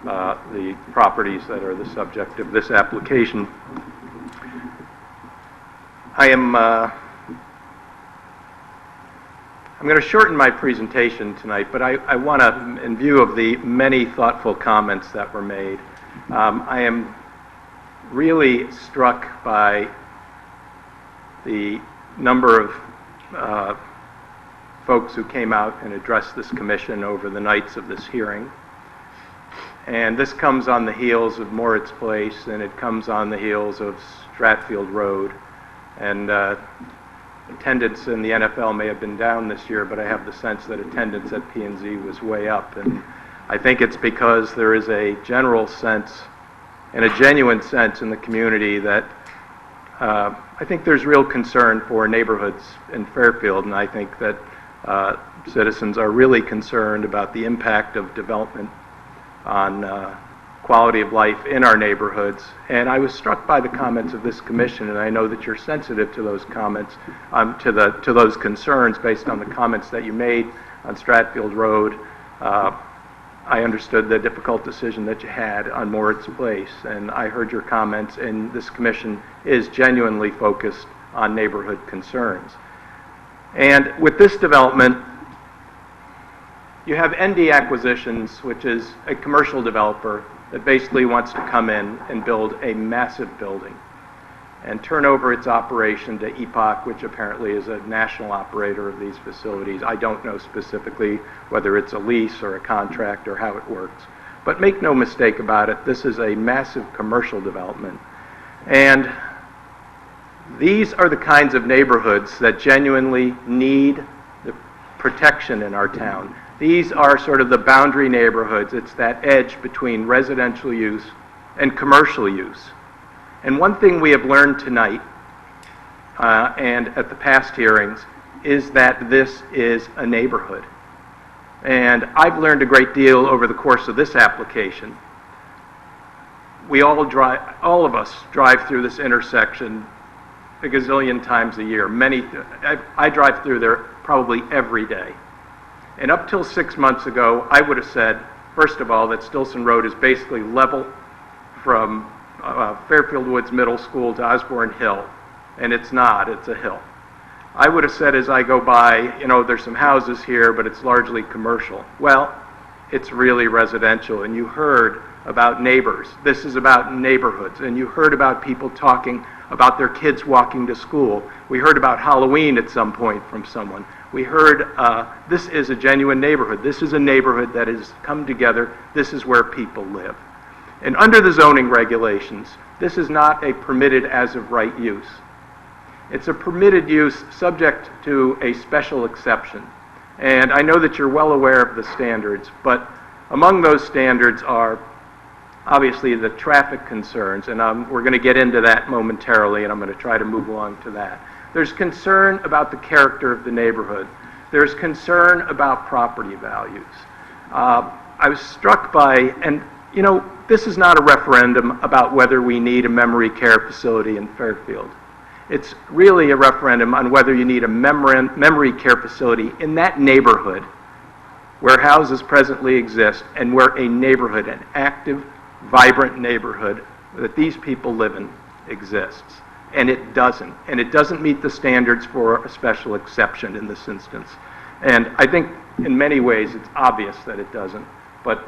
the properties that are the subject of this application. I'm going to shorten my presentation tonight, but I want to, in view of the many thoughtful comments that were made, I am really struck by the number of folks who came out and addressed this commission over the nights of this hearing. And this comes on the heels of Moritz Place, and it comes on the heels of Stratfield Road. And attendance in the NFL may have been down this year, but I have the sense that attendance at P&Z was way up. And I think it's because there is a general sense and a genuine sense in the community that I think there's real concern for neighborhoods in Fairfield, and I think that citizens are really concerned about the impact of development on quality of life in our neighborhoods. And I was struck by the comments of this commission, and I know that you're sensitive to those comments, to those concerns based on the comments that you made on Stratfield Road. I understood the difficult decision that you had on Moritz Place, and I heard your comments, and this commission is genuinely focused on neighborhood concerns. And with this development, you have ND Acquisitions, which is a commercial developer that basically wants to come in and build a massive building and turn over its operation to Epoch, which apparently is a national operator of these facilities. I don't know specifically whether it's a lease or a contract or how it works. But make no mistake about it, this is a massive commercial development. And these are the kinds of neighborhoods that genuinely need the protection in our town. These are sort of the boundary neighborhoods. It's that edge between residential use and commercial use. And one thing we have learned tonight and at the past hearings is that this is a neighborhood. And I've learned a great deal over the course of this application. All of us drive through this intersection a gazillion times a year. I drive through there probably every day. And up till 6 months ago, I would have said, first of all, that Stillson Road is basically level from Fairfield Woods Middle School to Osborne Hill, and it's not, it's a hill. I would have said as I go by, you know, there's some houses here, but it's largely commercial. Well, it's really residential, and you heard about neighbors. This is about neighborhoods, and you heard about people talking about their kids walking to school. We heard about Halloween at some point from someone. We heard this is a genuine neighborhood. This is a neighborhood that has come together. This is where people live. And under the zoning regulations, this is not a permitted as of right use. It's a permitted use subject to a special exception. And I know that you're well aware of the standards, but among those standards are obviously the traffic concerns, and we're going to get into that momentarily, and I'm going to try to move along to that. There's concern about the character of the neighborhood. There's concern about property values. I was struck by, and you know, this is not a referendum about whether we need a memory care facility in Fairfield. It's really a referendum on whether you need a memory care facility in that neighborhood where houses presently exist and where a neighborhood, an active, vibrant neighborhood that these people live in exists. And it doesn't. And it doesn't meet the standards for a special exception in this instance. And I think in many ways it's obvious that it doesn't. But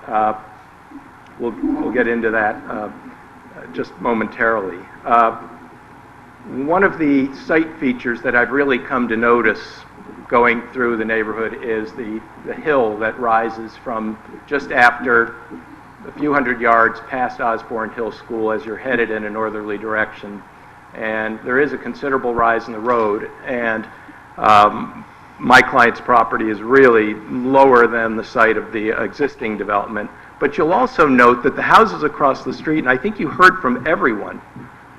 we'll get into that just momentarily. One of the site features that I've really come to notice going through the neighborhood is the hill that rises from just after a few hundred yards past Osborne Hill School as you're headed in a northerly direction. And there is a considerable rise in the road, and my client's property is really lower than the site of the existing development. But you'll also note that the houses across the street, and I think you heard from everyone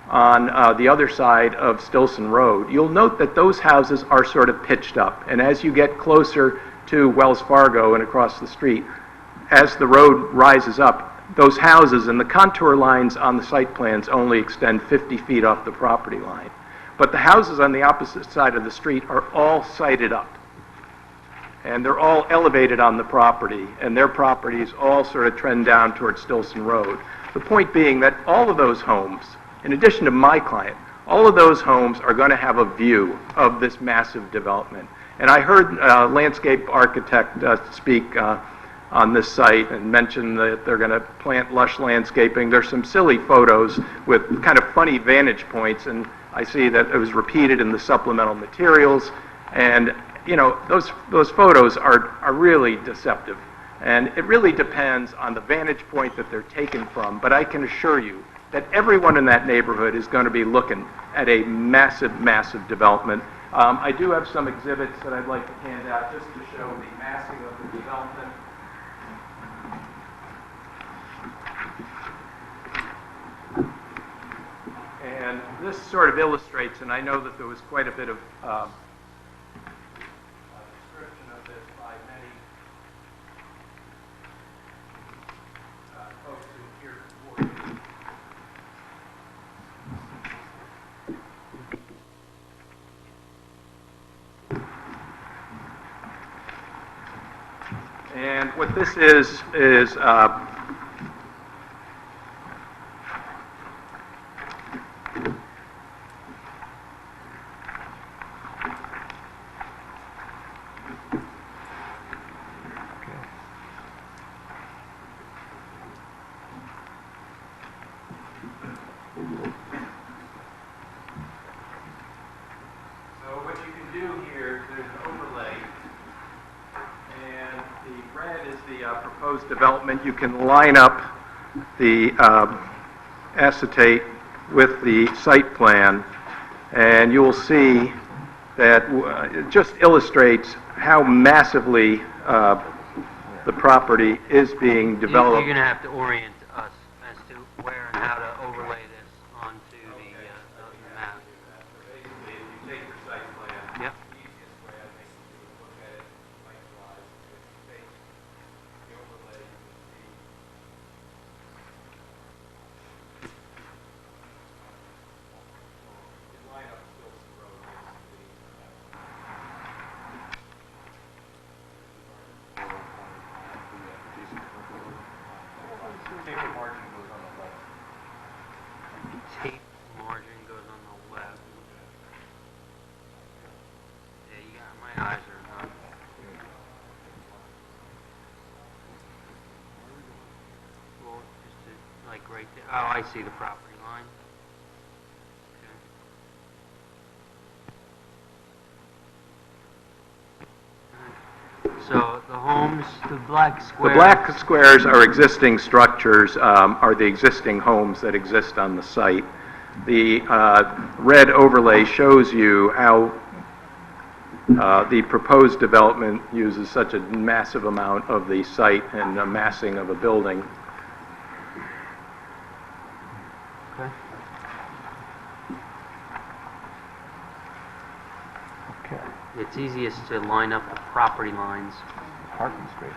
on the other side of Stillson Road, you'll note that those houses are sort of pitched up. And as you get closer to Wells Fargo and across the street, as the road rises up, those houses and the contour lines on the site plans only extend 50 feet off the property line. But the houses on the opposite side of the street are all sited up. And they're all elevated on the property, and their properties all sort of trend down towards Stillson Road. The point being that all of those homes, in addition to my client, all of those homes are going to have a view of this massive development. And I heard a landscape architect speak on this site and mention that they're going to plant lush landscaping. There's some silly photos with kind of funny vantage points, and I see that it was repeated in the supplemental materials. And you know, those photos are really deceptive. And it really depends on the vantage point that they're taken from. But I can assure you that everyone in that neighborhood is going to be looking at a massive, massive development. I do have some exhibits that I'd like to hand out just to show the massing of the development. And this sort of illustrates, and I know that there was quite a bit of description of this by many folks who appeared before you. And what this is development. You can line up the acetate with the site plan, and you will see that it just illustrates how massively the property is being developed. You're going to have to orient us as to where and how to overlay this onto the map. Basically, if you take your site plan, yep. the easiest way I think is to look at it lengthwise. If you take the overlay, you can see you line up Stillson Road basically. right there. Oh, I see the property line. Okay. So the homes, the black The square. black squares are existing structures, are the existing homes that exist on the site. The red overlay shows you how the proposed development uses such a massive amount of the site and a massing of a building. Okay. Okay. It's easiest to line up the property lines. Parking spaces.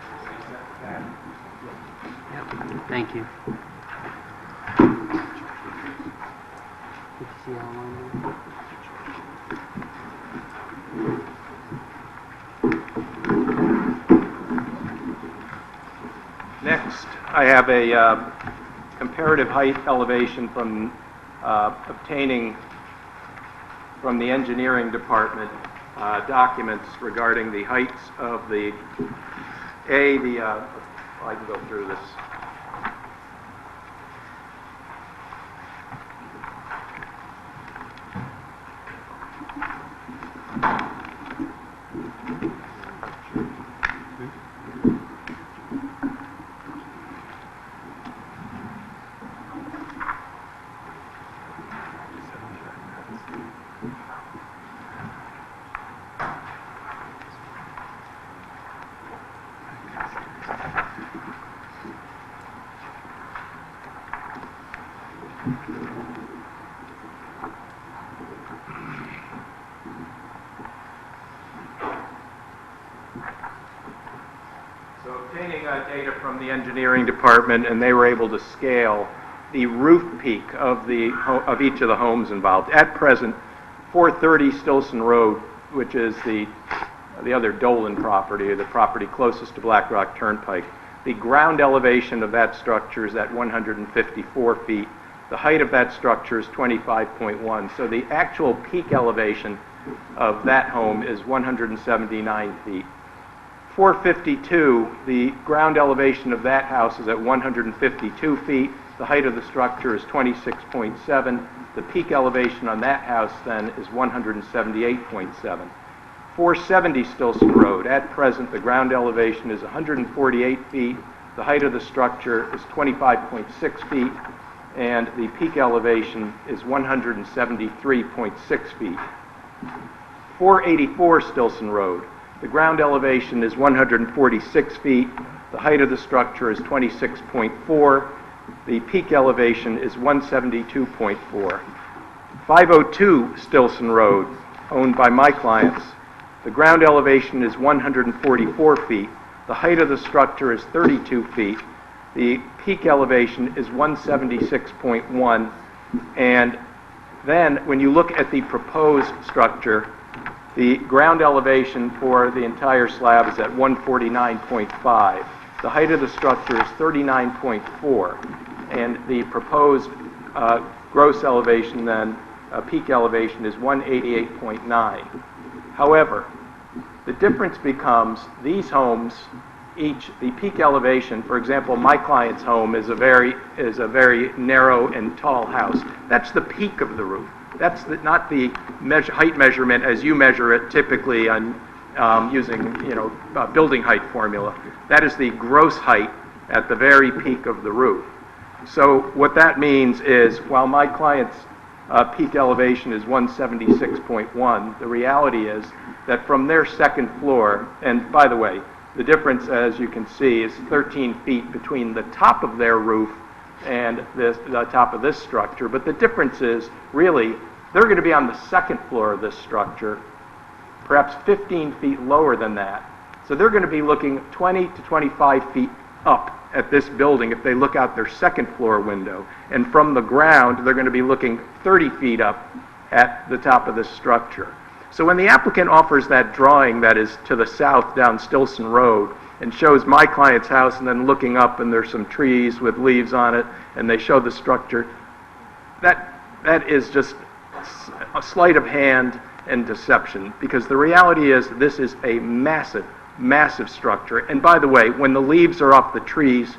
Yep. Thank you. Did you see how long? Next, I have a comparative height elevation from obtaining from the engineering department documents regarding the heights of the, I can go through this. So obtaining data from the engineering department, and they were able to scale the roof peak of each of the homes involved. At present, 430 Stillson Road, which is the other Dolan property, or the property closest to Black Rock Turnpike, the ground elevation of that structure is at 154 feet. The height of that structure is 25.1. So the actual peak elevation of that home is 179 feet. 452, the ground elevation of that house is at 152 feet. The height of the structure is 26.7. The peak elevation on that house then is 178.7. 470 Stillson Road, at present the ground elevation is 148 feet. The height of the structure is 25.6 feet. And the peak elevation is 173.6 feet. 484 Stillson Road, the ground elevation is 146 feet. The height of the structure is 26.4. The peak elevation is 172.4. 502 Stillson Road, owned by my clients. The ground elevation is 144 feet. The height of the structure is 32 feet. The peak elevation is 176.1. And then when you look at the proposed structure, the ground elevation for the entire slab is at 149.5. The height of the structure is 39.4. And the proposed gross elevation then, peak elevation is 188.9. However, the difference becomes these homes, the peak elevation, for example, my client's home is a very narrow and tall house. That's the peak of the roof. That's not the height measurement as you measure it typically on using building height formula. That is the gross height at the very peak of the roof. So what that means is while my client's peak elevation is 176.1, the reality is that from their second floor, and by the way, the difference, as you can see, is 13 feet between the top of their roof and the top of this structure. But the difference is, really, they're going to be on the second floor of this structure, perhaps 15 feet lower than that. So they're going to be looking 20 to 25 feet up at this building if they look out their second floor window. And from the ground, they're going to be looking 30 feet up at the top of this structure. So when the applicant offers that drawing that is to the south down Stillson Road and shows my client's house and then looking up and there's some trees with leaves on it and they show the structure, that is just a sleight of hand and deception, because the reality is this is a massive, massive structure. And by the way, when the leaves are off the trees,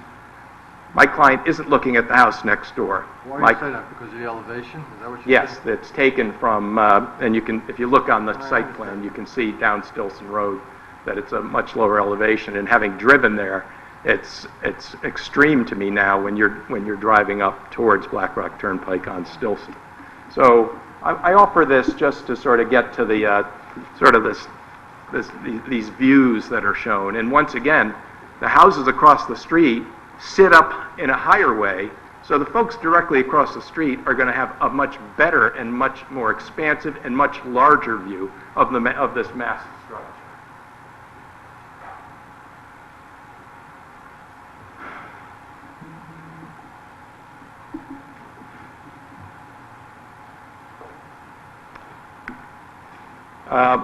My client isn't looking at the house next door. Why My- do you say that? Because of the elevation? Is that what you're Yes, saying? it's taken from, and you can, if you look on the site plan, you can see down Stillson Road that it's a much lower elevation, and having driven there, it's extreme to me now when you're driving up towards Black Rock Turnpike on Stillson. So I offer this just to sort of get to the, sort of these views that are shown. And once again, the houses across the street sit up in a higher way, so the folks directly across the street are going to have a much better and much more expansive and much larger view of this massive structure.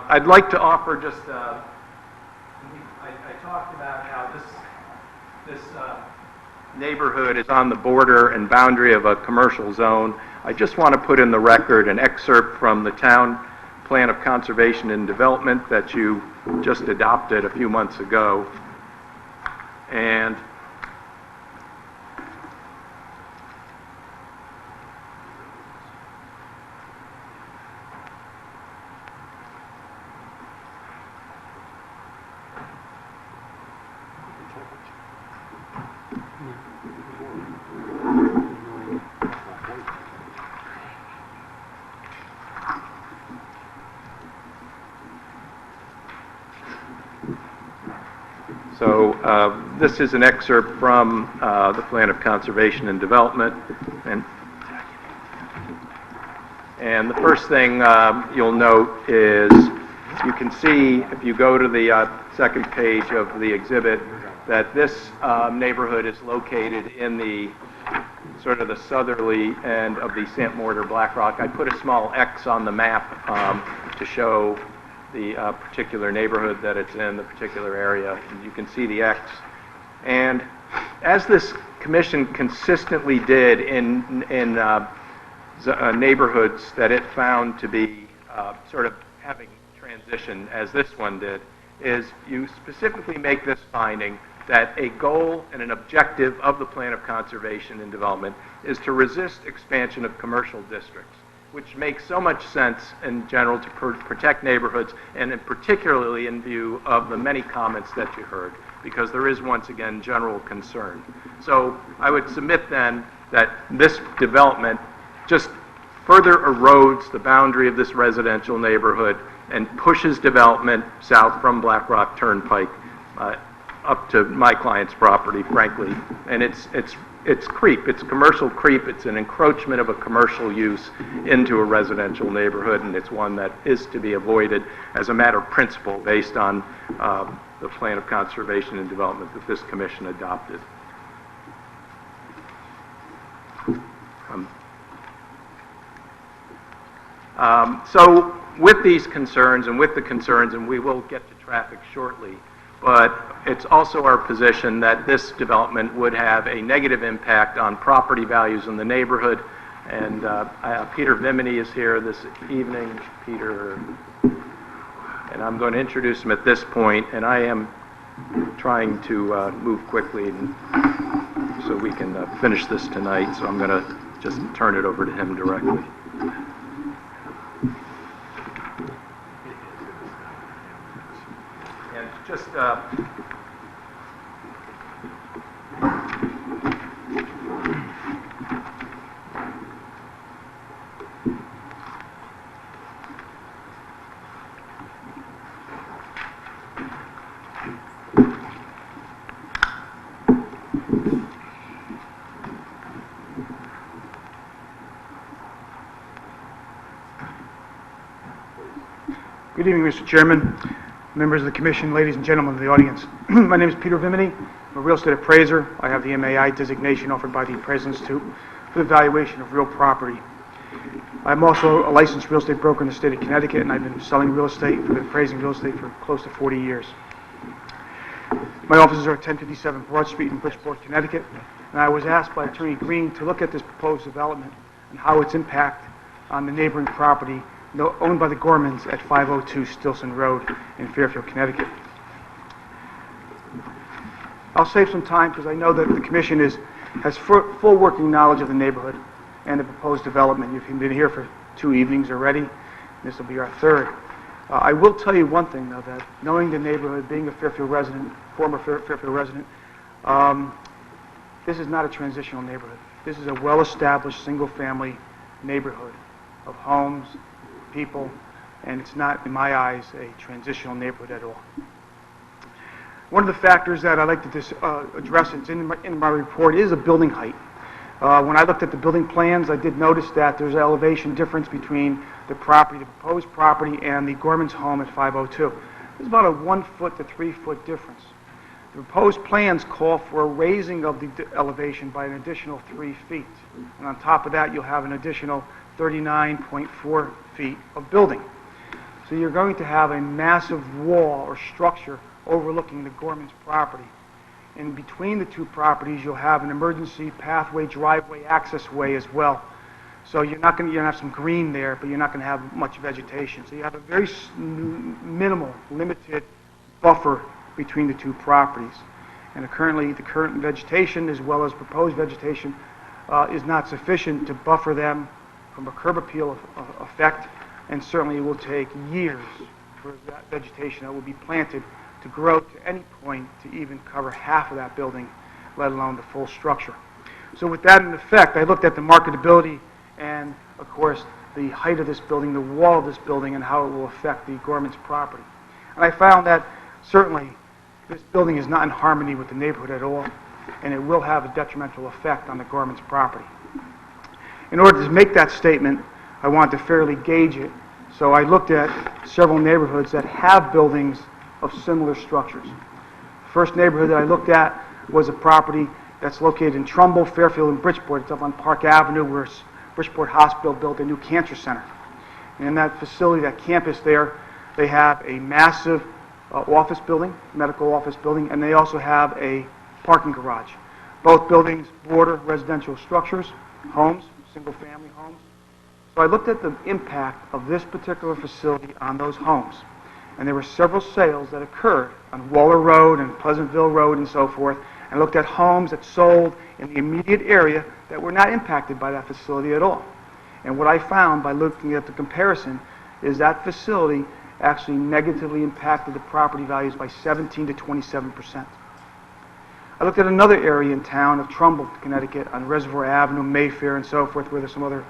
I'd like to offer just, I talked about how this neighborhood is on the border and boundary of a commercial zone. I just want to put in the record an excerpt from the town plan of conservation and development that you just adopted a few months ago. And so this is an excerpt from the Plan of Conservation and Development. And the first thing you'll note is you can see, if you go to the second page of the exhibit, that this neighborhood is located in the sort of the southerly end of the St. Mortar Black Rock. I put a small X on the map to show the particular neighborhood that it's in, the particular area. And you can see the X. And as this commission consistently did in neighborhoods that it found to be sort of having transition, as this one did, is you specifically make this finding that a goal and an objective of the Plan of Conservation and Development is to resist expansion of commercial districts, which makes so much sense in general to protect neighborhoods, and particularly in view of the many comments that you heard, because there is, once again, general concern. So I would submit then that this development just further erodes the boundary of this residential neighborhood and pushes development south from Black Rock Turnpike up to my client's property, frankly. And it's creep, it's commercial creep, it's an encroachment of a commercial use into a residential neighborhood, and it's one that is to be avoided as a matter of principle based on the Plan of Conservation and Development that this commission adopted. So with these concerns and with the concerns, and we will get to traffic shortly, but it's also our position that this development would have a negative impact on property values in the neighborhood. And Peter Vimini is here this evening. Peter, and I'm going to introduce him at this point, and I am trying to move quickly so we can finish this tonight, so I'm going to just turn it over to him directly. And just Good evening, Mr. Chairman, members of the Commission, ladies and gentlemen of the audience. My name is Peter Vimini. I'm a real estate appraiser. I have the MAI designation offered by the Appraisal Institute for the valuation of real property. I'm also a licensed real estate broker in the state of Connecticut, and I've been selling real estate, appraising real estate for close to 40 years. My offices are at 1057 Broad Street in Bridgeport, Connecticut, and I was asked by Attorney Green to look at this proposed development and how its impact on the neighboring property owned by the Gormans at 502 Stillson Road in Fairfield, Connecticut. I'll save some time because I know that the Commission is has full working knowledge of the neighborhood and the proposed development. You've been here for 2 evenings already. This will be our third. I will tell you one thing, though, that knowing the neighborhood, being a Fairfield resident, former Fairfield resident, this is not a transitional neighborhood. This is a well-established, single-family neighborhood of homes, people, and it's not, in my eyes, a transitional neighborhood at all. One of the factors that I'd like to address in my report is a building height. When I looked at the building plans, I did notice that there's an elevation difference between the proposed property, and the Gorman's home at 502. There's about a 1 foot to 3 foot difference. The proposed plans call for a raising of the elevation by an additional 3 feet. And on top of that, you'll have an additional 39.4 feet of building. So you're going to have a massive wall or structure overlooking the Gorman's property. In between the two properties, you'll have an emergency pathway, driveway, access way as well. So you're going to have some green there, but you're not going to have much vegetation. So you have a very minimal, limited buffer between the two properties. And currently, the current vegetation, as well as proposed vegetation, is not sufficient to buffer them from a curb appeal effect, and certainly it will take years for that vegetation that will be planted to grow to any point to even cover half of that building, let alone the full structure. So with that in effect, I looked at the marketability and, of course, the height of this building, the wall of this building, and how it will affect the Gorman's property. And I found that certainly this building is not in harmony with the neighborhood at all, and it will have a detrimental effect on the Gorman's property. In order to make that statement, I wanted to fairly gauge it, so I looked at several neighborhoods that have buildings of similar structures. The first neighborhood that I looked at was a property that's located in Trumbull, Fairfield, and Bridgeport. It's up on Park Avenue, where Bridgeport Hospital built a new cancer center. And in that facility, that campus there, they have a massive office building, medical office building, and they also have a parking garage. Both buildings border residential structures, homes, single-family homes. So I looked at the impact of this particular facility on those homes. And there were several sales that occurred on Waller Road and Pleasantville Road and so forth, and looked at homes that sold in the immediate area that were not impacted by that facility at all. And what I found by looking at the comparison is that facility actually negatively impacted the property values by 17 to 27%. I looked at another area in town of Trumbull, Connecticut, on Reservoir Avenue, Mayfair, and so forth, where there's some other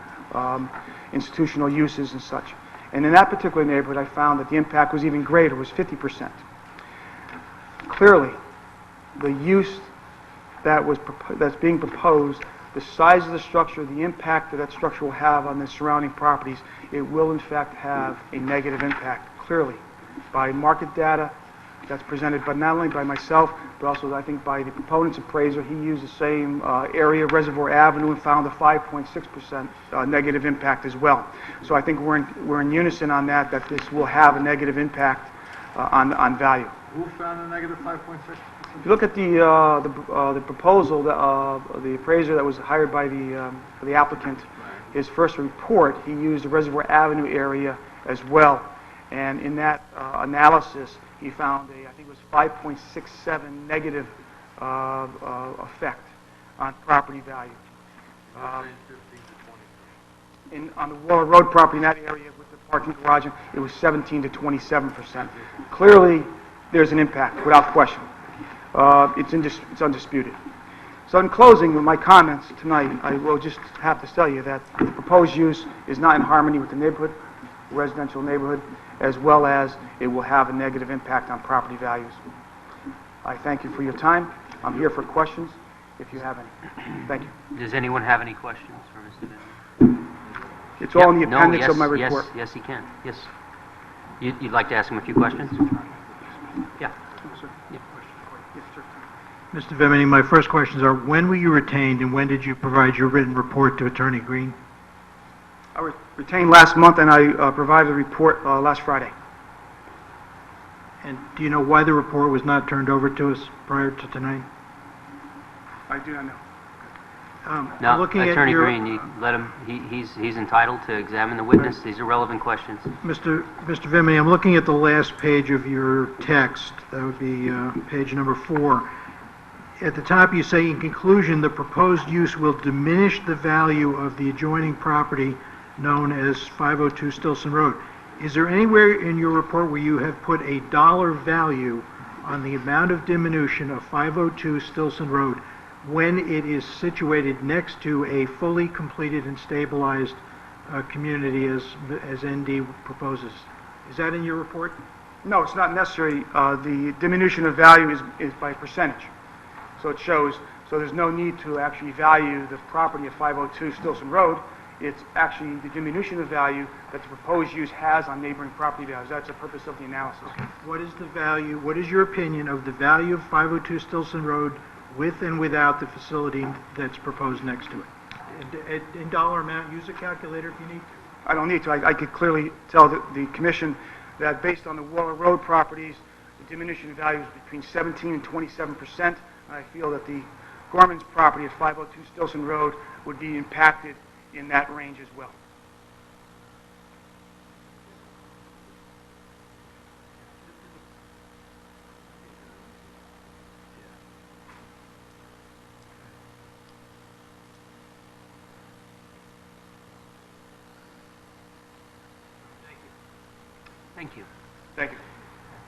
institutional uses and such. And in that particular neighborhood, I found that the impact was even greater, was 50%. Clearly, the use that's being proposed, the size of the structure, the impact that structure will have on the surrounding properties, it will in fact have a negative impact, clearly, by market data that's presented, but not only by myself, but also I think by the proponent's appraiser. He used the same area, Reservoir Avenue, and found a 5.6% negative impact as well. So I think we're in unison on that this will have a negative impact on value. Who found a negative 5.6%? If you look at the proposal, the appraiser that was hired by the applicant, his first report, he used the Reservoir Avenue area as well. And in that analysis, he found I think it was 5.67 negative effect on property value. On the Waller Road property in that area with the parking garage, it was 17 to 27%. Clearly, there's an impact, without question. It's undisputed. So in closing with my comments tonight, I will just have to tell you that the proposed use is not in harmony with the neighborhood, residential neighborhood, as well as it will have a negative impact on property values. I thank you for your time. I'm here for questions if you have any. Thank you. Does anyone have any questions for Mr. Benson? It's all in the appendix of my report. Yes, he can. Yes. You'd like to ask him a few questions? Yeah. Mr. Vimini, my first questions are, when were you retained and when did you provide your written report to Attorney Green? I was retained last month and I provided a report last Friday. And do you know why the report was not turned over to us prior to tonight? I do not know. No, looking at Attorney your- Green, you let him, he's entitled to examine the witness. These are relevant questions. Mr. Vimini, I'm looking at the last page of your text. That would be page number 4. At the top, you say, in conclusion, the proposed use will diminish the value of the adjoining property known as 502 Stillson Road. Is there anywhere in your report where you have put a dollar value on the amount of diminution of 502 Stillson Road when it is situated next to a fully completed and stabilized community as ND proposes? Is that in your report? No, it's not necessary. The diminution of value is by percentage. So it shows, so there's no need to actually value the property at 502 Stillson Road. It's actually the diminution of value that the proposed use has on neighboring property values. That's the purpose of the analysis. What is the value, what is your opinion of the value of 502 Stillson Road with and without the facility that's proposed next to it? In dollar amount, use a calculator if you need to. I don't need to. I could clearly tell the commission that based on the Waller Road properties, the diminution of value is between 17 and 27%. I feel that the Gorman's property at 502 Stillson Road would be impacted in that range as well. Thank you. Thank you.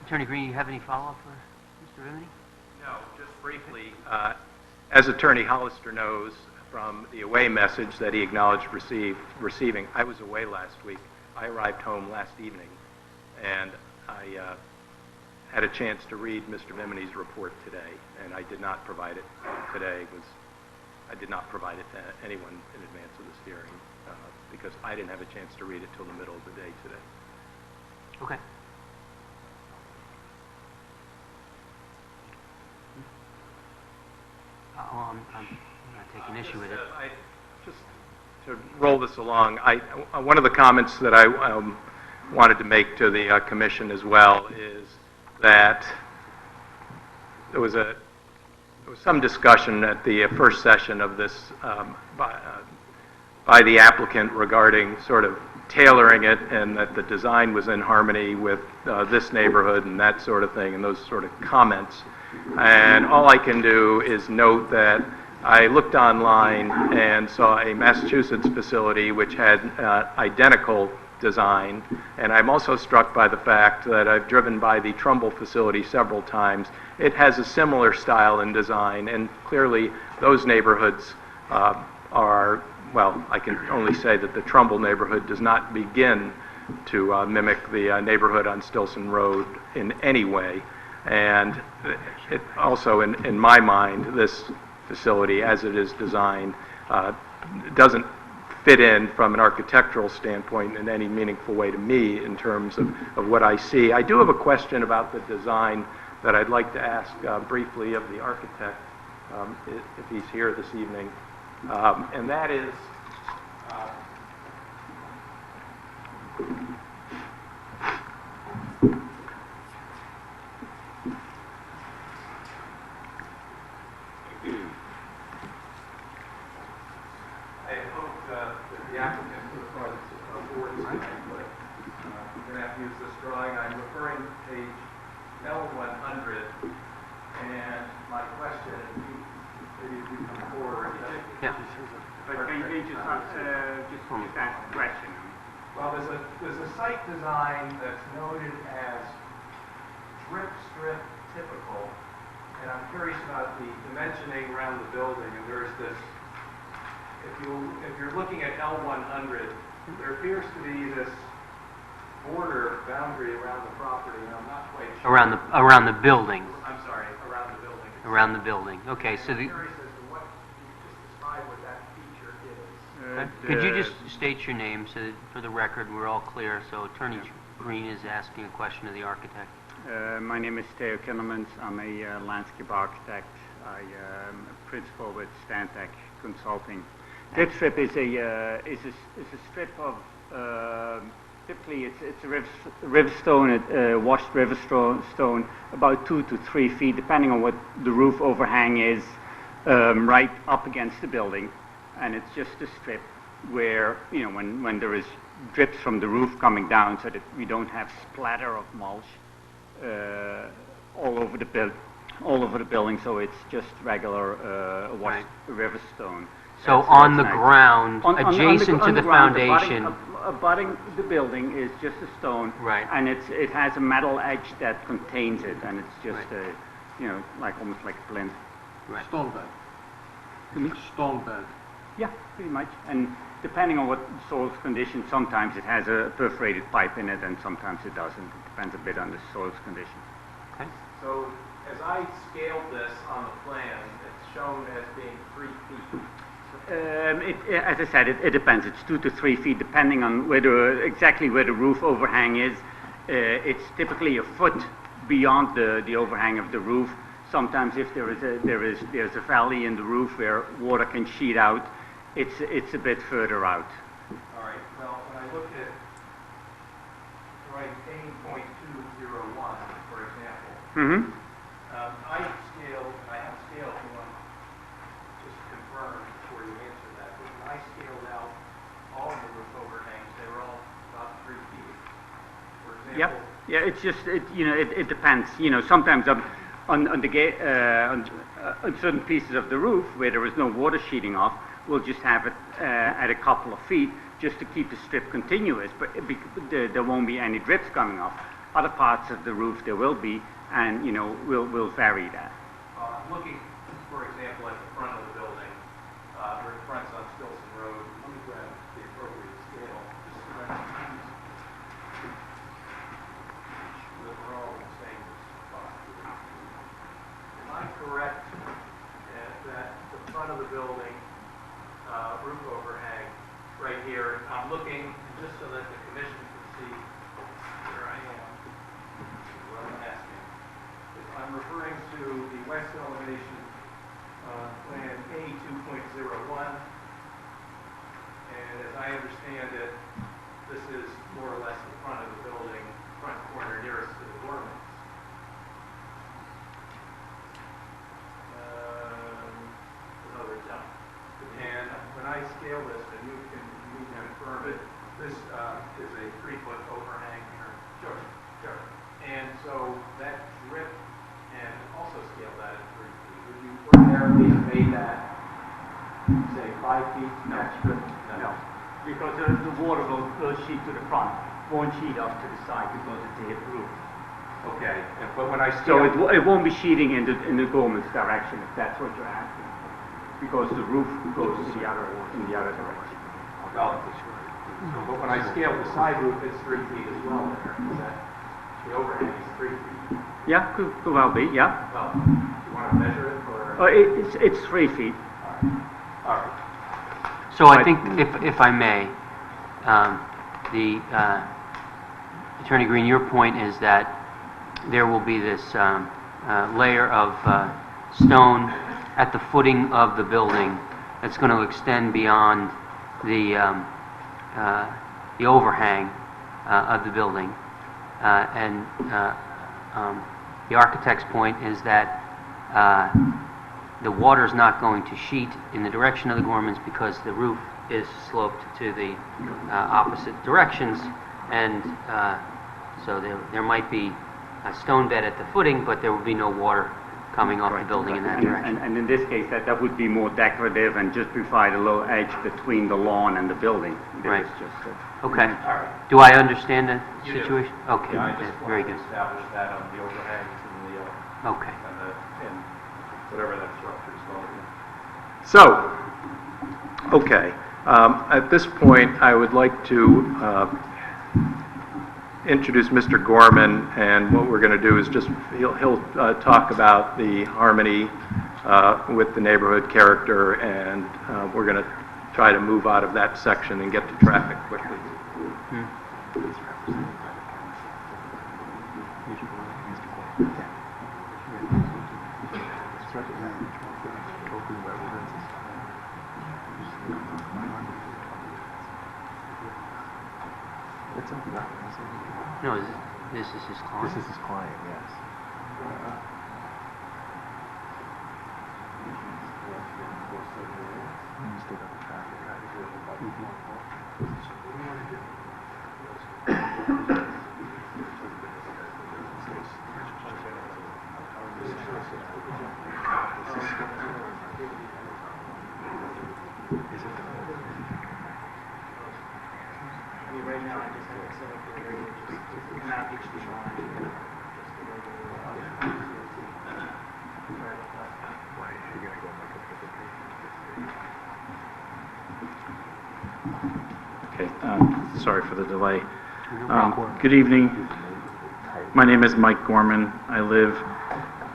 Attorney Green, you have any follow-up for Mr. Rimini? No, just briefly, as Attorney Hollister knows from the away message that he acknowledged receiving, I was away last week. I arrived home last evening, and I had a chance to read Mr. Vimini's report today, and I did not provide it today. I did not provide it to anyone in advance of this hearing because I didn't have a chance to read it till the middle of the day today. Okay. I'm not taking issue with it. Just to roll this along, one of the comments that I wanted to make to the commission as well is that there was some discussion at the first session of this by the applicant regarding sort of tailoring it and that the design was in harmony with this neighborhood and that sort of thing and those sort of comments. And all I can do is note that I looked online and saw a Massachusetts facility which had identical design, and I'm also struck by the fact that I've driven by the Trumbull facility several times. It has a similar style and design, and clearly those neighborhoods are, well, I can only say that the Trumbull neighborhood does not begin to mimic the neighborhood on Stillson Road in any way. And it also, in my mind, this facility, as it is designed, doesn't fit in from an architectural standpoint in any meaningful way to me in terms of what I see. I do have a question about the design that I'd like to ask briefly of the architect, if he's here this evening, and that is, I hope that the applicant put forward tonight, but we're going to have to use this drawing. I'm referring to page L100, and my question, maybe if you come forward. Yeah. But can you just ask the question? Well, there's a site design that's noted as drip strip typical, and I'm curious about the dimensioning around the building. And there's this, if you're looking at L100, there appears to be this border boundary around the property, and I'm not quite sure. Around the building. I'm sorry, around the building. Around the building. Okay, so I'm curious as to what, just describe what that feature is. could you just state your name so that for the record we're all clear? So Attorney Green is asking a question of the architect. My name is Theo Kinnemans. I'm a landscape architect. I am a principal with Stantec Consulting. Drip strip is a strip of typically it's a river stone, washed river stone, about 2 to 3 feet, depending on what the roof overhang is, right up against the building, and it's just a strip where when there is drips from the roof coming down, so that we don't have splatter of mulch all over the all over the building, so it's just regular washed river stone. So That's on the nice. ground, On adjacent to on the ground, foundation. abutting the building is just a stone. Right. And it has a metal edge that contains it, and it's just like almost like a plinth. Right. Stone bed. Stone bed. Yeah, pretty much. And depending on what soil's condition, sometimes it has a perforated pipe in it, and sometimes it doesn't. It depends a bit on the soil's condition. Okay. So as I scaled this on the plan, it's shown as being 3 feet. As I said, it depends. It's 2 to 3 feet, depending on exactly where the roof overhang is. It's typically a foot beyond the overhang of the roof. Sometimes, if there's a valley in the roof where water can sheet out, it's a bit further out. All right. Well, when I look at A.201, for example, Mm-hmm. I have scaled, I want to just confirm before you answer that, but when I scaled out all of the roof overhangs, they were all about 3 feet. For example. Yep. Yeah, it's just it depends. Sometimes on certain pieces of the roof where there is no water sheeting off, we'll just have it at a couple of feet just to keep the strip continuous, but there won't be any drips coming off. Other parts of the roof there will be, and we'll vary that. I'm looking, for example, at the front of the building, where it fronts on Stillson Road. Let me grab the appropriate scale, just so that we're all in the same spot. Am I correct that the front of the building, roof overhang, right here, I'm looking, just so that the commission can see where I am, what I'm asking. I'm referring to the west elevation plan A2.01, and as I understand it, this is more or less the front of the building, front corner nearest to the dormers. Another jump. And when I scale this, and you can confirm it, this is a 3-foot overhang here. Sure, sure. And so that drip, and also scale that at 3 feet. Would you ordinarily have made that, say, 5 feet extra? No, because the water will sheet to the front, won't sheet off to the side because it's a hip roof. Okay, but when I So scale... it won't be sheeting in the dormer's direction, if that's what you're asking, because the roof goes in the other direction. Well, but when I scale the side roof, it's 3 feet as well there. Is that, the overhang is 3 feet. Yeah, could well be, yeah. Well, do you want to measure it, or? It's 3 feet. All right. So I think, if I may, Attorney Green, your point is that there will be this layer of stone at the footing of the building that's going to extend beyond the overhang of the building. And the architect's point is that the water's not going to sheet in the direction of the Gormans because the roof is sloped to the opposite directions, and so there might be a stone bed at the footing, but there will be no water coming off the building in that direction. And in this case, that would be more decorative and just provide a little edge between the lawn and the building. Right. Just Okay. All right. Do I understand the You do. situation? Okay, Yeah, I just very wanted good. to establish that on the overhangs and the, Okay. and whatever that structure is called. So, okay, at this point, I would like to introduce Mr. Gorman, and what we're going to do is just, he'll talk about the harmony with the neighborhood character, and we're going to try to move out of that section and get to traffic quickly. No, this is his client. This is his client, yes. Okay, sorry for the delay. Good evening. My name is Mike Gorman. I live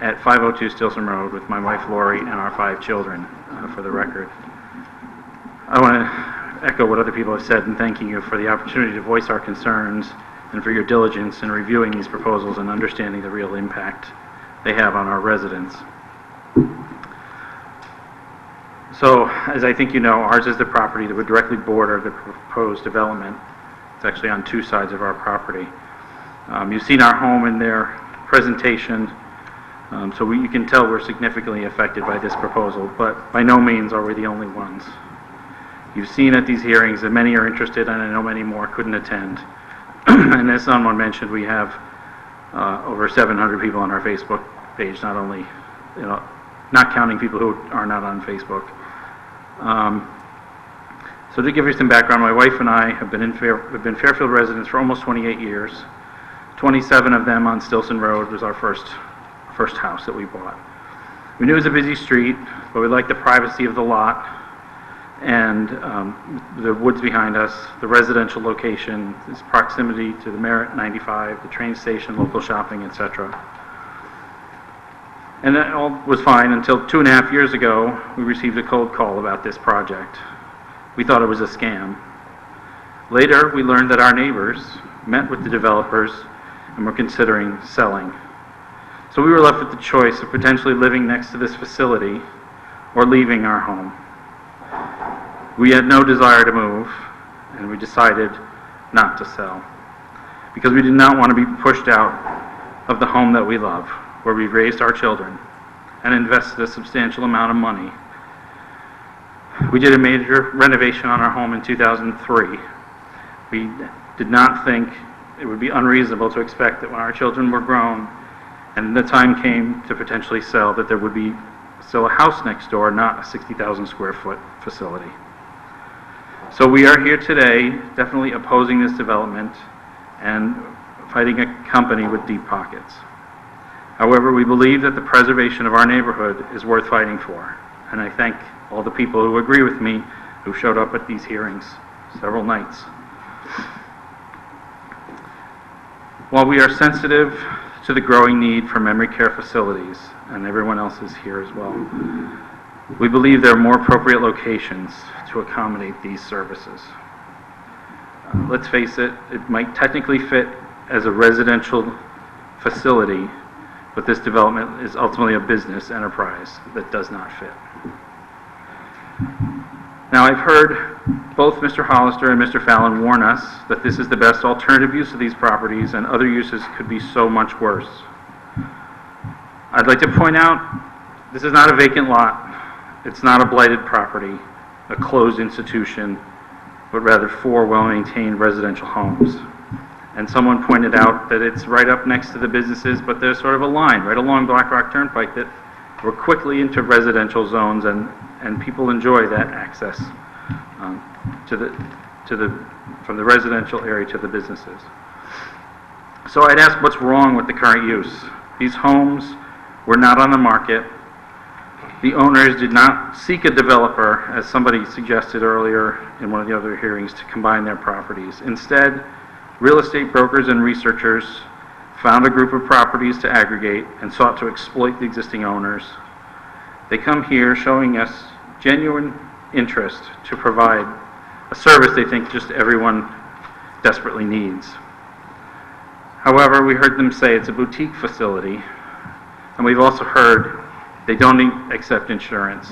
at 502 Stillson Road with my wife Lori and our 5 children, for the record. I want to echo what other people have said in thanking you for the opportunity to voice our concerns and for your diligence in reviewing these proposals and understanding the real impact they have on our residents. So, as I think you know, ours is the property that would directly border the proposed development. It's actually on 2 sides of our property. You've seen our home in their presentation, so you can tell we're significantly affected by this proposal, but by no means are we the only ones. You've seen at these hearings that many are interested, and I know many more couldn't attend. And as someone mentioned, we have over 700 people on our Facebook page, not only, not counting people who are not on Facebook. So to give you some background, my wife and I have been Fairfield residents for almost 28 years. 27 of them on Stillson Road was our first house that we bought. We knew it was a busy street, but we liked the privacy of the lot and the woods behind us, the residential location, its proximity to the Merritt 95, the train station, local shopping, etc. And that all was fine until 2.5 years ago, we received a cold call about this project. We thought it was a scam. Later, we learned that our neighbors met with the developers and were considering selling. So we were left with the choice of potentially living next to this facility or leaving our home. We had no desire to move, and we decided not to sell because we did not want to be pushed out of the home that we love, where we've raised our children and invested a substantial amount of money. We did a major renovation on our home in 2003. We did not think it would be unreasonable to expect that when our children were grown and the time came to potentially sell, that there would be still a house next door, not a 60,000 square foot facility. So we are here today definitely opposing this development and fighting a company with deep pockets. However, we believe that the preservation of our neighborhood is worth fighting for, and I thank all the people who agree with me who showed up at these hearings several nights. While we are sensitive to the growing need for memory care facilities, and everyone else is here as well, we believe there are more appropriate locations to accommodate these services. Let's face it, it might technically fit as a residential facility, but this development is ultimately a business enterprise that does not fit. Now, I've heard both Mr. Hollister and Mr. Fallon warn us that this is the best alternative use of these properties and other uses could be so much worse. I'd like to point out, this is not a vacant lot. It's not a blighted property, a closed institution, but rather 4 well-maintained residential homes. And someone pointed out that it's right up next to the businesses, but there's sort of a line right along Black Rock Turnpike that we're quickly into residential zones, and people enjoy that access from the residential area to the businesses. So I'd ask, what's wrong with the current use? These homes were not on the market. The owners did not seek a developer, as somebody suggested earlier in one of the other hearings, to combine their properties. Instead, real estate brokers and researchers found a group of properties to aggregate and sought to exploit the existing owners. They come here showing us genuine interest to provide a service they think just everyone desperately needs. However, we heard them say it's a boutique facility, and we've also heard they don't accept insurance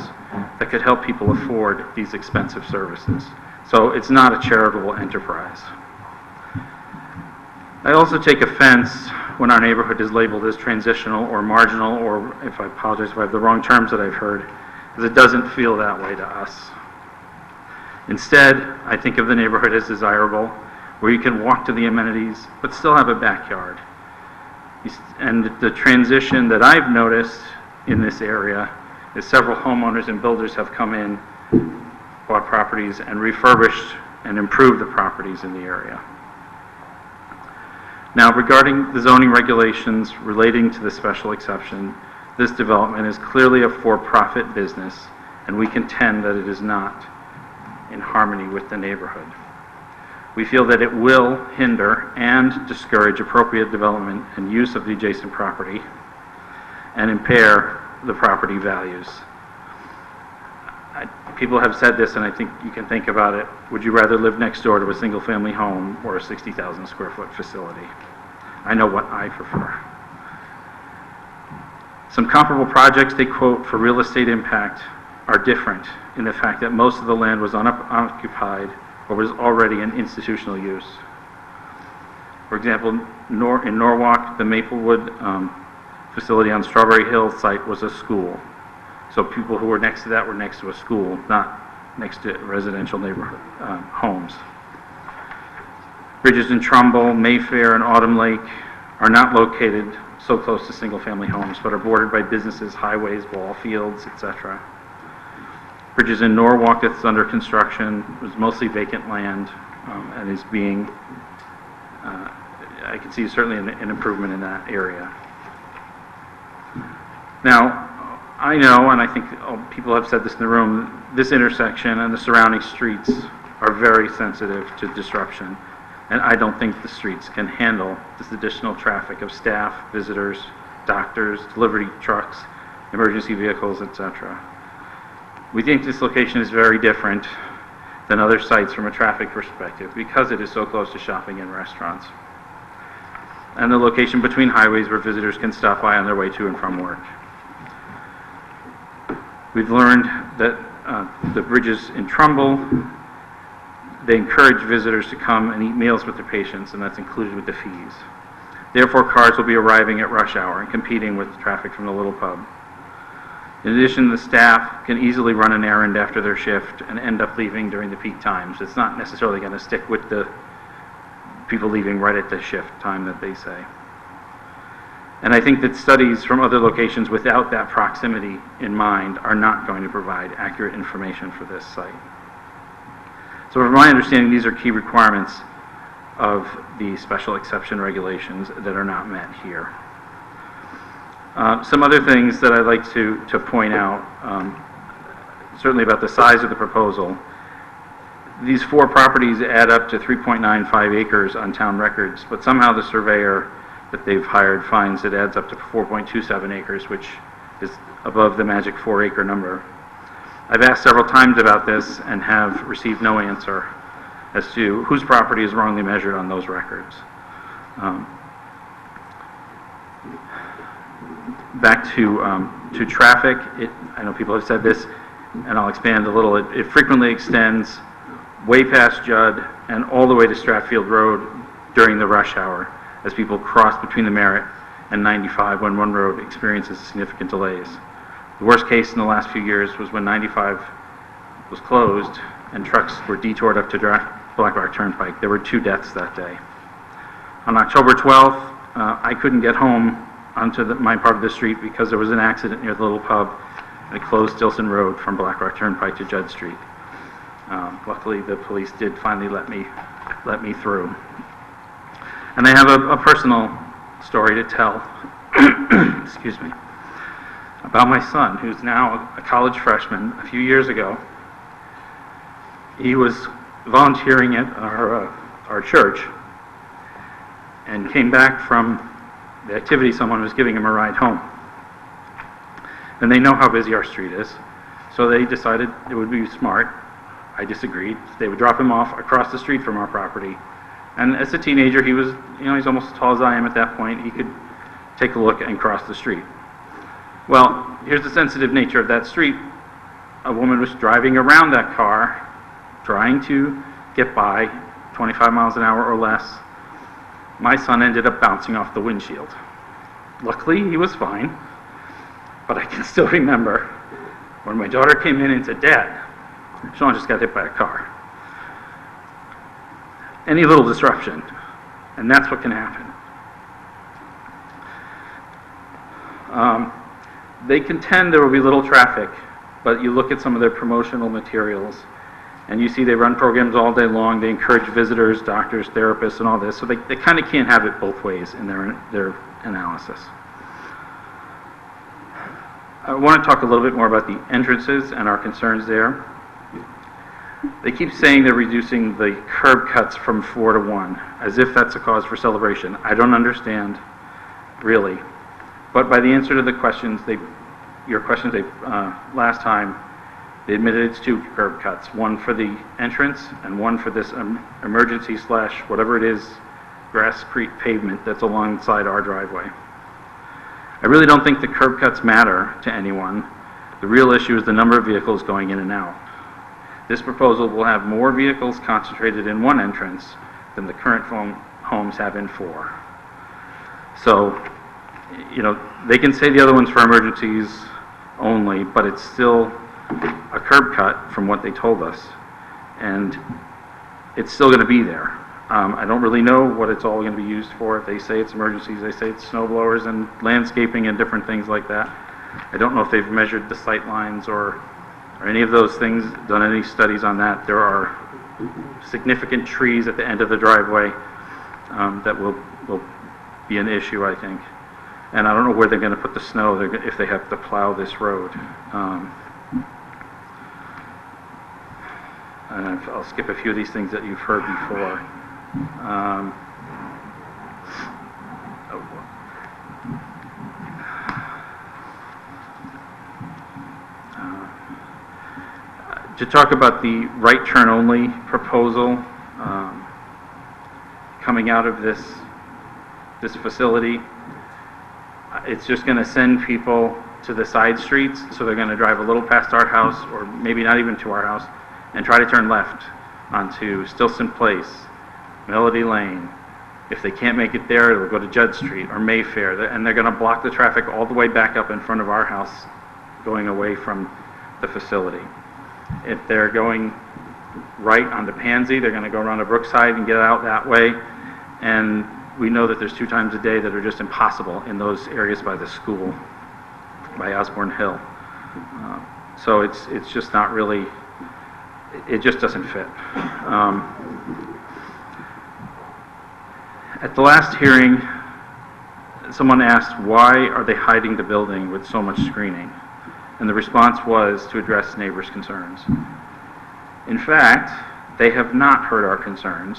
that could help people afford these expensive services. So it's not a charitable enterprise. I also take offense when our neighborhood is labeled as transitional or marginal, or if I apologize if I have the wrong terms that I've heard, because it doesn't feel that way to us. Instead, I think of the neighborhood as desirable, where you can walk to the amenities, but still have a backyard. And the transition that I've noticed in this area is several homeowners and builders have come in, bought properties, and refurbished and improved the properties in the area. Now, regarding the zoning regulations relating to the special exception, this development is clearly a for-profit business, and we contend that it is not in harmony with the neighborhood. We feel that it will hinder and discourage appropriate development and use of the adjacent property and impair the property values. People have said this, and I think you can think about it. Would you rather live next door to a single-family home or a 60,000 square foot facility? I know what I prefer. Some comparable projects they quote for real estate impact are different in the fact that most of the land was unoccupied or was already in institutional use. For example, in Norwalk, the Maplewood facility on Strawberry Hill site was a school. So people who were next to that were next to a school, not next to residential neighborhood homes. Bridges in Trumbull, Mayfair, and Autumn Lake are not located so close to single-family homes, but are bordered by businesses, highways, ball fields, etc. Bridges in Norwalk that's under construction was mostly vacant land and is being, I can see certainly an improvement in that area. Now, I know, and I think people have said this in the room, this intersection and the surrounding streets are very sensitive to disruption, and I don't think the streets can handle this additional traffic of staff, visitors, doctors, delivery trucks, emergency vehicles, etc. We think this location is very different than other sites from a traffic perspective because it is so close to shopping and restaurants, and the location between highways where visitors can stop by on their way to and from work. We've learned that the bridges in Trumbull, they encourage visitors to come and eat meals with their patients, and that's included with the fees. Therefore, cars will be arriving at rush hour and competing with traffic from the little pub. In addition, the staff can easily run an errand after their shift and end up leaving during the peak times. It's not necessarily going to stick with the people leaving right at the shift time that they say. And I think that studies from other locations without that proximity in mind are not going to provide accurate information for this site. So from my understanding, these are key requirements of the special exception regulations that are not met here. Some other things that I'd like to point out, certainly about the size of the proposal. These 4 properties add up to 3.95 acres on town records, but somehow the surveyor that they've hired finds it adds up to 4.27 acres, which is above the magic 4-acre number. I've asked several times about this and have received no answer as to whose property is wrongly measured on those records. Back to traffic, I know people have said this, and I'll expand a little. It frequently extends way past Judd and all the way to Stratfield Road during the rush hour as people cross between the Merritt and 95 when one road experiences significant delays. The worst case in the last few years was when 95 was closed and trucks were detoured up to Black Rock Turnpike. There were 2 deaths that day. On October 12th, I couldn't get home onto my part of the street because there was an accident near the little pub and it closed Stillson Road from Black Rock Turnpike to Judd Street. Luckily, the police did finally let me through. And I have a personal story to tell, excuse me, about my son, who's now a college freshman. A few years ago, he was volunteering at our church and came back from the activity. Someone was giving him a ride home. And they know how busy our street is, so they decided it would be smart. I disagreed. They would drop him off across the street from our property. And as a teenager, he was, he's almost as tall as I am at that point. He could take a look and cross the street. Well, here's the sensitive nature of that street. A woman was driving around that car, trying to get by 25 miles an hour or less. My son ended up bouncing off the windshield. Luckily, he was fine, but I can still remember when my daughter came in and said, "Dad, Sean just got hit by a car." Any little disruption, and that's what can happen. They contend there will be little traffic, but you look at some of their promotional materials, And you see they run programs all day long, they encourage visitors, doctors, therapists, and all this, so they kind of can't have it both ways in their analysis. I want to talk a little bit more about the entrances and our concerns there. They keep saying they're reducing the curb cuts from 4 to 1, as if that's a cause for celebration. I don't understand, really. But by the answer to the questions, last time, they admitted it's 2 curb cuts, one for the entrance and one for this emergency / whatever it is, grass-crete pavement that's alongside our driveway. I really don't think the curb cuts matter to anyone. The real issue is the number of vehicles going in and out. This proposal will have more vehicles concentrated in one entrance than the current homes have in 4. So, you know, they can say the other one's for emergencies only, but it's still a curb cut from what they told us, and it's still going to be there. I don't really know what it's all going to be used for. If they say it's emergencies, they say it's snow blowers and landscaping and different things like that. I don't know if they've measured the sight lines or any of those things, done any studies on that. There are significant trees at the end of the driveway that will be an issue, I think. And I don't know where they're going to put the snow if they have to plow this road. And I'll skip a few of these things that you've heard before. To talk about the right turn only proposal coming out of this facility, it's just going to send people to the side streets, so they're going to drive a little past our house, or maybe not even to our house, and try to turn left onto Stillson Place, Melody Lane. If they can't make it there, they'll go to Judd Street or Mayfair, and they're going to block the traffic all the way back up in front of our house, going away from the facility. If they're going right onto Pansy, they're going to go around to Brookside and get out that way. And we know that there's 2 times a day that are just impossible in those areas by the school, by Osborne Hill. So it's just not really, it just doesn't fit. At the last hearing, someone asked, why are they hiding the building with so much screening? And the response was to address neighbors' concerns. In fact, they have not heard our concerns.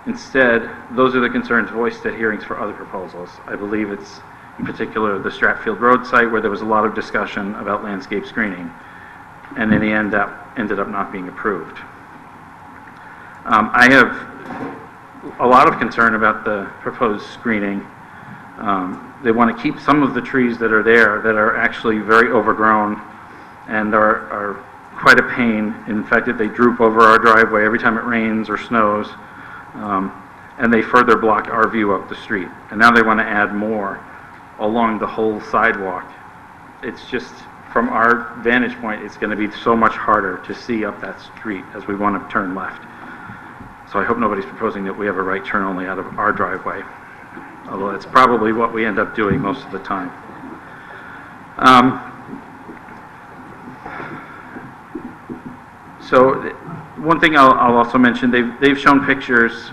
Instead, those are the concerns voiced at hearings for other proposals. I believe it's, in particular, the Stratfield Road site, where there was a lot of discussion about landscape screening. And in the end, that ended up not being approved. I have a lot of concern about the proposed screening. They want to keep some of the trees that are there that are actually very overgrown and are quite a pain. In fact, they droop over our driveway every time it rains or snows, and they further block our view up the street. And now they want to add more along the whole sidewalk. It's just, from our vantage point, it's going to be so much harder to see up that street as we want to turn left. So I hope nobody's proposing that we have a right turn only out of our driveway, although that's probably what we end up doing most of the time. So one thing I'll also mention, they've shown pictures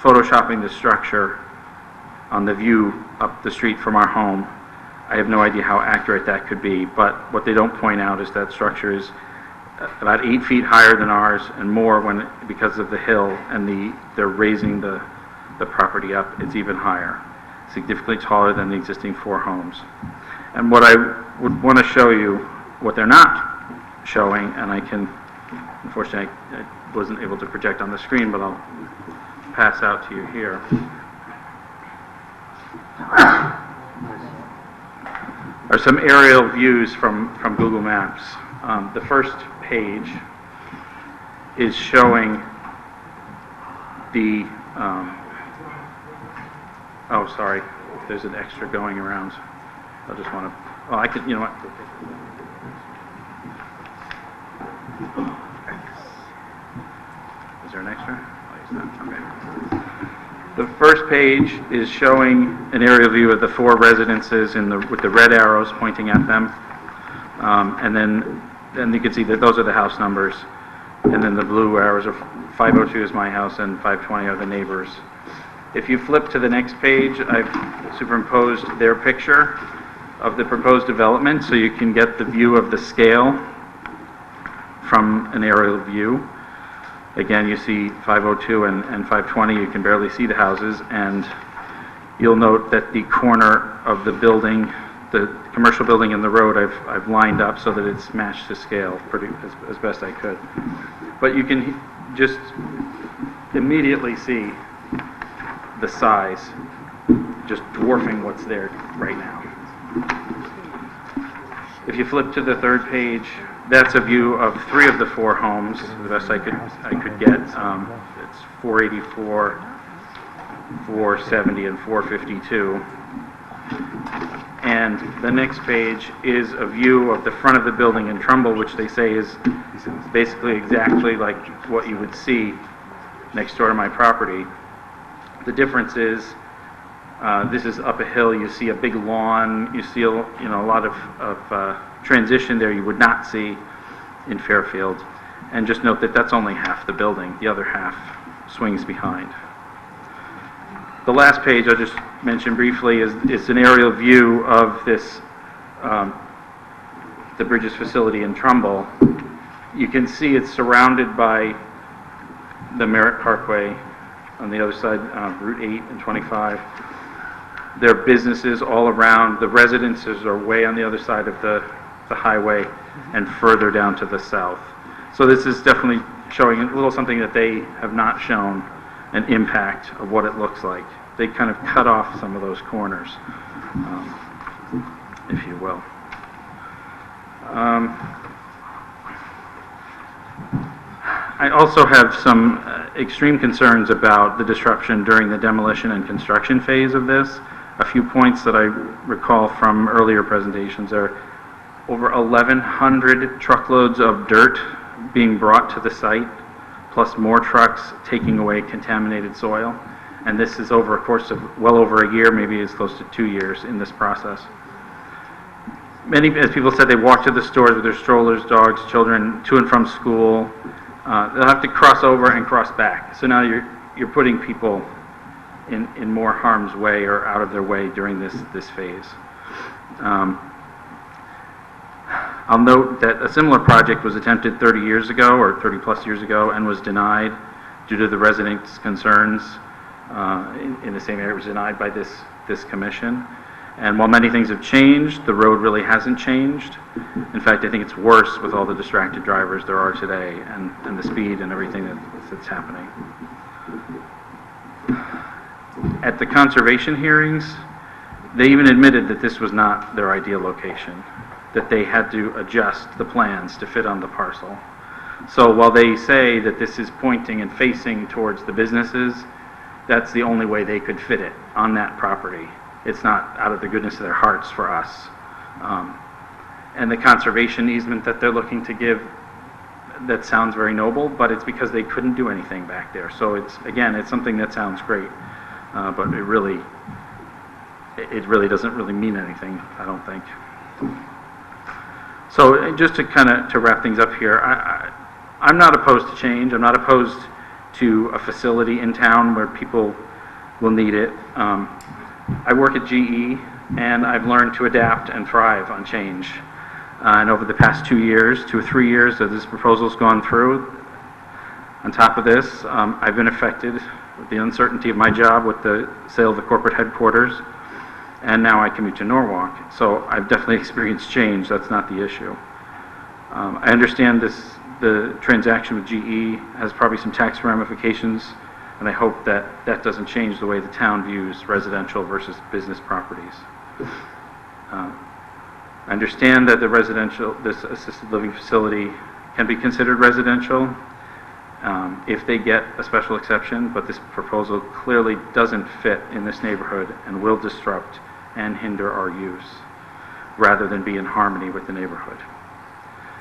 photoshopping the structure on the view up the street from our home. I have no idea how accurate that could be, but what they don't point out is that structure is about 8 feet higher than ours and more because of the hill, and they're raising the property up. It's even higher, significantly taller than the existing 4 homes. And what I would want to show you, what they're not showing, and I can, unfortunately, I wasn't able to project on the screen, but I'll pass out to you here. Are some aerial views from Google Maps. The first page is showing the, oh, sorry, there's an extra going around. I just want to, well, I could, you know what? Is there an extra? Oh, is that? Okay. The first page is showing an aerial view of the 4 residences with the red arrows pointing at them. And then you can see that those are the house numbers. And then the blue arrows are 502 is my house and 520 are the neighbors. If you flip to the next page, I've superimposed their picture of the proposed development so you can get the view of the scale from an aerial view. Again, you see 502 and 520, you can barely see the houses, and you'll note that the corner of the building, the commercial building and the road, I've lined up so that it's matched to scale as best I could. But you can just immediately see the size just dwarfing what's there right now. If you flip to the third page, that's a view of 3 of the 4 homes, the best I could get. It's 484, 470, and 452. And the next page is a view of the front of the building in Trumbull, which they say is basically exactly like what you would see next door to my property. The difference is this is up a hill. You see a big lawn. You see a lot of transition there you would not see in Fairfield. And just note that that's only half the building. The other half swings behind. The last page I'll just mention briefly is an aerial view of this, the Bridges facility in Trumbull. You can see it's surrounded by the Merritt Parkway on the other side, Route 8 and 25. There are businesses all around. The residences are way on the other side of the highway and further down to the south. So this is definitely showing a little something that they have not shown, an impact of what it looks like. They kind of cut off some of those corners, if you will. I also have some extreme concerns about the disruption during the demolition and construction phase of this. A few points that I recall from earlier presentations are over 1,100 truckloads of dirt being brought to the site, plus more trucks taking away contaminated soil. And this is over a course of well over a year, maybe as close to 2 years in this process. Many, as people said, they walk to the stores with their strollers, dogs, children, to and from school. They'll have to cross over and cross back. So now you're putting people in more harm's way or out of their way during this phase. I'll note that a similar project was attempted 30 years ago or 30 plus years ago and was denied due to the residents' concerns in the same area. It was denied by this commission. And while many things have changed, the road really hasn't changed. In fact, I think it's worse with all the distracted drivers there are today and the speed and everything that's happening. At the conservation hearings, they even admitted that this was not their ideal location, that they had to adjust the plans to fit on the parcel. So while they say that this is pointing and facing towards the businesses, that's the only way they could fit it on that property. It's not out of the goodness of their hearts for us. And the conservation easement that they're looking to give, that sounds very noble, but it's because they couldn't do anything back there. So it's something that sounds great, but it really doesn't really mean anything, I don't think. So just to wrap things up here, I'm not opposed to change. I'm not opposed to a facility in town where people will need it. I work at GE, and I've learned to adapt and thrive on change. And over the past 2 or 3 years that this proposal's gone through, on top of this, I've been affected with the uncertainty of my job with the sale of the corporate headquarters, and now I commute to Norwalk. So I've definitely experienced change. That's not the issue. I understand the transaction with GE has probably some tax ramifications, and I hope that that doesn't change the way the town views residential versus business properties. I understand that this assisted living facility can be considered residential if they get a special exception, but this proposal clearly doesn't fit in this neighborhood and will disrupt and hinder our use rather than be in harmony with the neighborhood.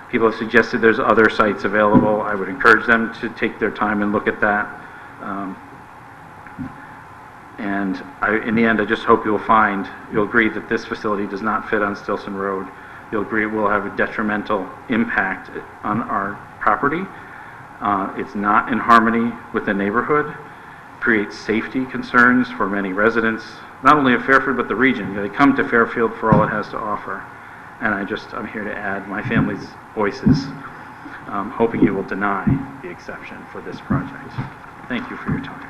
People have suggested there's other sites available. I would encourage them to take their time and look at that. In the end, I just hope you'll agree that this facility does not fit on Stillson Road. You'll agree it will have a detrimental impact on our property, It's not in harmony with the neighborhood, creates safety concerns for many residents, not only of Fairfield, but the region. They come to Fairfield for all it has to offer. And I'm here to add my family's voices, hoping you will deny the exception for this project. Thank you for your time.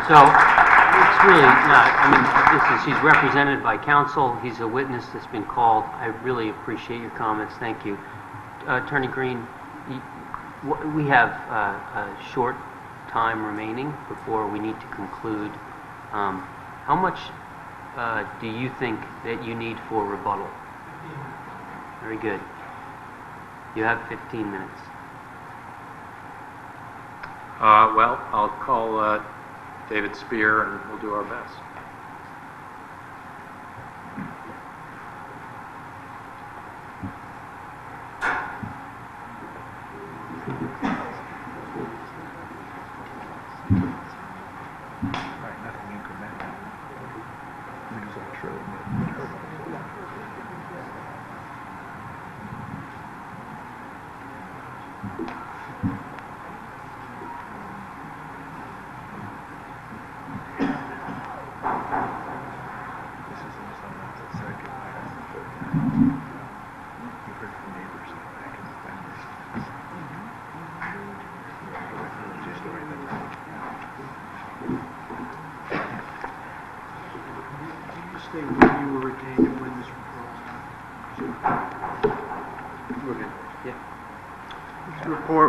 So, it's really not, he's represented by counsel, he's a witness that's been called. I really appreciate your comments, thank you. Attorney Green, we have a short time remaining before we need to conclude. How much do you think that you need for rebuttal? Very good. You have 15 minutes. Well, I'll call David Spear and we'll do our best.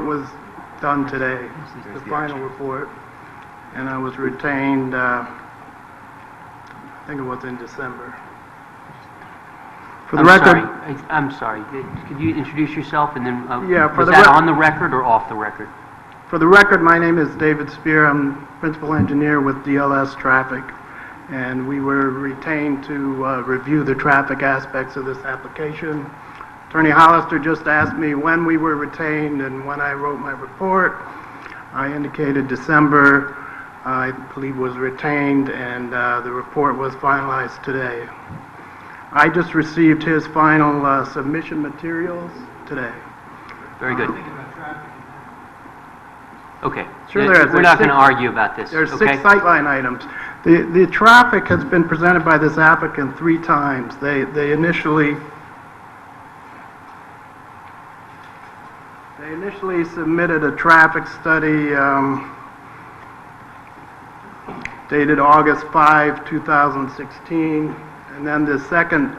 Was done today. This is the final report, and I was retained, I think it was in December. For the record, I'm sorry. Could you introduce yourself and then, yeah, for was the that on the record or off the record? For the record, my name is David Spear. I'm principal engineer with DLS Traffic, and we were retained to review the traffic aspects of this application. Attorney Hollister just asked me when we were retained, and when I wrote my report, I indicated December, I believe, was retained, and the report was finalized today. I just received his final submission materials today. Very good. Okay. Sure there is. We're not going to argue about this. There's okay? 6 sightline items. The traffic has been presented by this applicant 3 times. They initially submitted a traffic study dated August 5, 2016, and then the second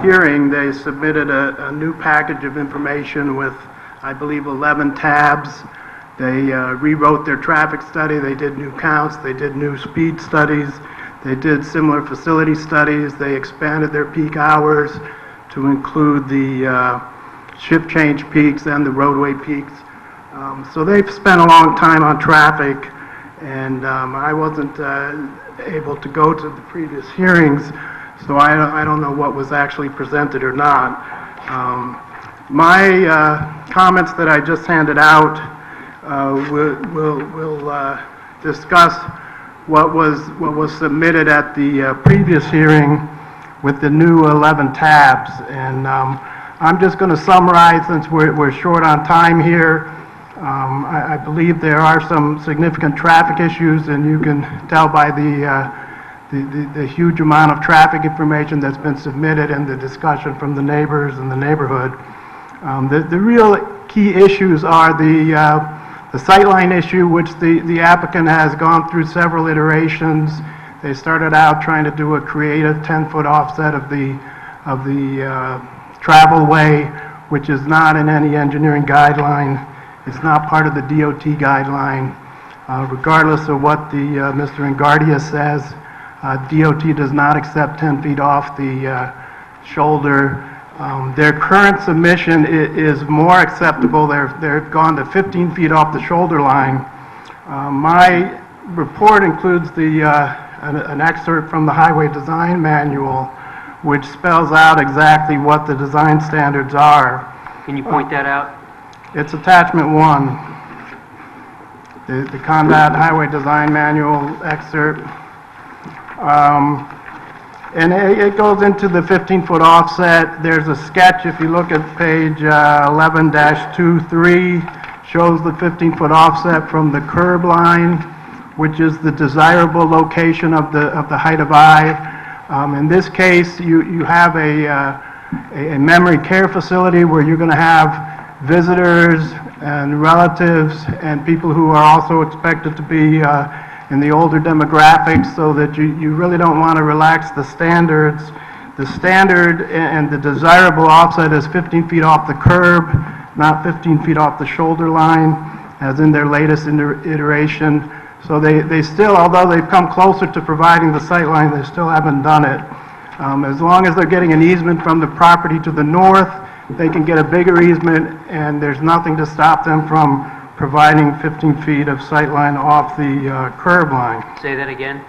hearing, they submitted a new package of information with, I believe, 11 tabs. They rewrote their traffic study, they did new counts, they did new speed studies, they did similar facility studies, they expanded their peak hours to include the shift change peaks and the roadway peaks. So they've spent a long time on traffic, and I wasn't able to go to the previous hearings, so I don't know what was actually presented or not. My comments that I just handed out will discuss what was submitted at the previous hearing with the new 11 tabs, and I'm just going to summarize since we're short on time here. I believe there are some significant traffic issues, and you can tell by the huge amount of traffic information that's been submitted and the discussion from the neighbors and the neighborhood. The real key issues are the sightline issue, which the applicant has gone through several iterations. They started out trying to do a creative 10-foot offset of the travel way, which is not in any engineering guideline. It's not part of the DOT guideline. Regardless of what the Mr. Engardia says, DOT does not accept 10 feet off the shoulder. Their current submission is more acceptable. They've gone to 15 feet off the shoulder line. My report includes an excerpt from the Highway Design Manual, which spells out exactly what the design standards are. Can you point that out? It's attachment 1, the Condot Highway Design Manual excerpt. And it goes into the 15-foot offset. There's a sketch, if you look at page 11-23, shows the 15-foot offset from the curb line, which is the desirable location of the height of eye. In this case, you have a memory care facility where you're going to have visitors and relatives and people who are also expected to be in the older demographics, so that you really don't want to relax the standards. The standard and the desirable offset is 15 feet off the curb, not 15 feet off the shoulder line, as in their latest iteration. So they still, although they've come closer to providing the sight line, they still haven't done it. As long as they're getting an easement from the property to the north, they can get a bigger easement, and there's nothing to stop them from providing 15 feet of sight line off the curb line. Say that again?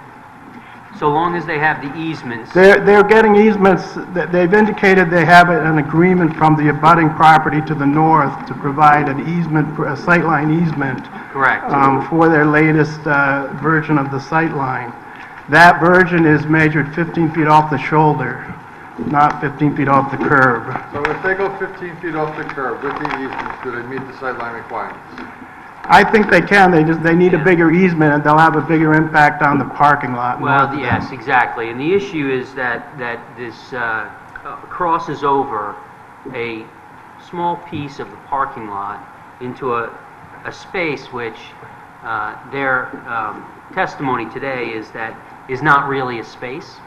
So long as they have the easements. They're getting easements. They've indicated they have an agreement from the abutting property to the north to provide an easement, a sight line easement. Correct. For their latest version of the sight line. That version is measured 15 feet off the shoulder, not 15 feet off the curb. So if they go 15 feet off the curb with the easements, do they meet the sightline requirements? I think they can. They need a bigger easement, and they'll have a bigger impact on the parking lot. Well, yes, exactly. And the issue is that this crosses over a small piece of the parking lot into a space which their testimony today is that is not really a space.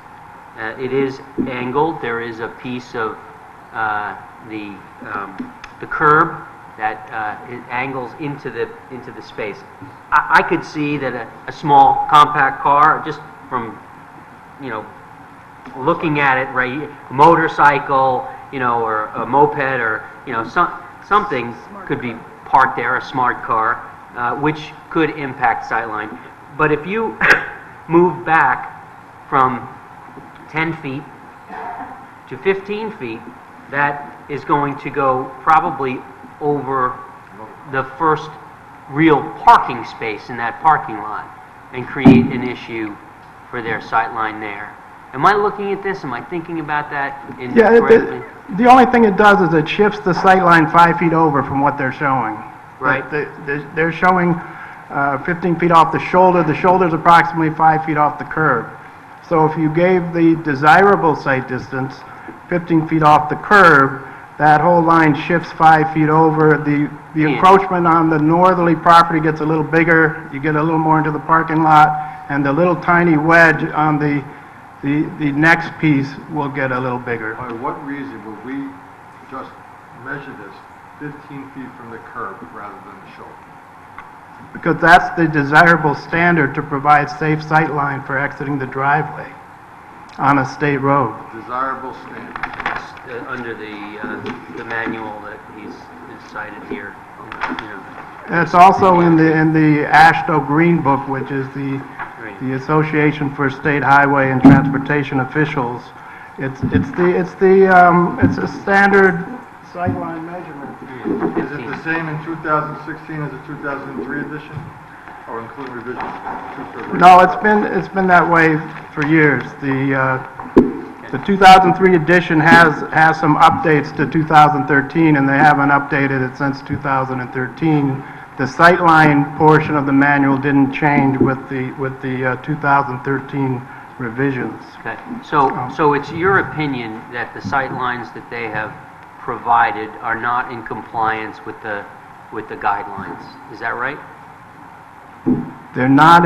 It is angled. There is a piece of the curb that it angles into the space. I could see that a small compact car, just from looking at it, right, a motorcycle, or a moped, or something could be parked there, a smart car, which could impact sightline. But if you move back from 10 feet to 15 feet, that is going to go probably over the first real parking space in that parking lot and create an issue for their sight line there. Am I looking at this? Am I thinking about that incorrectly? Yeah, the only thing it does is it shifts the sight line 5 feet over from what they're showing. Right. They're showing 15 feet off the shoulder. The shoulder's approximately 5 feet off the curb. So if you gave the desirable sight distance 15 feet off the curb, that whole line shifts 5 feet over. The encroachment on the northerly property gets a little bigger. You get a little more into the parking lot, and the little tiny wedge on the next piece will get a little bigger. By what reason would we just measure this 15 feet from the curb rather than the shoulder? Because that's the desirable standard to provide safe sight line for exiting the driveway on a state road. Desirable standard. Under the manual that is cited here. And it's also in the AASHTO Green Book, which is the Association for State Highway and Transportation Officials. It's a standard sightline measurement. Is it the same in 2016 as the 2003 edition, or including revisions? No, it's been that way for years. The 2003 edition has some updates to 2013, and they haven't updated it since 2013. The sightline portion of the manual didn't change with the 2013 revisions. Okay. So it's your opinion that the sightlines that they have provided are not in compliance with the guidelines. Is that right? They're not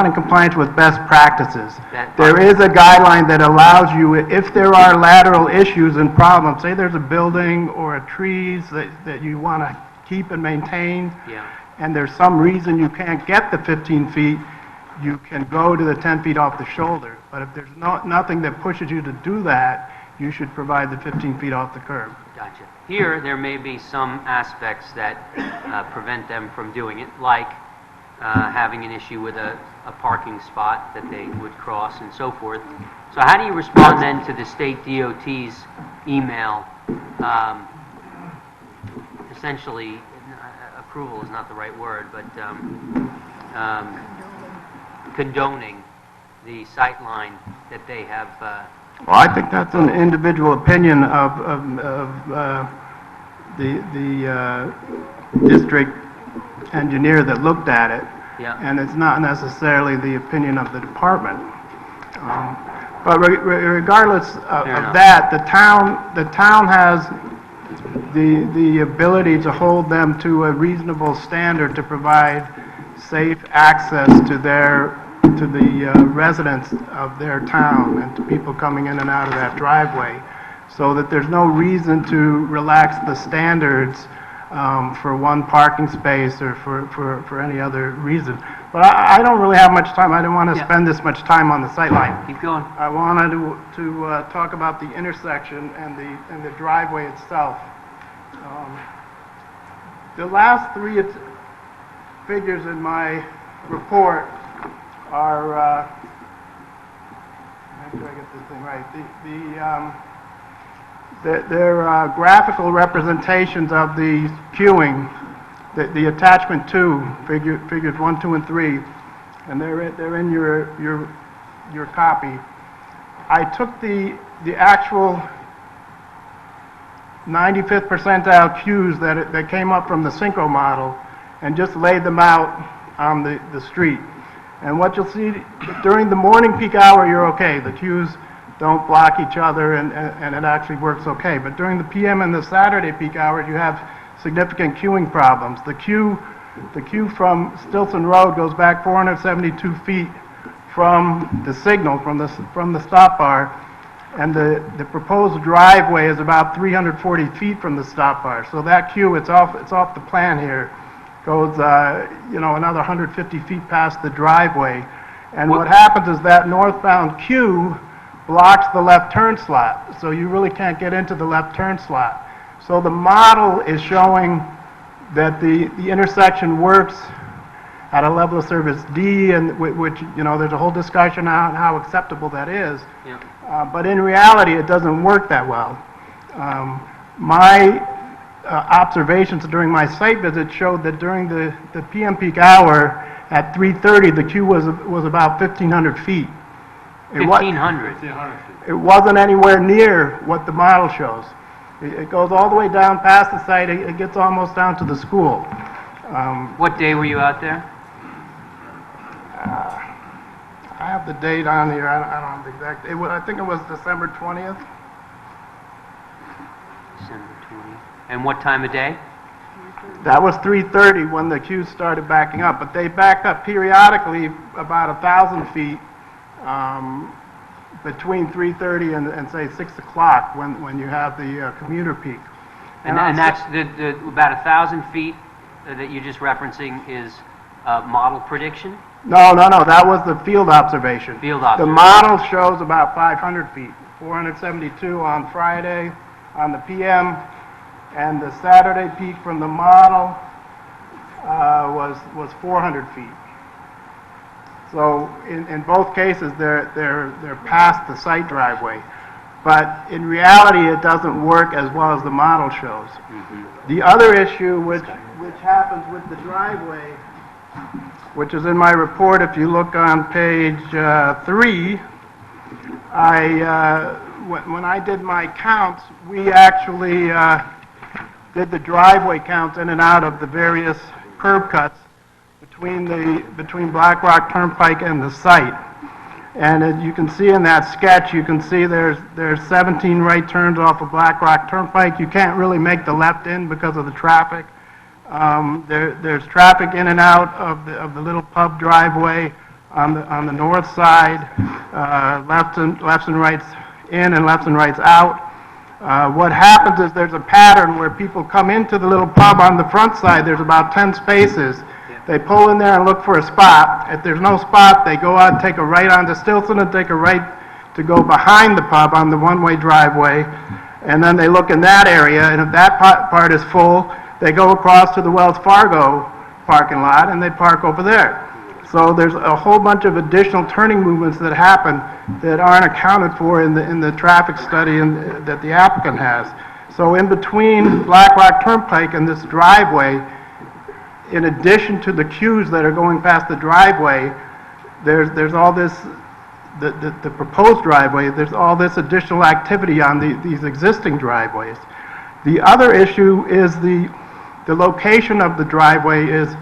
in compliance with best practices. There is a guideline that allows you, if there are lateral issues and problems, say there's a building or a trees that you want to keep and maintain, and there's some reason you can't get the 15 feet, you can go to the 10 feet off the shoulder. But if there's nothing that pushes you to do that, you should provide the 15 feet off the curb. Gotcha. Here, there may be some aspects that prevent them from doing it, like having an issue with a parking spot that they would cross and so forth. So how do you respond then to the state DOT's email, essentially, approval is not the right word, but condoning the sight line that they have, Well, I think that's an individual opinion of the district engineer that looked at it. Yeah. And it's not necessarily the opinion of the department. But regardless of enough. that, the town has the ability to hold them to a reasonable standard to provide safe access to the residents of their town and to people coming in and out of that driveway, so that there's no reason to relax the standards for one parking space or for any other reason. But I don't really have much time. I didn't want to spend this much time on the sightline. keep going. I wanted to talk about the intersection and the driveway itself. The last three figures in my report are, make sure I get this thing right. They're graphical representations of the queuing, the attachment 2, figures 1, 2, and 3, and they're in your copy. I took the actual 95th percentile queues that came up from the Synchro model and just laid them out on the street. And what you'll see, during the morning peak hour, you're okay. The queues don't block each other and it actually works okay. But during the PM and the Saturday peak hours, you have significant queuing problems. The queue from Stillson Road goes back 472 feet from the signal, from the stop bar, and the proposed driveway is about 340 feet from the stop bar. So that queue, it's off the plan here, goes another 150 feet past the driveway. And what happens is that northbound queue blocks the left turn slot, so you really can't get into the left turn slot. So the model is showing that the intersection works at a level of service D, and which, there's a whole discussion on how acceptable that is. Yeah. But in reality, it doesn't work that well. My observations during my site visit showed that during the PM peak hour at 3:30, the queue was about 1,500 feet. 1,500. It wasn't anywhere near what the model shows. It goes all the way down past the site. It gets almost down to the school. What day were you out there? I have the date on here. I don't have the exact. I think it was December 20th. December 20th. And what time of day? That was 3:30 when the queues started backing up, but they backed up periodically about 1,000 feet between 3:30 and say 6 o'clock when you have the commuter peak. And that's the about 1,000 feet that you're just referencing is model prediction? No, that was the field observation. Field observation. The model shows about 500 feet, 472 on Friday on the PM, and the Saturday peak from the model was 400 feet. So in both cases, they're past the site driveway. But in reality, it doesn't work as well as the model shows. The other issue which happens with the driveway, which is in my report, if you look on page 3, when I did my counts, we actually did the driveway counts in and out of the various curb cuts between Black Rock Turnpike and the site. And as you can see in that sketch, you can see there's 17 right turns off of Black Rock Turnpike. You can't really make the left in because of the traffic. There's traffic in and out of the little pub driveway on the north side, lefts and rights in and lefts and rights out. What happens is there's a pattern where people come into the little pub on the front side. There's about 10 spaces. They pull in there and look for a spot. If there's no spot, they go out and take a right onto Stillson and take a right to go behind the pub on the one-way driveway. And then they look in that area, and if that part is full, they go across to the Wells Fargo parking lot and they park over there. So there's a whole bunch of additional turning movements that happen that aren't accounted for in the traffic study that the applicant has. So in between Black Rock Turnpike and this driveway, in addition to the queues that are going past the driveway, there's all this the proposed driveway, there's all this additional activity on these existing driveways. The other issue is the location of the driveway is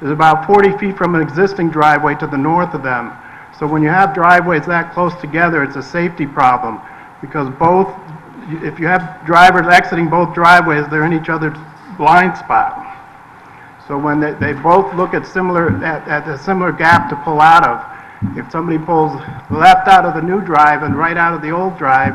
about 40 feet from an existing driveway to the north of them. So when you have driveways that close together, it's a safety problem, because if you have drivers exiting both driveways, they're in each other's blind spot. So when they both look at a similar gap to pull out of, if somebody pulls left out of the new drive and right out of the old drive,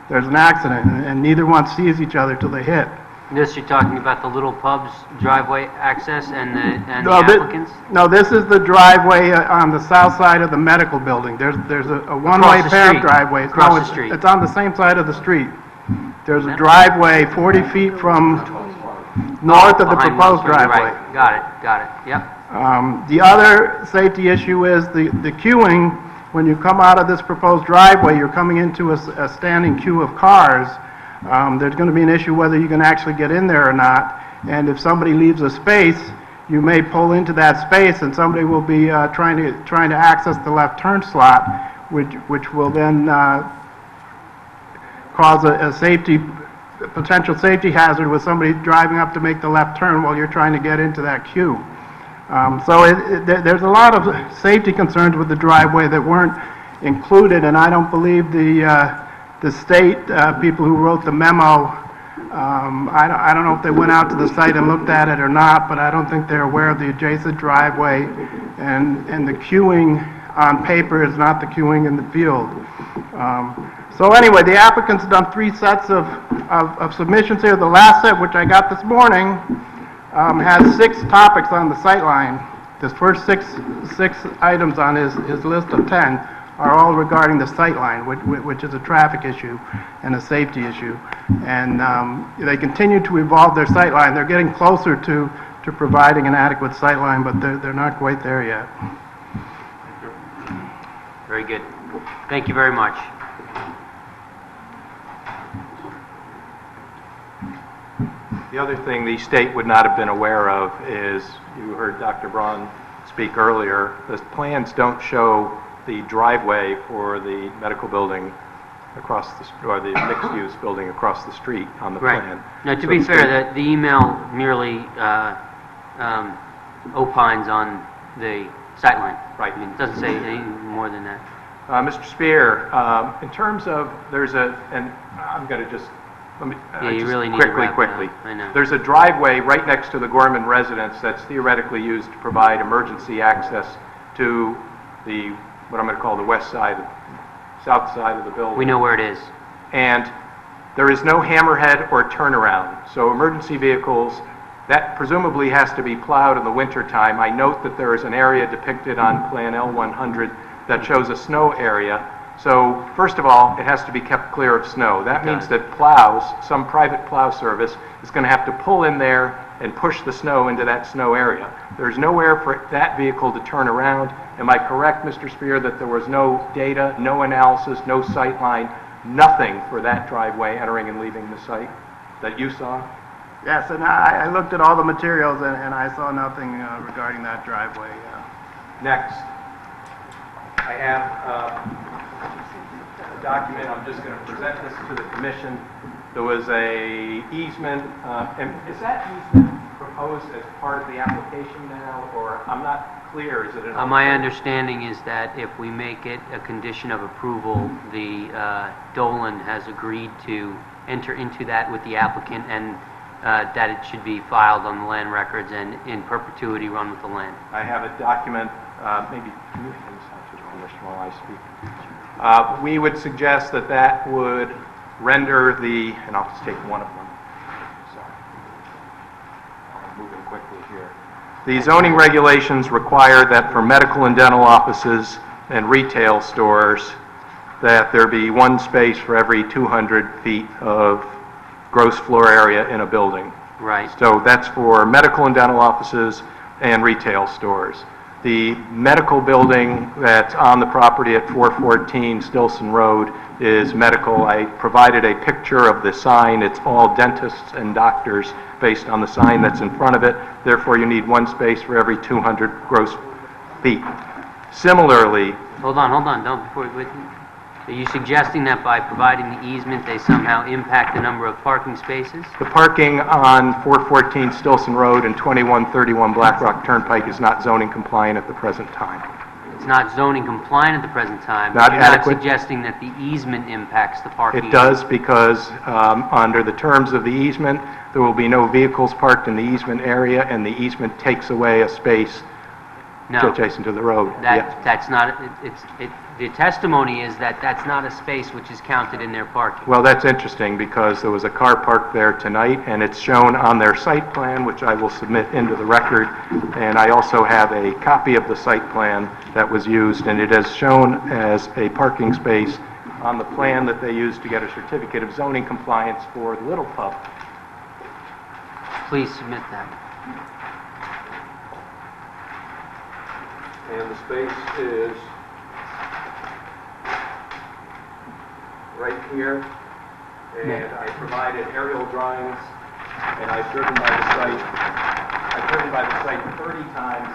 there's an accident, and neither one sees each other till they hit. This, you're talking about the little pub's driveway access and the applicants? No, this is the driveway on the south side of the medical building. There's a one-way pair of driveways. Across the street. It's on the same side of the street. There's a driveway 40 feet from north of the proposed driveway. Right, got it, yep. The other safety issue is the queuing. When you come out of this proposed driveway, you're coming into a standing queue of cars. There's going to be an issue whether you can actually get in there or not. And if somebody leaves a space, you may pull into that space, and somebody will be trying to access the left turn slot, which will then cause a potential safety hazard with somebody driving up to make the left turn while you're trying to get into that queue. So there's a lot of safety concerns with the driveway that weren't included, and I don't believe the state people who wrote the memo, I don't know if they went out to the site and looked at it or not, but I don't think they're aware of the adjacent driveway, and the queuing on paper is not the queuing in the field. So anyway, the applicant's done 3 sets of submissions here. The last set, which I got this morning, has 6 topics on the sight line. The first six items on his list of 10 are all regarding the sight line, which is a traffic issue and a safety issue. And they continue to evolve their sight line. They're getting closer to providing an adequate sight line, but they're not quite there yet. Very good. Thank you very much. The other thing the state would not have been aware of is, you heard Dr. Braun speak earlier, the plans don't show the driveway for the medical building across or the mixed-use building across the street on the plan. Now, to be fair, the email merely opines on the sightline. Right. I mean, it doesn't say any more than that. Mr. Spear, in terms of, and I'm going to just, let me, you really need to wrap it quickly. up. I know. There's a driveway right next to the Gorman residence that's theoretically used to provide emergency access to the, what I'm going to call the west side, south side of the building. We know where it is. And there is no hammerhead or turnaround. So emergency vehicles, that presumably has to be plowed in the wintertime. I note that there is an area depicted on Plan L100 that shows a snow area. So first of all, it has to be kept clear of snow. That means that plows, some private plow service, is going to have to pull in there and push the snow into that snow area. There's nowhere for that vehicle to turn around. Am I correct, Mr. Spear, that there was no data, no analysis, no sight line, nothing for that driveway entering and leaving the site that you saw? Yes, and I looked at all the materials, and I saw nothing regarding that driveway. Next, I have a document. I'm just going to present this to the commission. There was a easement, and is that easement proposed as part of the application now, or I'm not clear, is it an... My understanding is that if we make it a condition of approval, the Dolan has agreed to enter into that with the applicant, and that it should be filed on the land records and in perpetuity run with the land. I have a document, maybe can you hand this out to English while I speak? We would suggest that that would render the, and I'll just take one of them. Sorry. I'm moving quickly here. The zoning regulations require that for medical and dental offices and retail stores, that there be one space for every 200 feet of gross floor area in a building. Right. So that's for medical and dental offices and retail stores. The medical building that's on the property at 414 Stillson Road is medical. I provided a picture of the sign. It's all dentists and doctors based on the sign that's in front of it. Therefore, you need one space for every 200 gross feet. Similarly, Hold on, don't, are you suggesting that by providing the easement, they somehow impact the number of parking spaces? The parking on 414 Stillson Road and 2131 Black Rock Turnpike is not zoning compliant at the present time. It's not zoning compliant at the present time. Not You're adequate. not suggesting that the easement impacts the parking? It does because under the terms of the easement, there will be no vehicles parked in the easement area, and the easement takes away a space No. adjacent to the road. Yeah. That's not, the testimony is that that's not a space which is counted in their parking. Well, that's interesting because there was a car parked there tonight, and it's shown on their site plan, which I will submit into the record. And I also have a copy of the site plan that was used, and it is shown as a parking space on the plan that they used to get a certificate of zoning compliance for the Little Pub. Please submit that. And the space is right here, and I provided aerial drawings, and I've driven by the site. I've driven by the site 30 times.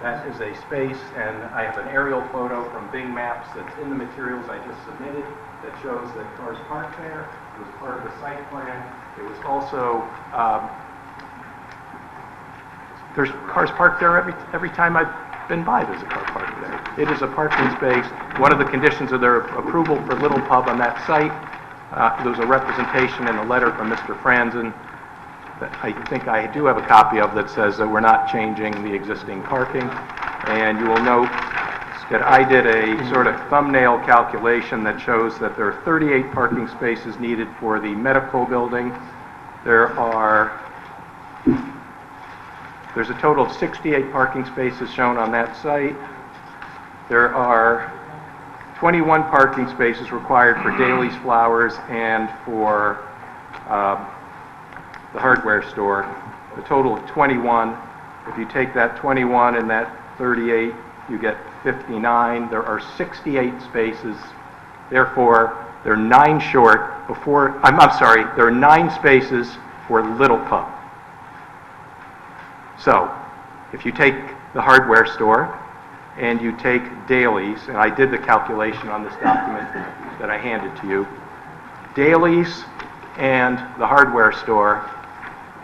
That is a space, and I have an aerial photo from Bing Maps that's in the materials I just submitted that shows that cars parked there. It was part of the site plan. It was also there's cars parked there every time I've been by. There's a car parked there. It is a parking space. One of the conditions of their approval for Little Pub on that site, there was a representation in a letter from Mr. Franzen that I think I do have a copy of that says that we're not changing the existing parking. And you will note that I did a sort of thumbnail calculation that shows that there are 38 parking spaces needed for the medical building. There's a total of 68 parking spaces shown on that site. There are 21 parking spaces required for Daly's Flowers and for the hardware store. A total of 21. If you take that 21 and that 38, you get 59. There are 68 spaces. Therefore, there are 9 short before, I'm sorry, there are 9 spaces for Little Pub. So, if you take the hardware store and you take Daly's, and I did the calculation on this document that I handed to you, Daly's and the hardware store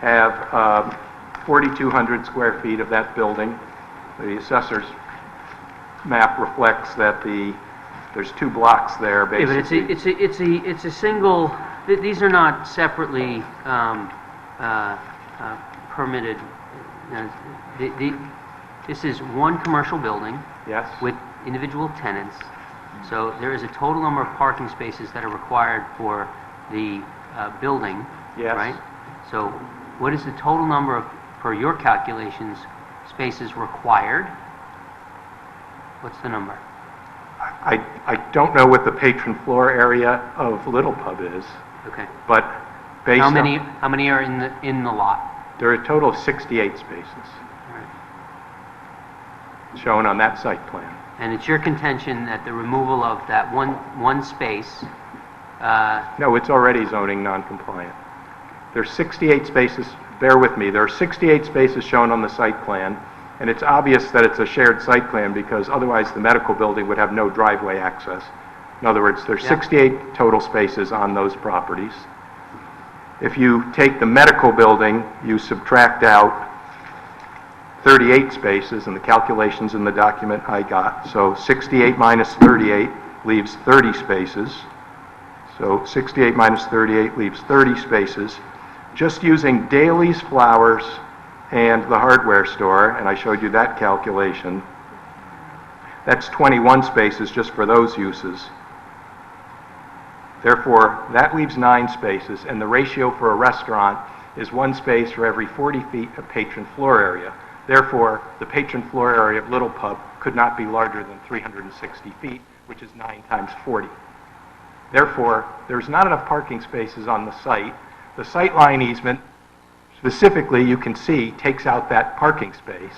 have 4,200 square feet of that building. The assessor's map reflects that there's 2 blocks there, basically. Yeah, but it's a single, these are not separately permitted. This is one commercial building. Yes. With individual tenants. So there is a total number of parking spaces that are required for the building. Yes. Right? So what is the total number of, per your calculations, spaces required? What's the number? I don't know what the patron floor area of Little Pub is. Okay. But based How on... many are in the lot? There are a total of 68 spaces shown on that site plan. And it's your contention that the removal of that one space... No, it's already zoning non-compliant. There's 68 spaces, bear with me, there are 68 spaces shown on the site plan, and it's obvious that it's a shared site plan because otherwise the medical building would have no driveway access. In other words, there's 68 total spaces on those properties. If you take the medical building, you subtract out 38 spaces, and the calculations in the document I got. So 68 minus 38 leaves 30 spaces. So 68 minus 38 leaves 30 spaces. Just using Daly's Flowers and the hardware store, and I showed you that calculation, that's 21 spaces just for those uses. Therefore, that leaves 9 spaces, and the ratio for a restaurant is 1 space for every 40 feet of patron floor area. Therefore, the patron floor area of Little Pub could not be larger than 360 feet, which is 9 times 40. Therefore, there's not enough parking spaces on the site. The sightline easement, specifically, you can see, takes out that parking space,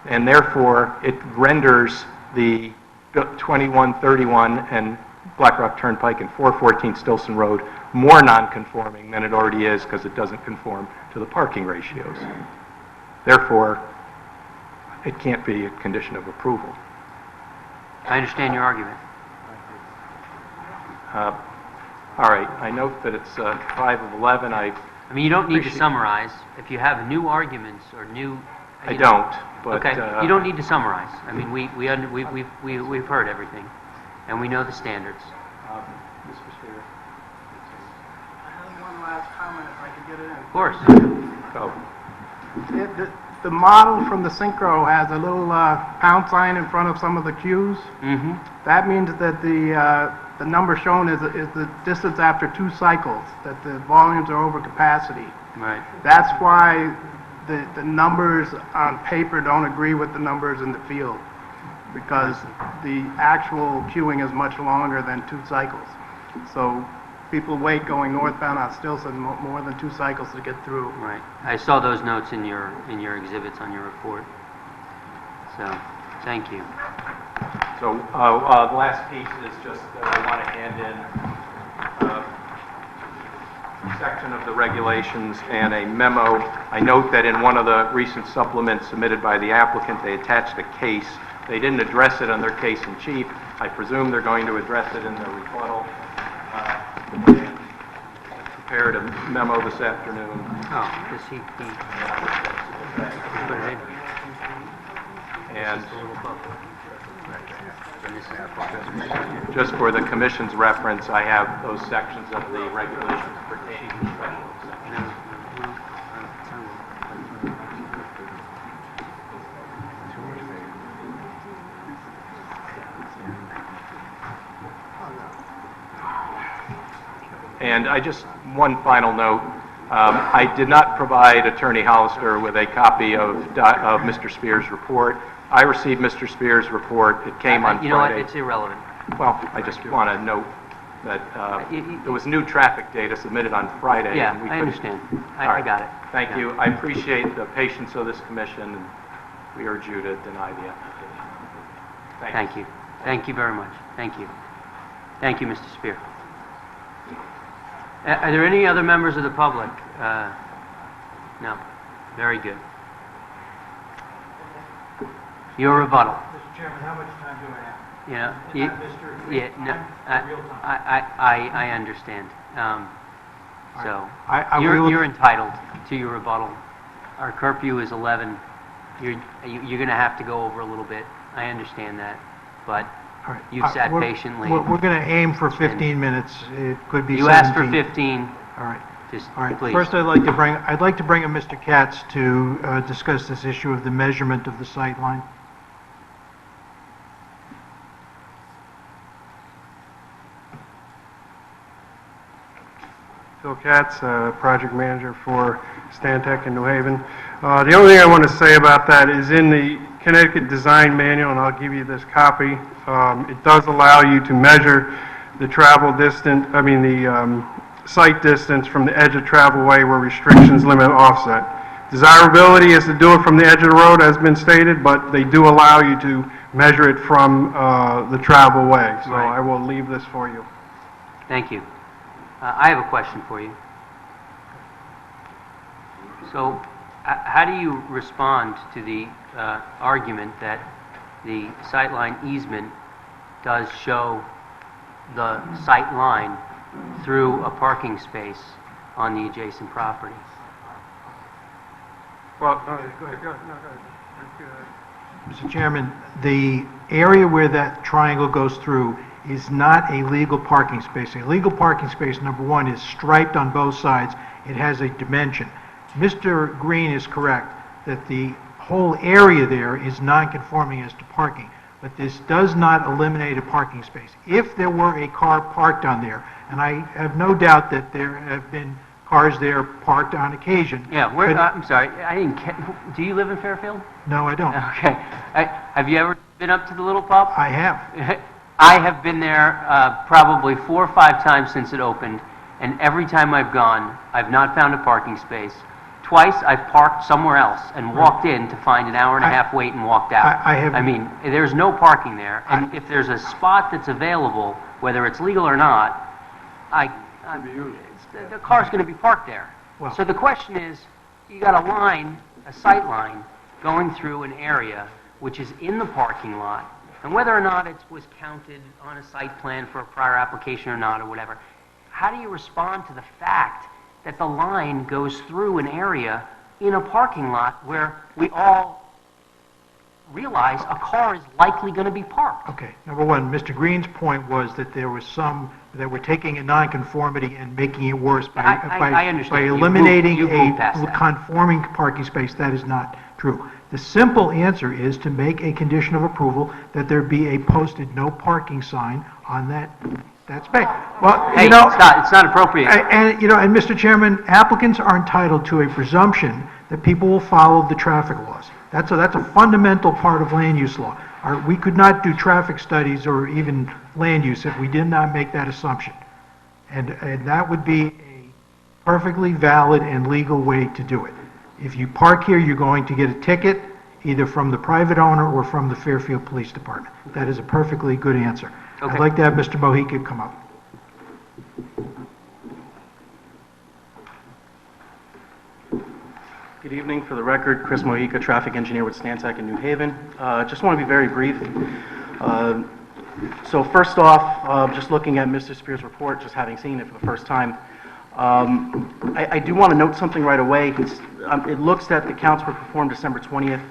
and therefore, it renders the 2131 and Black Rock Turnpike and 414 Stillson Road more non-conforming than it already is because it doesn't conform to the parking ratios. Therefore, it can't be a condition of approval. I understand your argument. All right, I note that it's 5 of 11. I mean, you don't need to appreciate- summarize. If you have new arguments or new... I don't, but... Okay, you don't need to summarize. I mean, we've heard everything, and we know the standards. Mr. Spear. I have one last comment if I could get it in. Of course. Go. The model from the Synchro has a little pound sign in front of some of the cues. Mm-hmm. That means that the number shown is the distance after 2 cycles, that the volumes are over capacity. Right. That's why the numbers on paper don't agree with the numbers in the field, because the actual queuing is much longer than 2 cycles. So people wait going northbound on Stillson more than 2 cycles to get through. Right. I saw those notes in your exhibits on your report. So, thank you. So, the last piece is just that I want to hand in a section of the regulations and a memo. I note that in one of the recent supplements submitted by the applicant, they attached a case. They didn't address it on their case in chief. I presume they're going to address it in their rebuttal. Prepared a memo this afternoon. Oh, does he put it in? And just for the commission's reference, I have those sections of the regulations pertaining to special exceptions. And one final note, I did not provide Attorney Hollister with a copy of Mr. Spear's report. I received Mr. Spear's report. It came on Friday. You know what? It's irrelevant. Well, I just want to note that there was new traffic data submitted on Friday. Yeah, and we I couldn't- understand. All I right. got it. Thank Yeah. you. I appreciate the patience of this commission, and we urge you to deny the application. Thank you. Thank you very much. Thank you. Thank you, Mr. Spear. Are there any other members of the public? No. Very good. Your rebuttal. Mr. Chairman, how much time do I have? Yeah. Real time. I understand. So, I will- you're entitled to your rebuttal. Our curfew is 11. You're going to have to go over a little bit. I understand that, but All right. you've sat We're- patiently. We're going to aim for 15 minutes. It could be 17. You asked for 15. All right. Just All right. please. First, I'd like to bring in Mr. Katz to discuss this issue of the measurement of the sight line. Phil Katz, project manager for Stantec in New Haven. The only thing I want to say about that is in the Connecticut Design Manual, and I'll give you this copy, it does allow you to measure the travel distance, the sight distance from the edge of travelway where restrictions limit offset. Desirability is to do it from the edge of the road, as been stated, but they do allow you to measure it from the travelway. So Right. I will leave this for you. Thank you. I have a question for you. So, how do you respond to the argument that the sightline easement does show the sight line through a parking space on the adjacent property? Well, go ahead. No, go ahead. Mr. Chairman, the area where that triangle goes through is not a legal parking space. A legal parking space, number one, is striped on both sides. It has a dimension. Mr. Green is correct that the whole area there is non-conforming as to parking, but this does not eliminate a parking space. If there were a car parked on there, and I have no doubt that there have been cars there parked on occasion. Yeah, but- I'm sorry, I didn't do you live in Fairfield? No, I don't. Okay. Have you ever been up to the Little Pub? I have. I have been there probably 4 or 5 times since it opened, and every time I've gone, I've not found a parking space. Twice I've parked somewhere else and walked in to find an hour and a half wait and walked out. I mean, there's no parking there, and if there's a spot that's available, whether it's legal or not, the car's going to be parked there. Well- So the question is, you got a line, a sight line, going through an area which is in the parking lot, and whether or not it was counted on a site plan for a prior application or not, or whatever, how do you respond to the fact that the line goes through an area in a parking lot where we all realize a car is likely going to be parked? Okay, number one, Mr. Green's point was that there was some, that we're taking a nonconformity and making it worse by, I understand. by You eliminating moved past a that. conforming parking space. That is not true. The simple answer is to make a condition of approval that there be a posted no parking sign on that space. Well, Hey, you know, it's not appropriate. and, you know, and Mr. Chairman, applicants are entitled to a presumption that people will follow the traffic laws. That's a fundamental part of land use law. We could not do traffic studies or even land use if we did not make that assumption. And that would be a perfectly valid and legal way to do it. If you park here, you're going to get a ticket, either from the private owner or from the Fairfield Police Department. That is a perfectly good answer. Okay. I'd like to have Mr. Mohica come up. Good evening. For the record, Chris Mohica, traffic engineer with Stantec in New Haven. Just want to be very brief. So first off, just looking at Mr. Spears' report, just having seen it for the first time, I do want to note something right away. It looks that the counts were performed December 20th.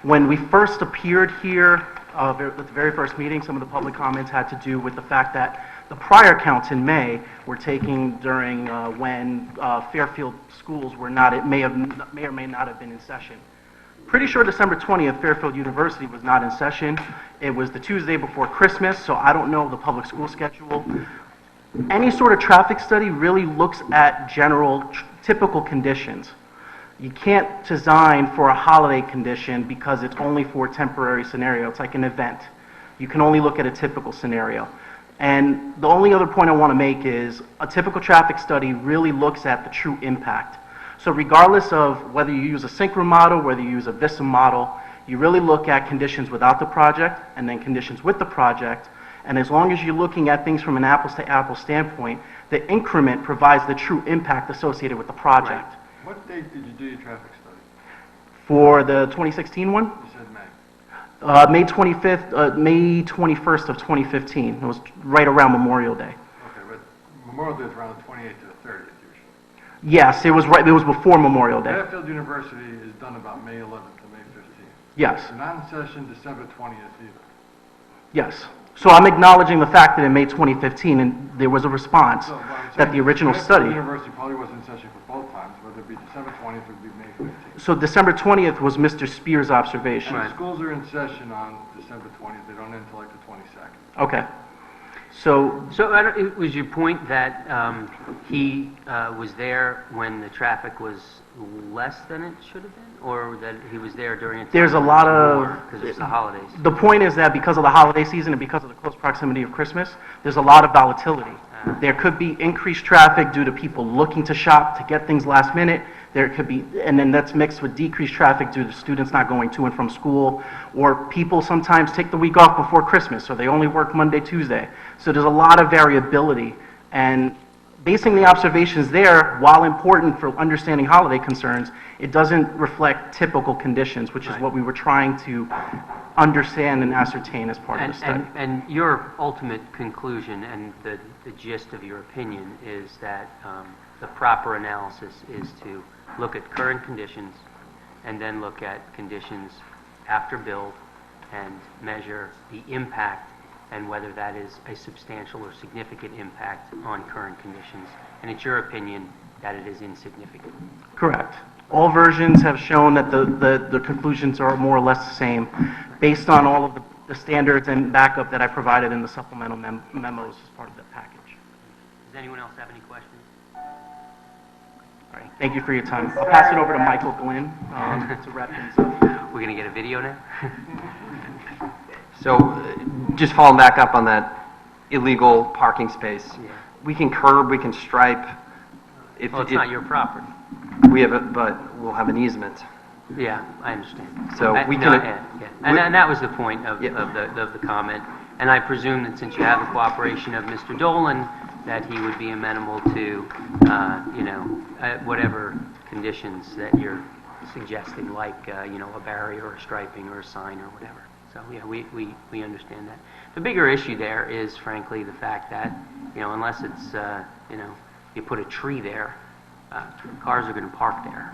When we first appeared here, at the very first meeting, some of the public comments had to do with the fact that the prior counts in May were taken during when Fairfield schools were not, may or may not have been in session. Pretty sure December 20th, Fairfield University was not in session. It was the Tuesday before Christmas, so I don't know the public school schedule. Any sort of traffic study really looks at general, typical conditions. You can't design for a holiday condition because it's only for a temporary scenario. It's like an event. You can only look at a typical scenario. And the only other point I want to make is a typical traffic study really looks at the true impact. So regardless of whether you use a Synchro model, whether you use a Vista model, you really look at conditions without the project and then conditions with the project. And as long as you're looking at things from an apples-to-apples standpoint, the increment provides the true impact associated with the project. Right. What date did you do your traffic study? For the 2016 one? You said May. May 25th, May 21st of 2015. It was right around Memorial Day. Okay, but Memorial Day is around the 28th to the 30th usually. Yes, it was right. It was before Memorial Day. Fairfield University is done about May 11th to May 15th. Yes. They're not in session December 20th either. Yes. So I'm acknowledging the fact that in May 2015, and there was a response that the original study. Fairfield University probably was in session for both times, whether it be December 20th or it be May 15th. So December 20th was Mr. Spears' observation. And the schools are in session on December 20th. They don't end until like the 22nd. Okay. So It was your point that he was there when the traffic was less than it should have been? Or that he was there during a time there's a when lot it was of... more because it's the holidays? The point is that because of the holiday season and because of the close proximity of Christmas, there's a lot of volatility. There could be increased traffic due to people looking to shop to get things last minute. There could be, and then that's mixed with decreased traffic due to students not going to and from school, or people sometimes take the week off before Christmas, so they only work Monday, Tuesday. So there's a lot of variability, and basing the observations there, while important for understanding holiday concerns, it doesn't reflect typical conditions, which is what we were trying to understand and ascertain as part of the study. And your ultimate conclusion and the gist of your opinion is that the proper analysis is to look at current conditions and then look at conditions after build and measure the impact and whether that is a substantial or significant impact on current conditions. And it's your opinion that it is insignificant. Correct. All versions have shown that the conclusions are more or less the same based on all of the standards and backup that I provided in the supplemental memos as part of the package. Does anyone else have any questions? All right. Thank you for your time. I'll pass it over to Michael Glynn to wrap things up. We're going to get a video now? So, just following back up on that illegal parking space, we can curb, we can stripe. Well, it's not your property. We have but we'll have an easement. Yeah, I understand. So we no, can. yeah. And that was the point of the comment. And I presume that since you have the cooperation of Mr. Dolan, that he would be amenable to, whatever conditions that you're suggesting, like, a barrier or striping or a sign or whatever. So, yeah, we understand that. The bigger issue there is, frankly, the fact that, unless it's, you put a tree there, cars are going to park there.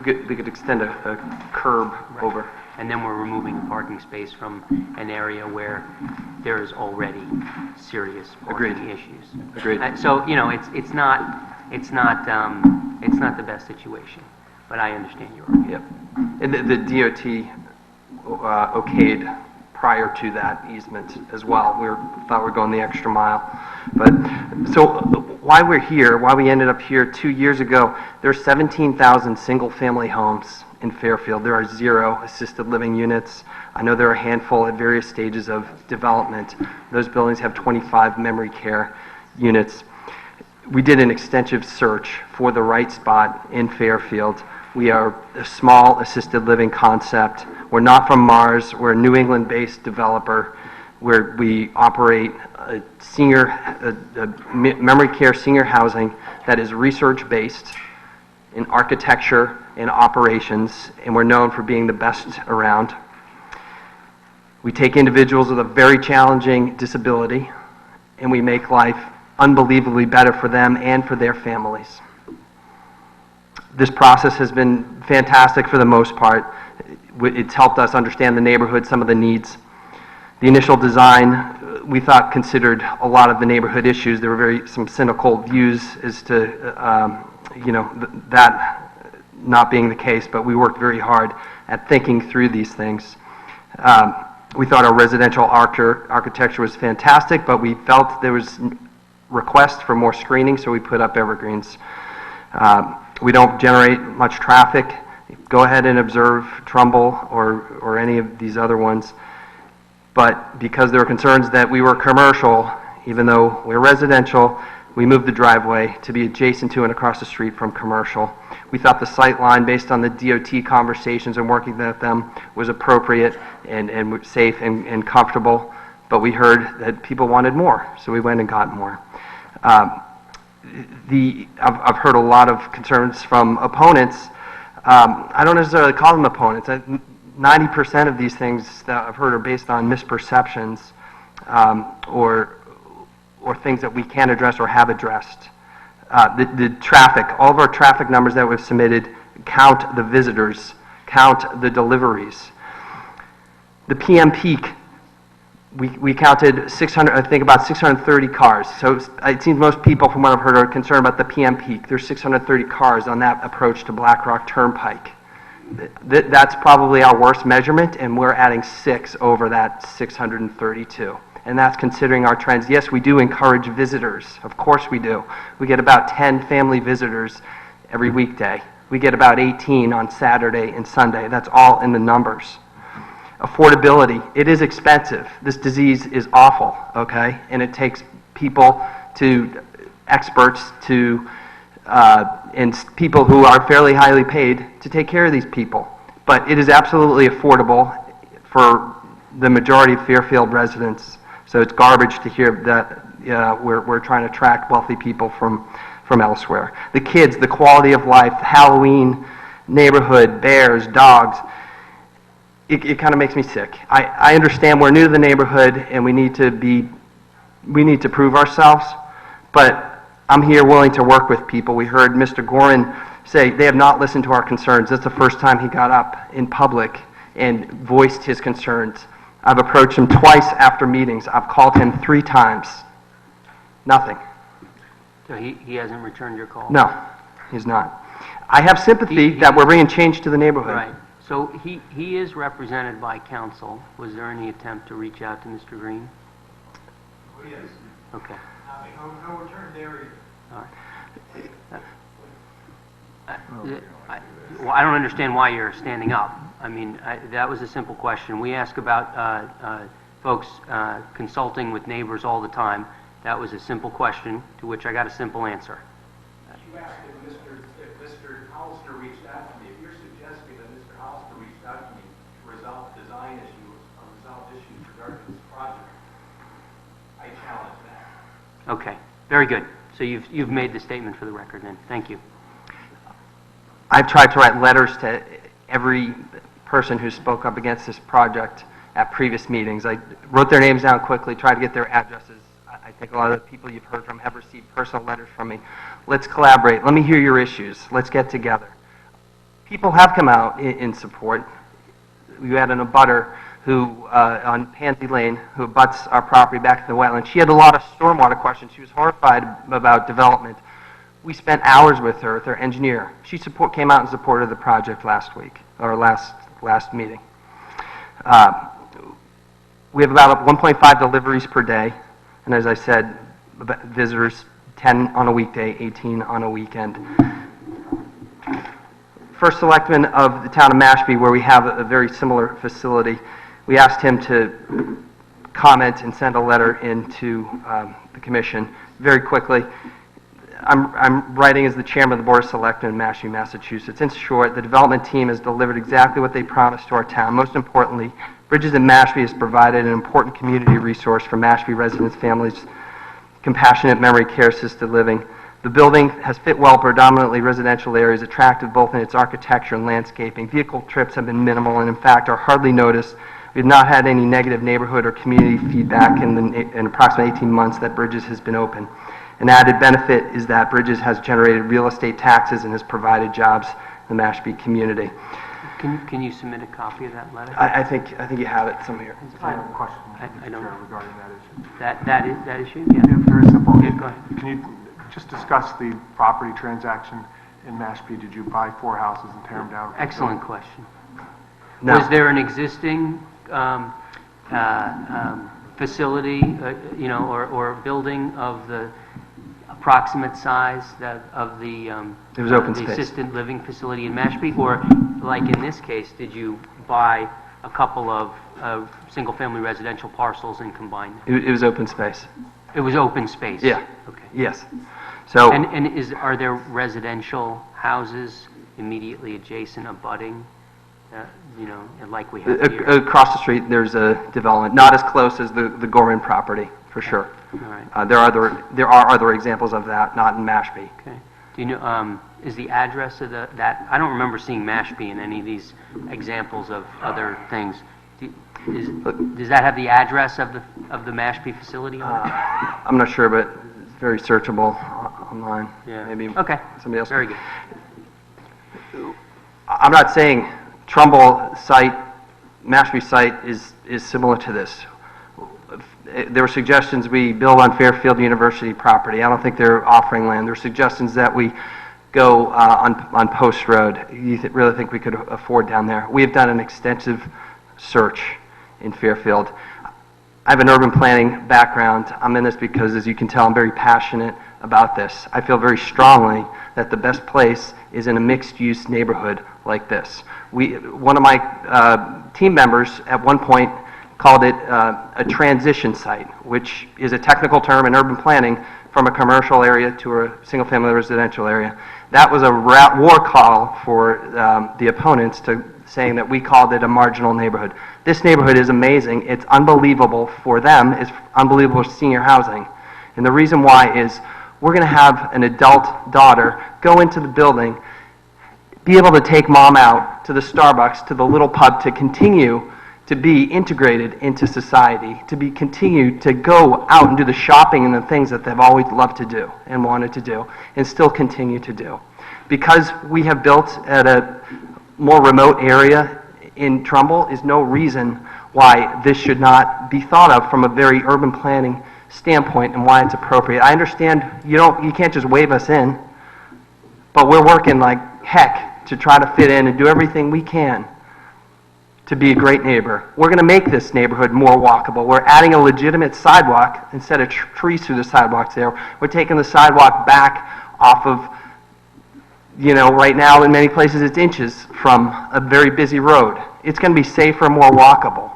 We could extend a curb over. And then we're removing a parking space from an area where there is already serious parking issues. Agreed. So, it's not the best situation, but I understand your argument. Yep. And the DOT okayed prior to that easement as well. We thought we were going the extra mile. But so why we're here, why we ended up here 2 years ago, there are 17,000 single-family homes in Fairfield. There are 0 assisted living units. I know there are a handful at various stages of development. Those buildings have 25 memory care units. We did an extensive search for the right spot in Fairfield. We are a small assisted living concept. We're not from Mars. We're a New England-based developer where we operate a memory care senior housing that is research-based in architecture and operations, and we're known for being the best around. We take individuals with a very challenging disability, and we make life unbelievably better for them and for their families. This process has been fantastic for the most part. It's helped us understand the neighborhood, some of the needs. The initial design, we thought, considered a lot of the neighborhood issues. There were some cynical views as to, that not being the case, but we worked very hard at thinking through these things. We thought our residential architecture was fantastic, but we felt there was request for more screening, so we put up evergreens. We don't generate much traffic. Go ahead and observe Trumbull or any of these other ones. But because there were concerns that we were commercial, even though we're residential, we moved the driveway to be adjacent to and across the street from commercial. We thought the sight line, based on the DOT conversations and working with them, was appropriate and safe and comfortable. But we heard that people wanted more, so we went and got more. I've heard a lot of concerns from opponents. I don't necessarily call them opponents. 90% of these things that I've heard are based on misperceptions or things that we can address or have addressed. The traffic, all of our traffic numbers that we've submitted count the visitors, count the deliveries. The PM peak, we counted 600, I think about 630 cars. So it seems most people, from what I've heard, are concerned about the PM peak. There's 630 cars on that approach to Black Rock Turnpike. That's probably our worst measurement, and we're adding 6 over that 632. And that's considering our trends. Yes, we do encourage visitors. Of course we do. We get about 10 family visitors every weekday. We get about 18 on Saturday and Sunday. That's all in the numbers. Affordability. It is expensive. This disease is awful, okay? And it takes people experts and people who are fairly highly paid to take care of these people. But it is absolutely affordable for the majority of Fairfield residents. So it's garbage to hear that we're trying to attract wealthy people from elsewhere. The kids, the quality of life, Halloween neighborhood, bears, dogs, it kind of makes me sick. I understand we're new to the neighborhood and we need to prove ourselves, but I'm here willing to work with people. We heard Mr. Gorin say they have not listened to our concerns. That's the first time he got up in public and voiced his concerns. I've approached him twice after meetings. I've called him 3 times. Nothing. So he hasn't returned your call? No, he's not. I have sympathy that we're bringing change to the neighborhood. Right. So he is represented by counsel. Was there any attempt to reach out to Mr. Green? Oh, yes. Okay. No return there either. All right. I don't understand why you're standing up. I mean, that was a simple question. We ask about folks consulting with neighbors all the time. That was a simple question to which I got a simple answer. You asked if Mr. Hollister reached out to me. If you're suggesting that Mr. Hollister reached out to me to resolve design issues or resolve issues regarding this project, I challenge that. Okay. Very good. So you've made the statement for the record then. Thank you. I've tried to write letters to every person who spoke up against this project at previous meetings. I wrote their names down quickly, tried to get their addresses. I think a lot of the people you've heard from have received personal letters from me. Let's collaborate. Let me hear your issues. Let's get together. People have come out in support. We had an abutter who, on Pansy Lane, who abuts our property back to the wetland. She had a lot of stormwater questions. She was horrified about development. We spent hours with her, their engineer. She came out in support of the project last week, or last meeting. We have about 1.5 deliveries per day, and as I said, visitors 10 on a weekday, 18 on a weekend. First selectman of the town of Mashpee, where we have a very similar facility, we asked him to comment and send a letter into the commission very quickly. I'm writing as the chairman of the Board of Selectmen in Mashpee, Massachusetts. In short, the development team has delivered exactly what they promised to our town. Most importantly, Bridges in Mashpee has provided an important community resource for Mashpee residents, families, compassionate memory care, assisted living. The building has fit well predominantly residential areas, attractive both in its architecture and landscaping. Vehicle trips have been minimal and in fact are hardly noticed. We've not had any negative neighborhood or community feedback in approximately 18 months that Bridges has been open. An added benefit is that Bridges has generated real estate taxes and has provided jobs in the Mashpee community. Can you submit a copy of that letter? I think you have it somewhere. I have a question, I don't know. regarding that issue. That issue? Yeah. Yeah, very simple. Yeah, go ahead. Can you just discuss the property transaction in Mashpee? Did you buy 4 houses and tear them down? Excellent question. No. Was there an existing facility, or building of the approximate size of the It was open the space. assisted living facility in Mashpee? Or, like in this case, did you buy a couple of single-family residential parcels and combine them? It was open space. It was open space? Yeah. Okay. Yes. So. And are there residential houses immediately adjacent, abutting, like we have here? Across the street, there's a development, not as close as the Gorman property, for sure. All right. There are other examples of that, not in Mashpee. Okay. Do you know, is the address of that, I don't remember seeing Mashpee in any of these examples of other things. Does that have the address of the Mashpee facility on it? I'm not sure, but it's very searchable online. Yeah. Maybe Okay. somebody else. Very good. I'm not saying Trumbull site, Mashpee site is similar to this. There were suggestions we build on Fairfield University property. I don't think they're offering land. There were suggestions that we go on Post Road. You really think we could afford down there? We have done an extensive search in Fairfield. I have an urban planning background. I'm in this because, as you can tell, I'm very passionate about this. I feel very strongly that the best place is in a mixed-use neighborhood like this. One of my team members at one point called it a transition site, which is a technical term in urban planning from a commercial area to a single-family residential area. That was a war call for the opponents to saying that we called it a marginal neighborhood. This neighborhood is amazing. It's unbelievable for them. It's unbelievable for senior housing. And the reason why is we're going to have an adult daughter go into the building, be able to take mom out to the Starbucks, to the little pub, to continue to be integrated into society, to be continued to go out and do the shopping and the things that they've always loved to do and wanted to do and still continue to do. Because we have built at a more remote area in Trumbull is no reason why this should not be thought of from a very urban planning standpoint and why it's appropriate. I understand you can't just wave us in, but we're working like heck to try to fit in and do everything we can to be a great neighbor. We're going to make this neighborhood more walkable. We're adding a legitimate sidewalk instead of trees through the sidewalks there. We're taking the sidewalk back off of, right now in many places it's inches from a very busy road. It's going to be safer, more walkable.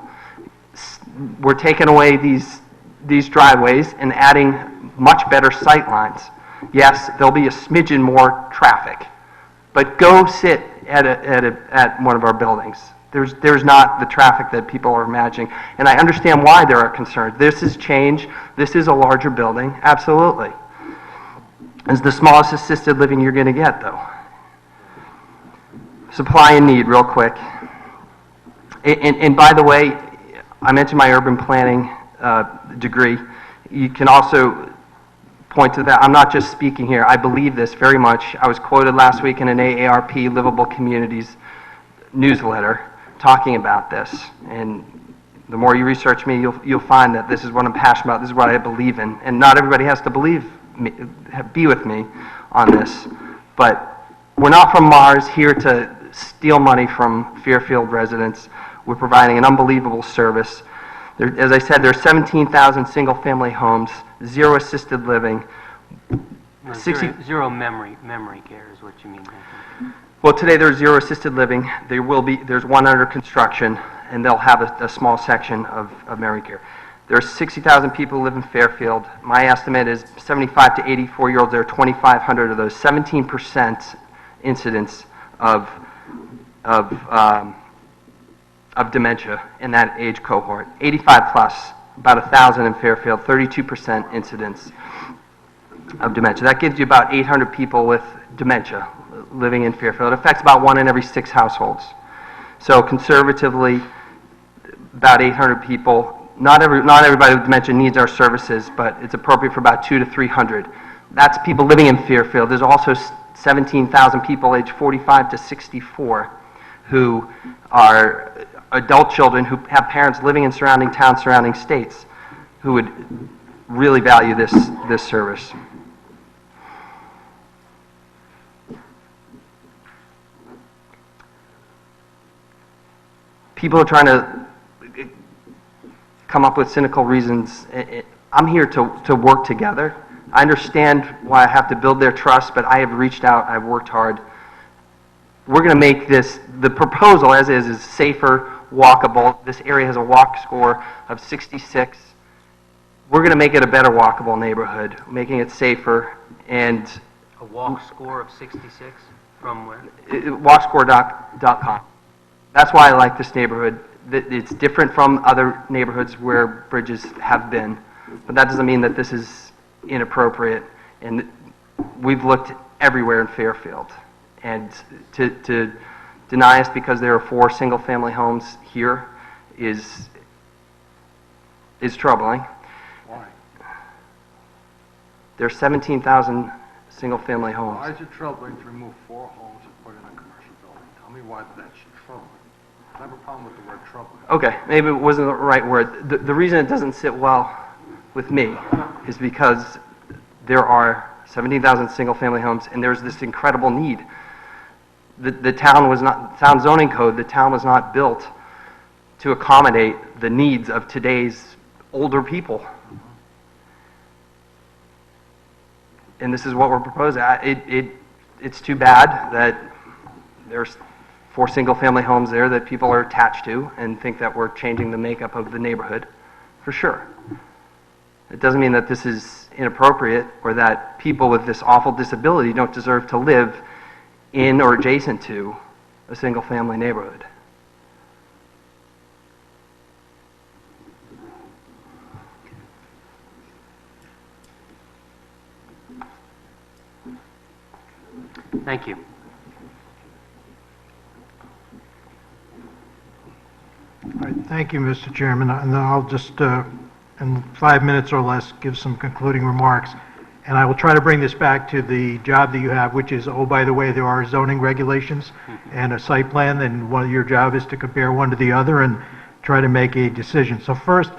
We're taking away these driveways and adding much better sight lines. Yes, there'll be a smidgen more traffic, but go sit at one of our buildings. There's not the traffic that people are imagining, and I understand why there are concerns. This is change. This is a larger building, absolutely. It's the smallest assisted living you're going to get, though. Supply and need, real quick. And by the way, I mentioned my urban planning degree. You can also point to that. I'm not just speaking here. I believe this very much. I was quoted last week in an AARP Livable Communities newsletter talking about this. And the more you research me, you'll find that this is what I'm passionate about. This is what I believe in. And not everybody has to be with me on this. But we're not from Mars here to steal money from Fairfield residents. We're providing an unbelievable service. As I said, there's 17,000 single-family homes, 0 assisted living. Zero memory care is what you mean. Well, today there's 0 assisted living. There's 1 under construction, and they'll have a small section of memory care. There's 60,000 people who live in Fairfield. My estimate is 75 to 84-year-olds. There are 2,500 of those. 17% incidence of dementia in that age cohort. 85 plus, about 1,000 in Fairfield, 32% incidence of dementia. That gives you about 800 people with dementia living in Fairfield. It affects about 1 in every 6 households. So conservatively, about 800 people. Not everybody with dementia needs our services, but it's appropriate for about 200 to 300. That's people living in Fairfield. There's also 17,000 people aged 45 to 64 who are adult children who have parents living in surrounding towns, surrounding states, who would really value this service. People are trying to come up with cynical reasons. I'm here to work together. I understand why I have to build their trust, but I have reached out, I've worked hard. We're going to make this, the proposal as is safer, walkable. This area has a walk score of 66. We're going to make it a better walkable neighborhood, making it safer, and A walk score of 66 from where? walkscore.com. That's why I like this neighborhood. It's different from other neighborhoods where bridges have been, but that doesn't mean that this is inappropriate. And we've looked everywhere in Fairfield, and to deny us because there are 4 single-family homes here is troubling. Why? There's 17,000 single-family homes. Why is it troubling to remove 4 homes and put in a commercial building? Tell me why that's troubling. I have a problem with the word troubling. Okay, maybe it wasn't the right word. The reason it doesn't sit well with me is because there are 17,000 single-family homes, and there's this incredible need. The town zoning code, the town was not built to accommodate the needs of today's older people. And this is what we're proposing. It's too bad that there's 4 single-family homes there that people are attached to and think that we're changing the makeup of the neighborhood, for sure. It doesn't mean that this is inappropriate or that people with this awful disability don't deserve to live in or adjacent to a single-family neighborhood. Thank you. All right, thank you, Mr. Chairman. And I'll just, in 5 minutes or less, give some concluding remarks. And I will try to bring this back to the job that you have, which is, oh, by the way, there are zoning regulations and a site plan, and one of your job is to compare one to the other and try to make a decision. So first,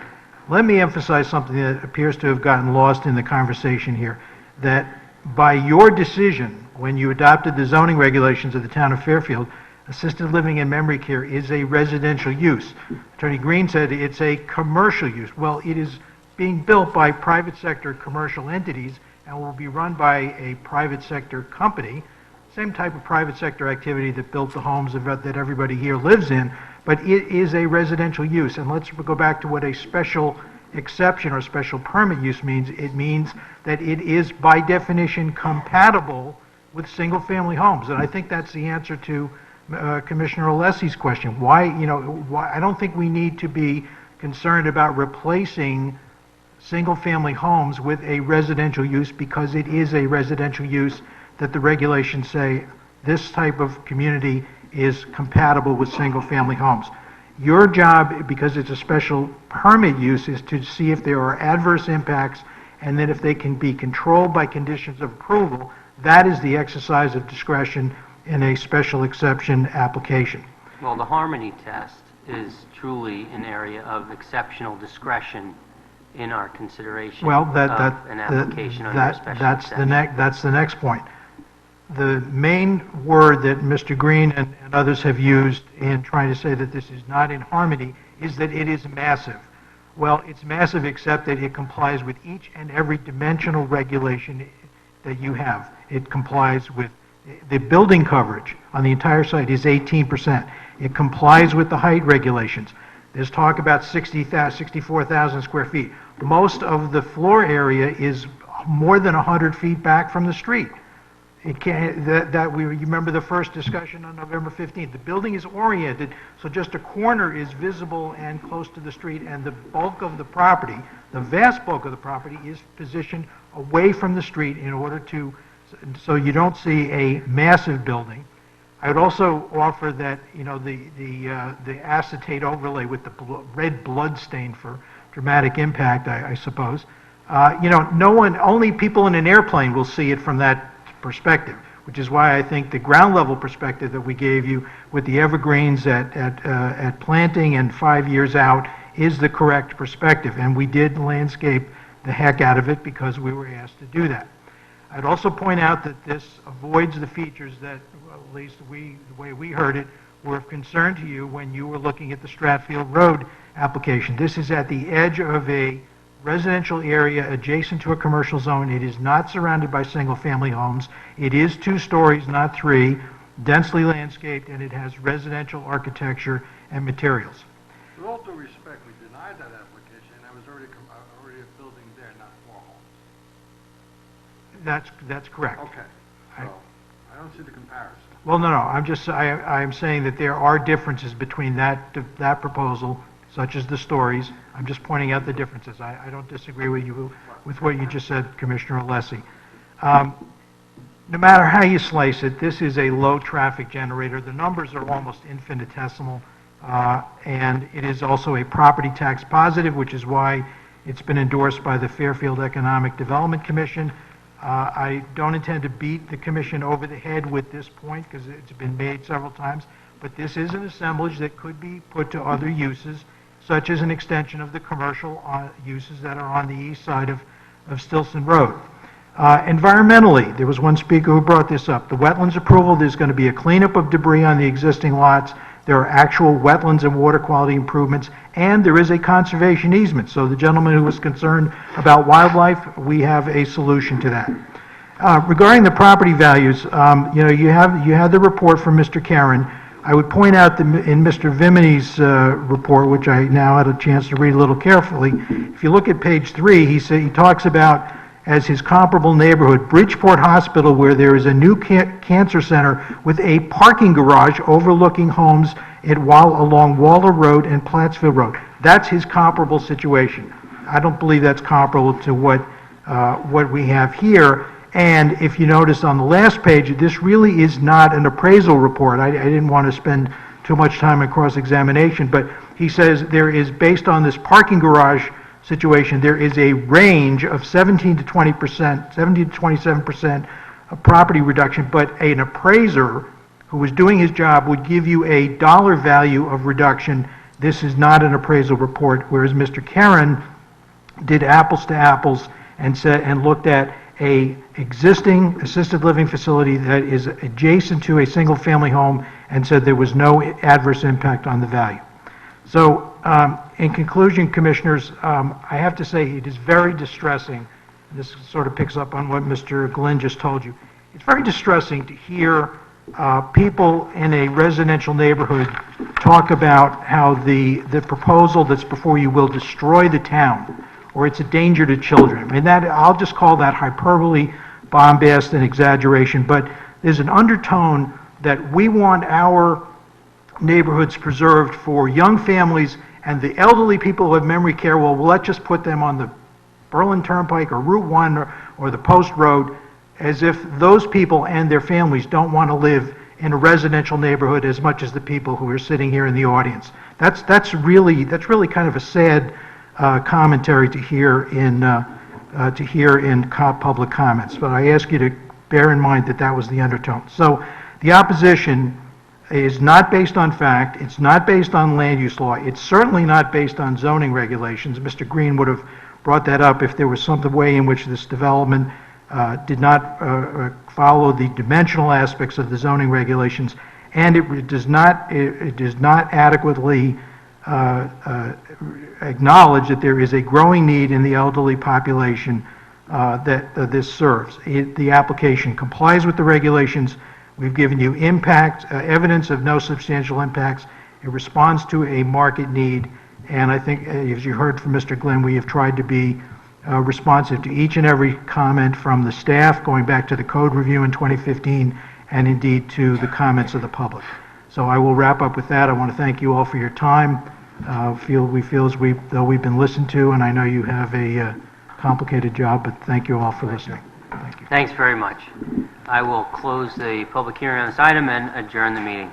let me emphasize something that appears to have gotten lost in the conversation here, that by your decision, when you adopted the zoning regulations of the town of Fairfield, assisted living and memory care is a residential use. Attorney Green said it's a commercial use. Well, it is being built by private sector commercial entities and will be run by a private sector company, same type of private sector activity that built the homes that everybody here lives in, but it is a residential use. And let's go back to what a special exception or special permit use means. It means that it is by definition compatible with single-family homes. And I think that's the answer to Commissioner Alessi's question. Why, I don't think we need to be concerned about replacing single-family homes with a residential use, because it is a residential use that the regulations say this type of community is compatible with single-family homes. Your job, because it's a special permit use, is to see if there are adverse impacts, and then if they can be controlled by conditions of approval. That is the exercise of discretion in a special exception application. Well, the harmony test is truly an area of exceptional discretion in our consideration Well, of an application under a special that's exception. that's the next point. The main word that Mr. Green and others have used in trying to say that this is not in harmony is that it is massive. Well, it's massive except that it complies with each and every dimensional regulation that you have. It complies with the building coverage on the entire site is 18%. It complies with the height regulations. There's talk about 64,000 square feet. Most of the floor area is more than 100 feet back from the street. It can't, you remember the first discussion on November 15th. The building is oriented, so just a corner is visible and close to the street, and the bulk of the property, the vast bulk of the property, is positioned away from the street in order to, so you don't see a massive building. I would also offer that, the acetate overlay with the red blood stain for dramatic impact, I suppose. Only people in an airplane will see it from that perspective, which is why I think the ground level perspective that we gave you with the evergreens at planting and 5 years out is the correct perspective. And we did landscape the heck out of it because we were asked to do that. I'd also point out that this avoids the features that, at least the way we heard it, were of concern to you when you were looking at the Stratfield Road application. This is at the edge of a residential area adjacent to a commercial zone. It is not surrounded by single-family homes. It is 2 stories, not 3, densely landscaped, and it has residential architecture and materials. With all due respect, we denied that application, and there was already a building there, not 4 homes. That's correct. Okay, so I don't see the comparison. Well, no, I'm saying that there are differences between that proposal, such as the stories. I'm just pointing out the differences. I don't disagree with you with what you just said, Commissioner Alessi. No matter how you slice it, this is a low traffic generator. The numbers are almost infinitesimal, and it is also a property tax positive, which is why it's been endorsed by the Fairfield Economic Development Commission. I don't intend to beat the commission over the head with this point because it's been made several times, but this is an assemblage that could be put to other uses, such as an extension of the commercial uses that are on the east side of Stillson Road. Environmentally, there was one speaker who brought this up. The wetlands approval, there's going to be a cleanup of debris on the existing lots. There are actual wetlands and water quality improvements, and there is a conservation easement. So the gentleman who was concerned about wildlife, we have a solution to that. Regarding the property values, you had the report from Mr. Karen. I would point out that in Mr. Vimini's report, which I now had a chance to read a little carefully, if you look at page 3, he talks about as his comparable neighborhood, Bridgeport Hospital, where there is a new cancer center with a parking garage overlooking homes along Waller Road and Plattsfield Road. That's his comparable situation. I don't believe that's comparable to what we have here. And if you notice on the last page, this really is not an appraisal report. I didn't want to spend too much time on cross-examination, but he says there is, based on this parking garage situation, there is a range of 17 to 20%, 17 to 27% of property reduction, but an appraiser who was doing his job would give you a dollar value of reduction. This is not an appraisal report, whereas Mr. Karen did apples to apples and looked at a existing assisted living facility that is adjacent to a single family home and said there was no adverse impact on the value. So in conclusion, Commissioners, I have to say it is very distressing. This sort of picks up on what Mr. Glenn just told you. It's very distressing to hear people in a residential neighborhood talk about how the proposal that's before you will destroy the town, or it's a danger to children. I mean, I'll just call that hyperbole, bombast, and exaggeration, but there's an undertone that we want our neighborhoods preserved for young families, and the elderly people who have memory care, well, let's just put them on the Berlin Turnpike or Route 1 or the Post Road, as if those people and their families don't want to live in a residential neighborhood as much as the people who are sitting here in the audience. That's really kind of a sad commentary to hear in public comments. But I ask you to bear in mind that that was the undertone. So the opposition is not based on fact, it's not based on land use law, it's certainly not based on zoning regulations. Mr. Green would have brought that up if there was some way in which this development did not follow the dimensional aspects of the zoning regulations, and it does not adequately acknowledge that there is a growing need in the elderly population that this serves. The application complies with the regulations. We've given you evidence of no substantial impacts. It responds to a market need, and I think, as you heard from Mr. Glenn, we have tried to be responsive to each and every comment from the staff, going back to the code review in 2015, and indeed to the comments of the public. So I will wrap up with that. I want to thank you all for your time. We feel as though we've been listened to, and I know you have a complicated job, but thank you all for listening. Thank you. Thanks very much. I will close the public hearing on this item and adjourn the meeting.